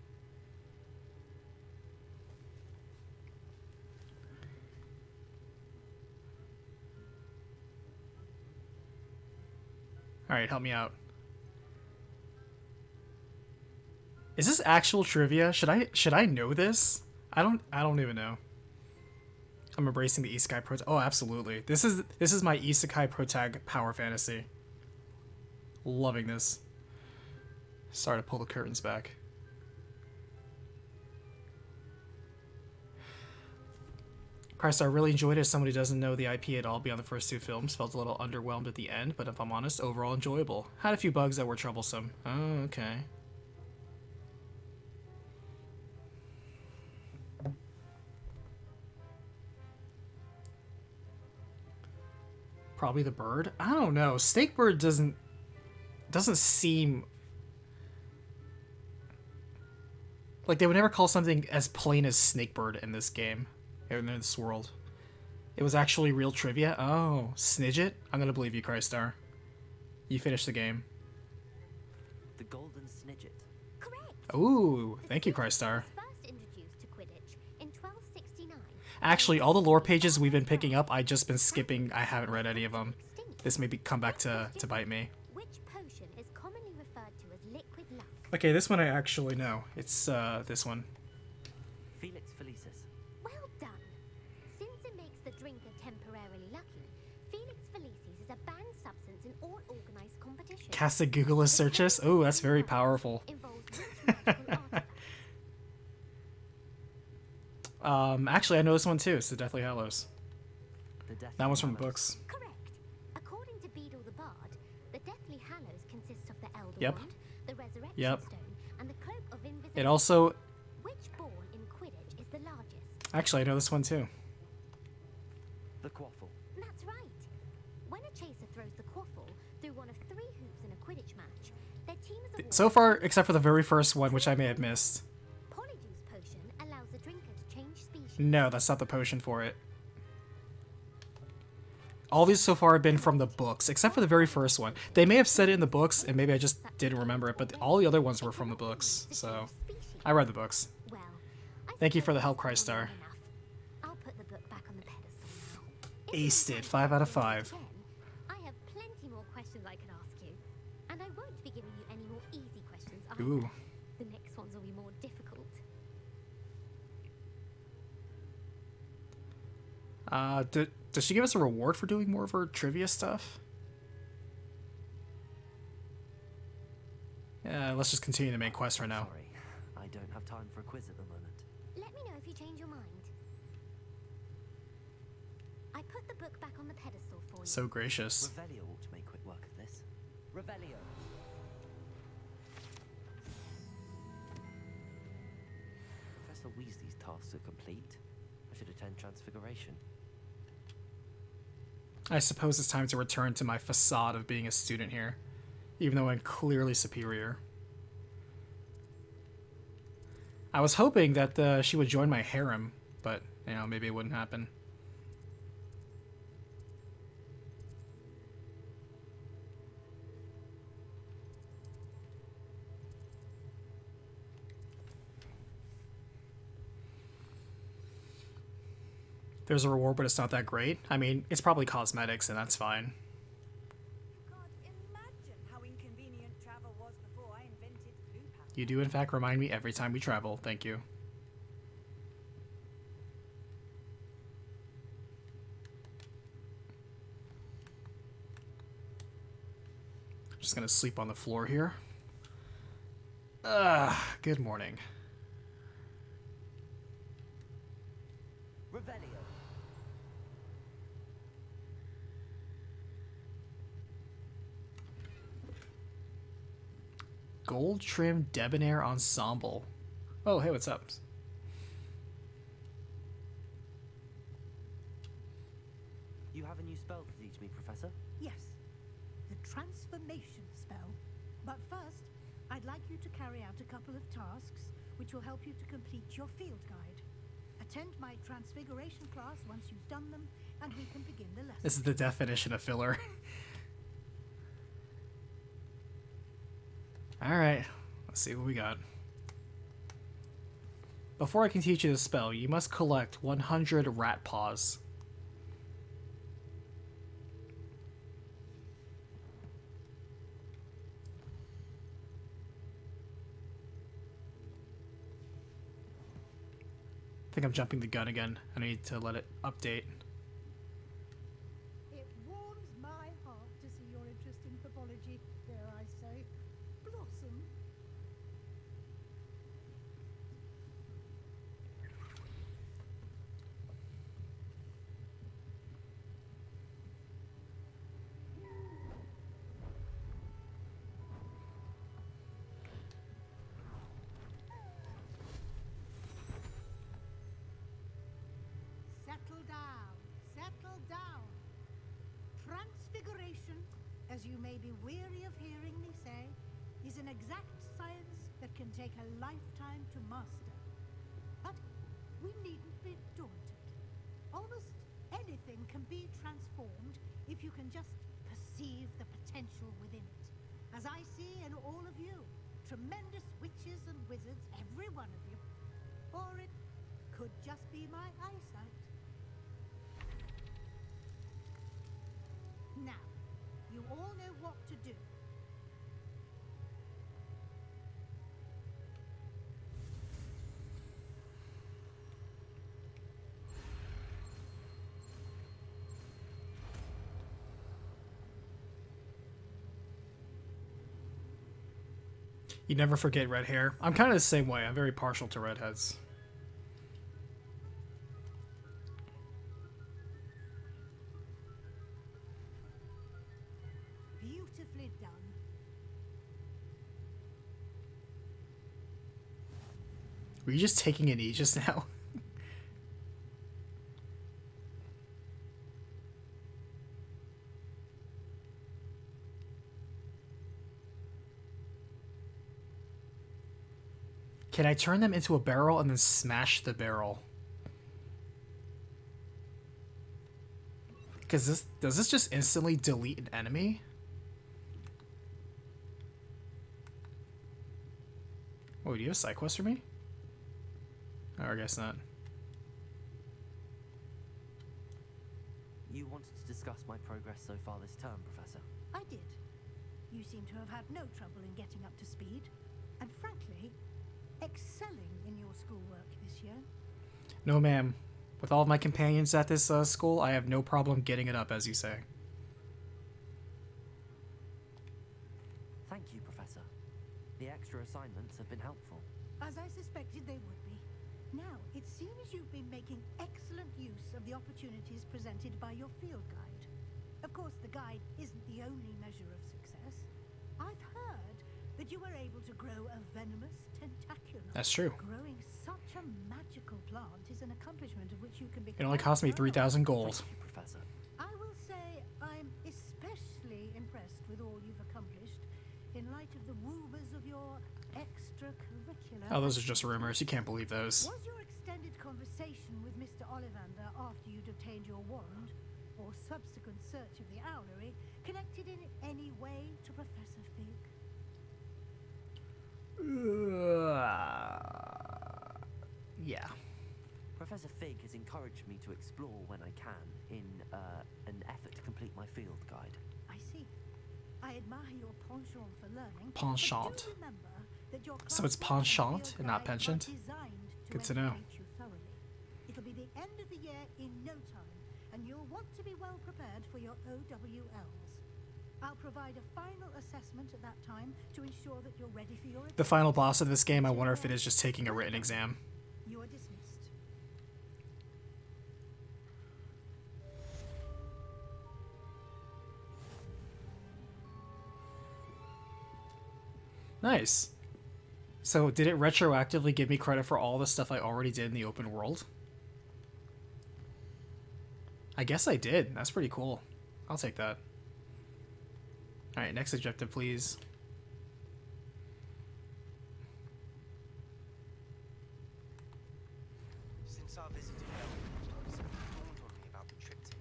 Alright, help me out. Is this actual trivia? Should I know this? I don't even know. I'm embracing the isekai protag. Oh, absolutely. This is my isekai protag power fantasy. Loving this. Sorry to pull the curtains back. Christ, I really enjoyed it. As somebody who doesn't know the IP at all beyond the first two films, felt a little underwhelmed at the end, but if I'm honest, overall enjoyable. Had a few bugs that were troublesome. Oh, okay. Probably the bird? I don't know. Snakebird doesn't seem like they would never call something as plain as Snakebird in this game. In this world. It was actually real trivia? Oh, Snidget? I'm gonna believe you, Crystar. You finished the game. The Golden Snidget. Correct. Ooh, thank you, Crystar. First introduced to Quidditch in 1269. Actually, all the lore pages we've been picking up, I've just been skipping. I haven't read any of them. This may come back to bite me. Which potion is commonly referred to as liquid luck? Okay, this one I actually know. It's this one. Felix Felicis. Well done. Since it makes the drinker temporarily lucky, Felix Felicis is a banned substance in all organized competitions. Cast a Google searches. Oh, that's very powerful. Actually, I know this one too. It's the Deathly Hallows. That one's from the books. Correct. According to Beedle the Bard, the Deathly Hallows consists of the Elder Yep. Wand, the Resurrection Yep. Stone, and the Cloak of Invisibility. It also. Which ball in Quidditch is the largest? Actually, I know this one too. The quaffle. That's right. When a chaser throws the quaffle through one of 3 hoops in a Quidditch match, their team is awarded. So far, except for the very first one, which I may have missed. Polyjuice potion allows the drinker to change species. No, that's not the potion for it. All these so far have been from the books, except for the very first one. They may have said it in the books, and maybe I just didn't remember it, but all the other ones were from the books, so I read the books. Well, Thank you for the help, Crystar. I'll put the book back on the pedestal now. Aced it, 5 out of 5. I have plenty more questions I can ask you, and I won't be giving you any more easy questions either. Ooh. The next ones will be more difficult. Does she give us a reward for doing more of her trivia stuff? Yeah, let's just continue the main quest right now. Sorry, I don't have time for a quiz at the moment. Let me know if you change your mind. I put the book back on the pedestal for you. So gracious. Revelio ought to make quick work of this. Revelio. Professor Weasley's tasks are complete. I should attend Transfiguration. I suppose it's time to return to my facade of being a student here, even though I'm clearly superior. I was hoping that she would join my harem, but, you know, maybe it wouldn't happen. There's a reward, but it's not that great. I mean, it's probably cosmetics, and that's fine. Imagine how inconvenient travel was before I invented blue powder. You do, in fact, remind me every time we travel. Thank you. I'm just gonna sleep on the floor here. Good morning. Revelio. Gold trimmed debonair ensemble. Oh, hey, what's up? You have a new spell to teach me, Professor? Yes, the transformation spell. But first, I'd like you to carry out a couple of tasks which will help you to complete your field guide. Attend my transfiguration class once you've done them, and we can begin the lesson. This is the definition of filler. Alright, let's see what we got. Before I can teach you the spell, you must collect 100 rat paws. I think I'm jumping the gun again. I need to let it update. It warms my heart to see your interest in pathology, dare I say. Blossom. Settle down, settle down. Transfiguration, as you may be weary of hearing me say, is an exact science that can take a lifetime to master. But we needn't be daunted. Almost anything can be transformed if you can just perceive the potential within it. As I see in all of you, tremendous witches and wizards, every one of you. Or it could just be my eyesight. Now, you all know what to do. You never forget red hair. I'm kind of the same way. I'm very partial to redheads. Beautifully done. Were you just taking a knee just now? Can I turn them into a barrel and then smash the barrel? Because does this just instantly delete an enemy? Oh, do you have a side quest for me? Oh, I guess not. You wanted to discuss my progress so far this term, Professor? I did. You seem to have had no trouble in getting up to speed. And frankly, excelling in your schoolwork this year. No, ma'am. With all of my companions at this school, I have no problem getting it up, as you say. Thank you, Professor. The extra assignments have been helpful. As I suspected they would be. Now, it seems you've been making excellent use of the opportunities presented by your field guide. Of course, the guide isn't the only measure of success. I've heard that you were able to grow a venomous tentaculum. That's true. Growing such a magical plant is an accomplishment of which you can be. It only cost me 3,000 gold. Thank you, Professor. I will say I'm especially impressed with all you've accomplished in light of the rumors of your extracurricular. Oh, those are just rumors. You can't believe those. Was your extended conversation with Mr. Ollivander after you'd obtained your wand, or subsequent search of the owlery, connected in any way to Professor Fig? Yeah. Professor Fig has encouraged me to explore when I can in an effort to complete my field guide. I see. I admire your penchant for learning. Penchant. But do remember that your So it's classwork penchant field and not guide are penchant? designed Good to know. educate you thoroughly. It'll be the end of the year in no time, and you'll want to be well prepared for your OWLs. I'll provide a final assessment at that time to ensure that you're ready for your The final boss of this game, I wonder if it is just taking a written exam. You are dismissed. Nice. So did it retroactively give me credit for all the stuff I already did in the open world? I guess I did. That's pretty cool. I'll take that. Alright, next objective, please. Since our visit to Hogwarts, it's dawned on me about the trip to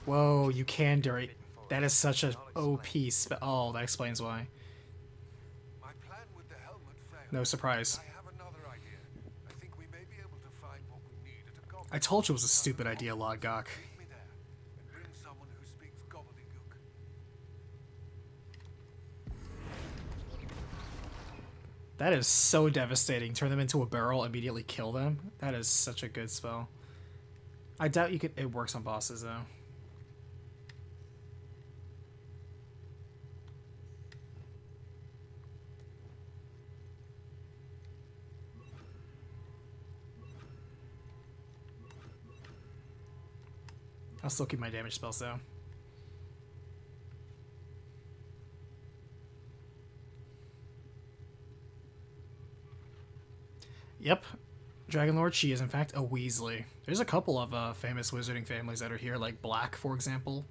Whoa, you can durate. That is such a OP spell. Oh, that explains why. My plan with the helmet failed. No surprise. I have another idea. I think we may be able to find what we need at a goblin. I told you it was a stupid idea, Lodgok. Meet me there and bring someone who speaks gobbledygook. That is so devastating. Turn them into a barrel, immediately kill them. That is such a good spell. I doubt you could. It works on bosses though. I'll still keep my damage spells though. Yep. Dragon Lord, she is in fact a Weasley. There's a couple of famous wizarding families that are here, like Black, for example.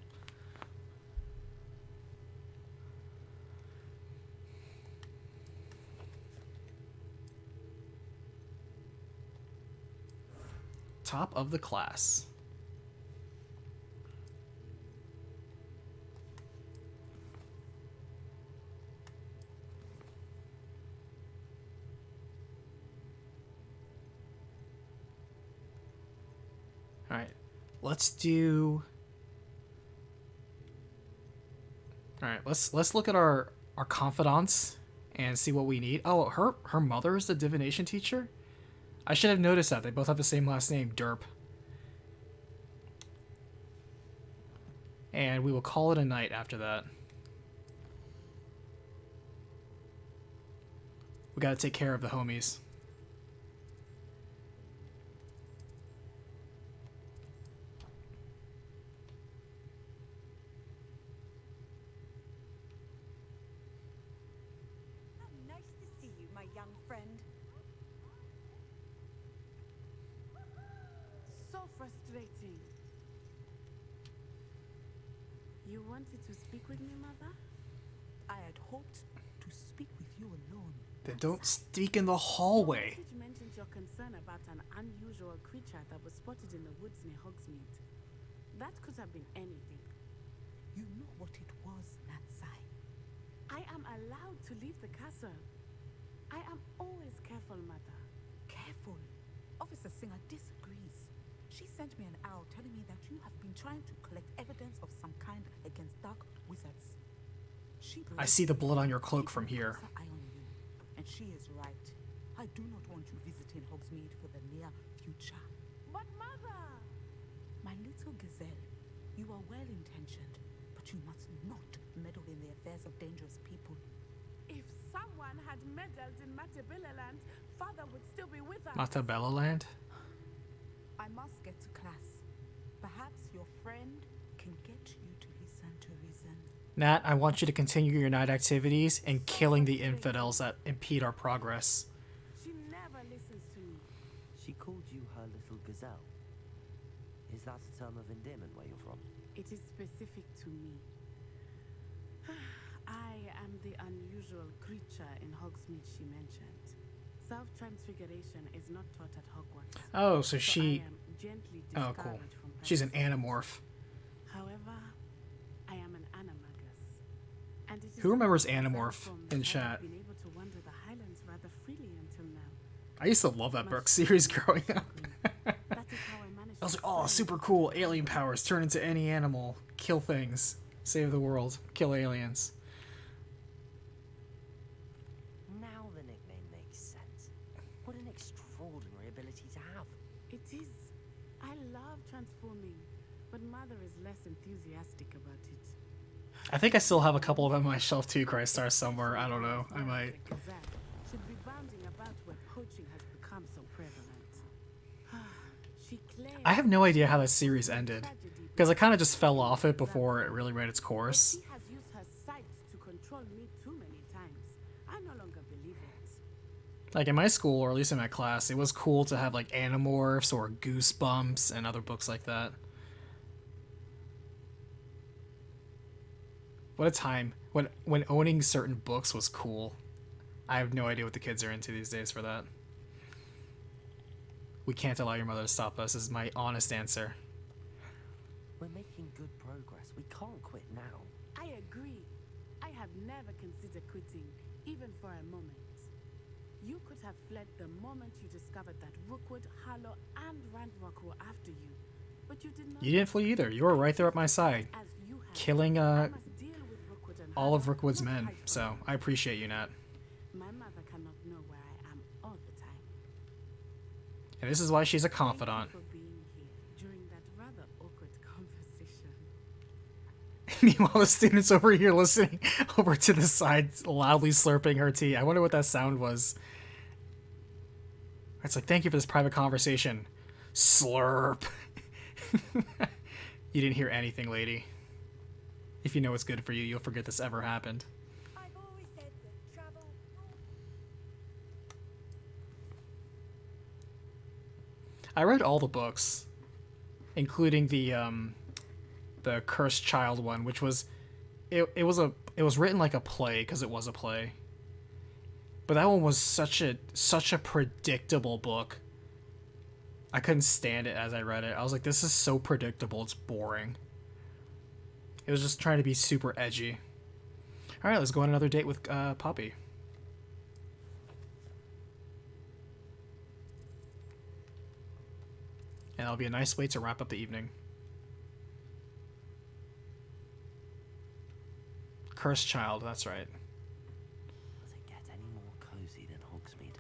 Top of the class. All right, let's do. All right, let's look at our confidants and see what we need. Oh, her mother is the divination teacher. I should have noticed that. They both have the same last name, Derp. And we will call it a night after that. We gotta take care of the homies. How nice to see you, my young friend. So frustrating. You wanted to speak with me, Mother? I had hoped to speak with you alone. Then don't speak in the hallway. Your message mentioned your concern about an unusual creature that was spotted in the woods near Hogsmeade. That could have been anything. You know what it was, Natsai. I am allowed to leave the castle. I am always careful, Mother. Careful. Officer Singer disagrees. She sent me an owl telling me that you have been trying to collect evidence of some kind against dark wizards. I see the blood on your cloak from here. Eye on you, and she is right. I do not want you visiting Hogsmeade for the near future. But Mother! My little gazelle, you are well-intentioned, but you must not meddle in the affairs of dangerous people. If someone had meddled in Matabeleland, Father would still be with us. Matabella Land? I must get to class. Perhaps your friend can get you to listen to reason. Nat, I want you to continue your night activities and killing the infidels that impede our progress. She never listens to me. She called you her little gazelle. Is that a term of endearment where you're from? It is specific to me. I am the unusual creature in Hogsmeade she mentioned. Self-transfiguration is not taught at Hogwarts. Oh, so she... I am gently Oh, discouraged cool. from She's an practicing. animorph. However, I am an animagus. And it is Who remembers through these Animorph forms in that chat? I've been able to wander the Highlands rather freely until now. I used to love that book series growing up. I was like, oh, super cool. Alien powers. Turn into any animal. Kill things. Save the world. Kill aliens. Now the nickname makes sense. What an extraordinary ability to have. It is. I love transforming, but Mother is less enthusiastic about it. I think I still have a couple of them on my shelf too, Crystar, somewhere. I don't know. I might. Should be bounding about where poaching has become so prevalent. She claims I have no idea how that series ended. Because I kind of just fell off it before it really ran its course. she has used her sight to control me too many times. I no longer believe it. Like in my school, or at least in my class, it was cool to have like Animorphs or Goosebumps and other books like that. What a time when owning certain books was cool. I have no idea what the kids are into these days for that. We can't allow your mother to stop us, is my honest answer. We're making good progress. We can't quit now. I agree. I have never considered quitting, even for a moment. You could have fled the moment you discovered that Rookwood, Harlow, and Ranrock were after you. But you did not. You didn't flee either. You were right there at my side. As you have. Killing I must deal with Rookwood and all of Harlow, Rookwood's not men. hide from So you. I appreciate you, Nat. My mother cannot know where I am all the time. And this is why she's a confidant. Thank you for being here during that rather awkward conversation. Meanwhile, the students over here listening over to the side, loudly slurping her tea. I wonder what that sound was. It's like, thank you for this private conversation. Slurp. You didn't hear anything, lady. If you know what's good for you, you'll forget this ever happened. I've always said that travel. I read all the books, including the Cursed Child one, which was it was written like a play because it was a play. But that one was such a predictable book. I couldn't stand it as I read it. I was like, this is so predictable, it's boring. It was just trying to be super edgy. Alright, let's go on another date with Poppy. And that'll be a nice way to wrap up the evening. Cursed child, that's right. Does it get any more cozy than Hogsmeade?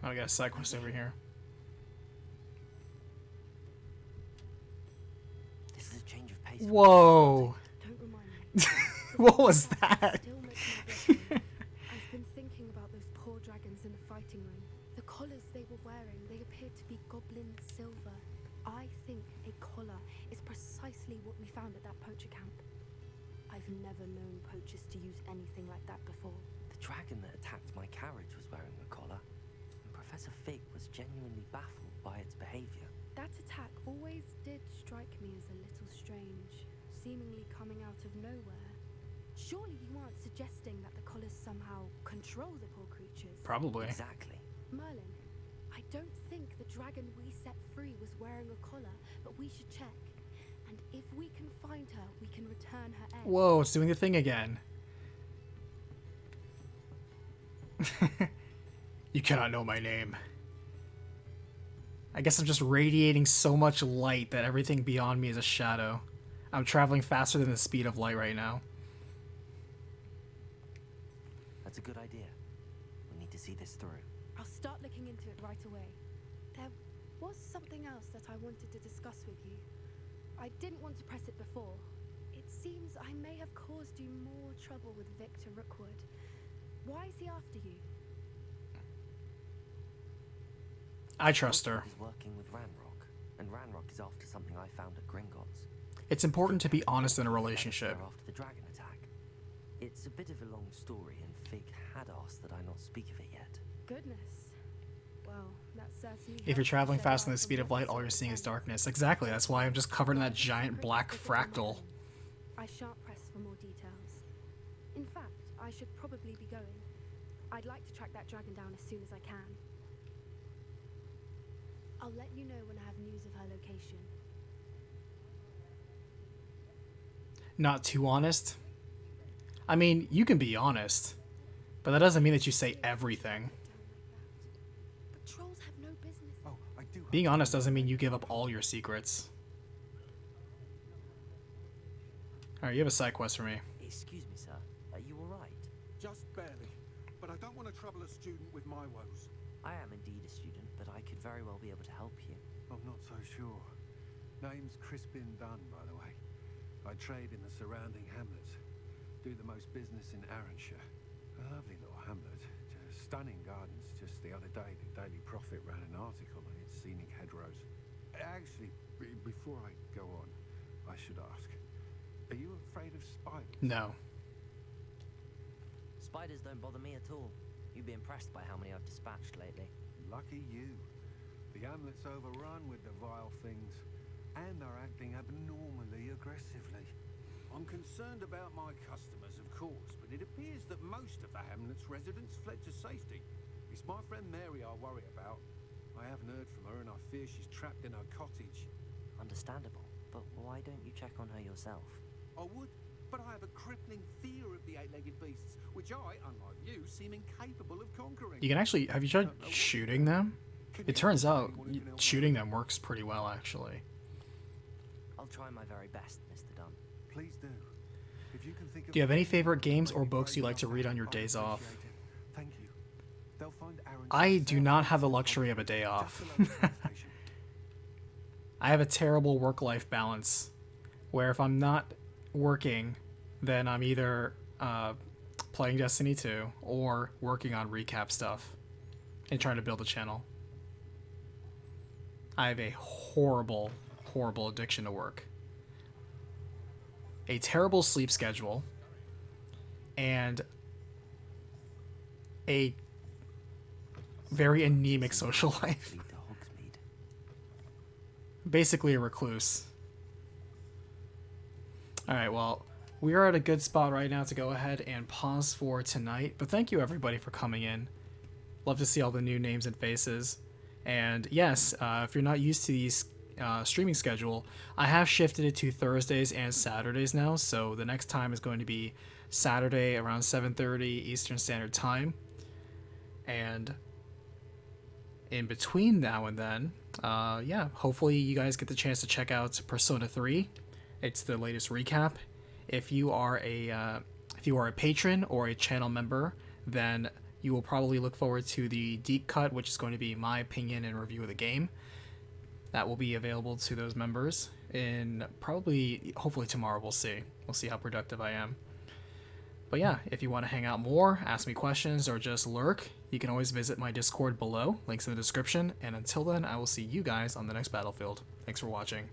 Oh, I got a side quest over here. This is a change of pace. Whoa! Don't remind me. What was that? Still makes me blush. I've been thinking about those poor dragons in the fighting room. The collars they were wearing, they appeared to be goblin silver. I think a collar is precisely what we found at that poacher camp. I've never known poachers to use anything like that before. The dragon that attacked my carriage was wearing a collar, and Professor Fig was genuinely baffled by its behavior. That attack always did strike me as a little strange, seemingly coming out of nowhere. Surely you aren't suggesting that the collars somehow control the poor creatures? Probably. Exactly. Merlin, I don't think the dragon we set free was wearing a collar, but we should check. And if we can find her, we can return her egg. Whoa, it's doing the thing again. You cannot know my name. I guess I'm just radiating so much light that everything beyond me is a shadow. I'm traveling faster than the speed of light right now. That's a good idea. We need to see this through. I'll start looking into it right away. There was something else that I wanted to discuss with you. I didn't want to press it before. It seems I may have caused you more trouble with Victor Rookwood. Why is he after you? I trust her. He's working with Ranrock, and Ranrock is after something I found at Gringotts. It's important to be honest in a relationship. After the dragon attack. It's a bit of a long story, and Fig had asked that I not speak of it yet. Goodness. Well, that certainly. If you're traveling faster than the speed of light, all you're seeing is darkness. Exactly, that's why I'm just covered in that giant black fractal. I shan't press for more details. In fact, I should probably be going. I'd like to track that dragon down as soon as I can. I'll let you know when I have news of her location. Not too honest? I mean, you can be honest, but that doesn't mean that you say everything. But trolls have no business. Oh, I do. Being honest doesn't mean you give up all your secrets. Alright, you have a side quest for me. Excuse me, sir. Are you alright? Just barely. But I don't want to trouble a student with my woes. I am indeed a student, but I could very well be able to help you. I'm not so sure. Name's Crispin Dunn, by the way. I trade in the surrounding hamlets. Do the most business in Arranshire. A lovely little hamlet. Just stunning gardens. Just the other day, the Daily Prophet ran an article on its scenic hedgerows. Actually, before I go on, I should ask. Are you afraid of spiders? No. Spiders don't bother me at all. You'd be impressed by how many I've dispatched lately. Lucky you. The hamlet's overrun with the vile things, and they're acting abnormally aggressively. I'm concerned about my customers, of course, but it appears that most of the hamlet's residents fled to safety. It's my friend Mary I worry about. I haven't heard from her, and I fear she's trapped in her cottage. Understandable, but why don't you check on her yourself? I would, but I have a crippling fear of the eight-legged beasts, which I, unlike you, seem incapable of conquering. You can actually, have you tried shooting them? It turns out shooting them works pretty well, actually. I'll try my very best, Mr. Dunn. Please do. If you can think of Do you have any favorite games or books you like to read on your days off? Thank you. They'll find Aaron. I do not have the luxury of a day off. I have a terrible work-life balance, where if I'm not working, then I'm either playing Destiny 2 or working on recap stuff and trying to build a channel. I have a horrible, horrible addiction to work, a terrible sleep schedule, and a very anemic social life. Basically a recluse. Alright, well, we are at a good spot right now to go ahead and pause for tonight, but thank you everybody for coming in. Love to see all the new names and faces. And yes, if you're not used to these streaming schedule, I have shifted it to Thursdays and Saturdays now. So the next time is going to be Saturday around 7:30 Eastern Standard Time. And in between now and then, yeah, hopefully you guys get the chance to check out Persona 3. It's the latest recap. If you are a patron or a channel member, then you will probably look forward to the deep cut, which is going to be my opinion and review of the game. That will be available to those members in hopefully tomorrow. We'll see. We'll see how productive I am. But yeah, if you want to hang out more, ask me questions, or just lurk, you can always visit my Discord below. Links in the description. And until then, I will see you guys on the next battlefield. Thanks for watching.